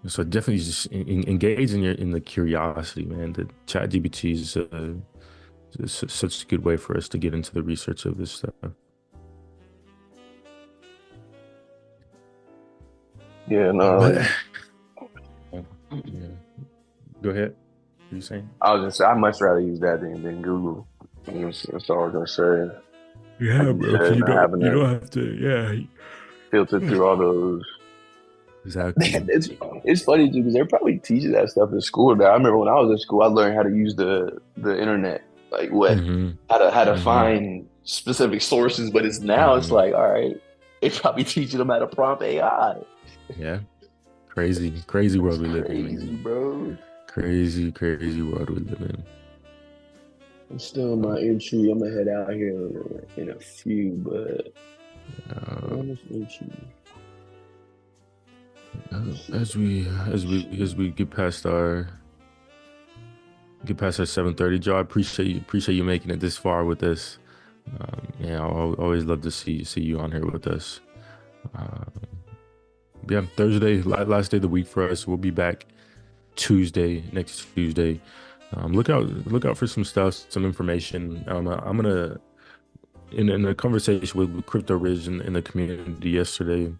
So definitely just engage in the curiosity, man. The chat GPT is such a good way for us to get into the research of this stuff. Yeah, no. But, yeah. Go ahead. What are you saying? I was just, I much rather use that than Google. That's all I was gonna say. Like Yeah, you bro. said, not having You to don't have to. Yeah, filter through all those. exactly. It's funny too because they're probably teaching that stuff in school now. I remember when I was in school, I learned how to use the internet, like what Mm-hmm. how to Mm-hmm. find specific sources. But it's now it's Mm-hmm. like, all right, they probably teaching them how to prompt AI. Yeah. Crazy That's world we live in, crazy, man. bro. Crazy world we live in. I'm still in my entry. I'm gonna head out here in a few, but Uh, on this entry. as we get past our 7:30, Joe. I appreciate you making it this far with us. Yeah, I always love to see you on here with us. Um, yeah, Thursday, last day of the week for us. We'll be back next Tuesday. Look out for some stuff, some information. I'm gonna in a conversation with Crypto Ridge in the community yesterday.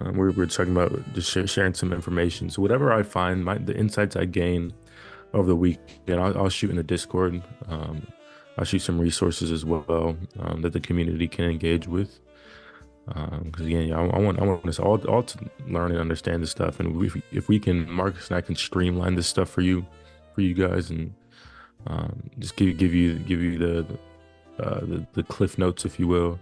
We were talking about just sharing some information. So whatever I find, the insights I gain over the week, and I'll shoot in the Discord. I'll shoot some resources as well that the community can engage with. Because again, yeah, I want us all to learn and understand this stuff, and if we can, Marcus and I can streamline this stuff for you guys, and just give you the cliff notes, if you will,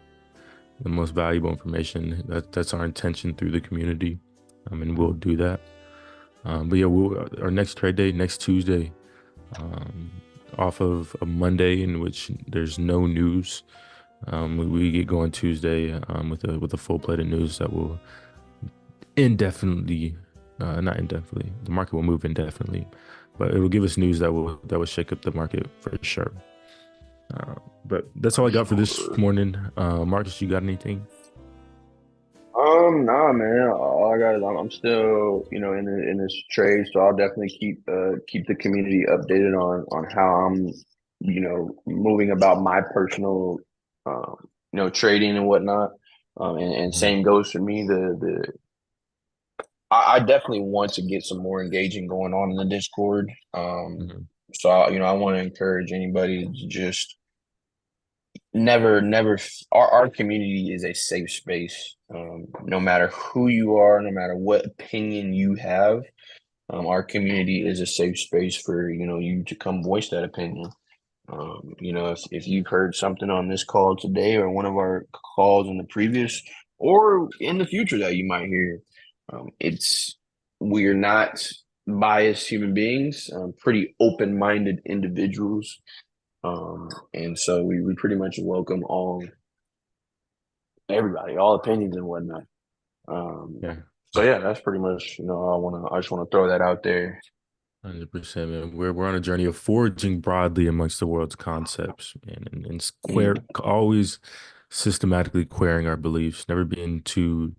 the most valuable information. That's our intention through the community, and we'll do that. But yeah, our next trade day next Tuesday, off of a Monday in which there's no news. We get going Tuesday with a full plate of news that will indefinitely, not indefinitely, the market will move indefinitely, but it will give us news that will shake up the market for sure. But that's all I got for this morning. Marcus, you got anything? Nah, man. All I got is I'm still, in this trade, so I'll definitely keep the community updated on how I'm, moving about my personal, trading and whatnot. And Mhm. same goes for me. I definitely want to get some more engaging going on in the Discord. Mhm. So I want to encourage anybody to just never our community is a safe space, no matter who you are, no matter what opinion you have. Our community is a safe space for you to come voice that opinion. If you've heard something on this call today or one of our calls in the previous or in the future that you might hear, it's we're not biased human beings, pretty open-minded individuals. And so we pretty much welcome everybody, all opinions and whatnot. Um, Yeah. so yeah, that's pretty much, I just wanna throw that out there. 100%, man. We're on a journey of foraging broadly amongst the world's concepts, and Mm. always systematically querying our beliefs, never being too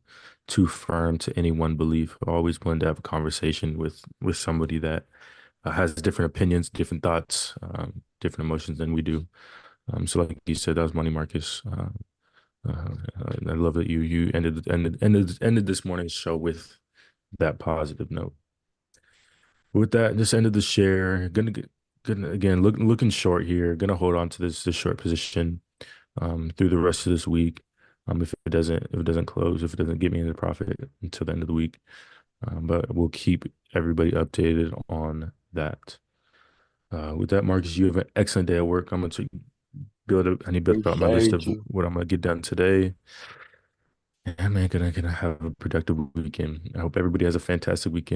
firm to any one belief. Always willing to have a conversation with somebody that has different opinions, different thoughts, different emotions than we do. So like you said, that was Money Marcus. I love that you ended this morning's show with that positive note. With that, just ended the share. Gonna again looking short here. Gonna hold on to this short position through the rest of this week. If it doesn't close, if it doesn't get me into profit until the end of the week. But we'll keep everybody updated on that. With that, Marcus, you have an excellent day at work. I need to build out my list Appreciate of you. what I'm gonna get done today. Yeah, man, gonna have a productive weekend. I hope everybody has a fantastic weekend.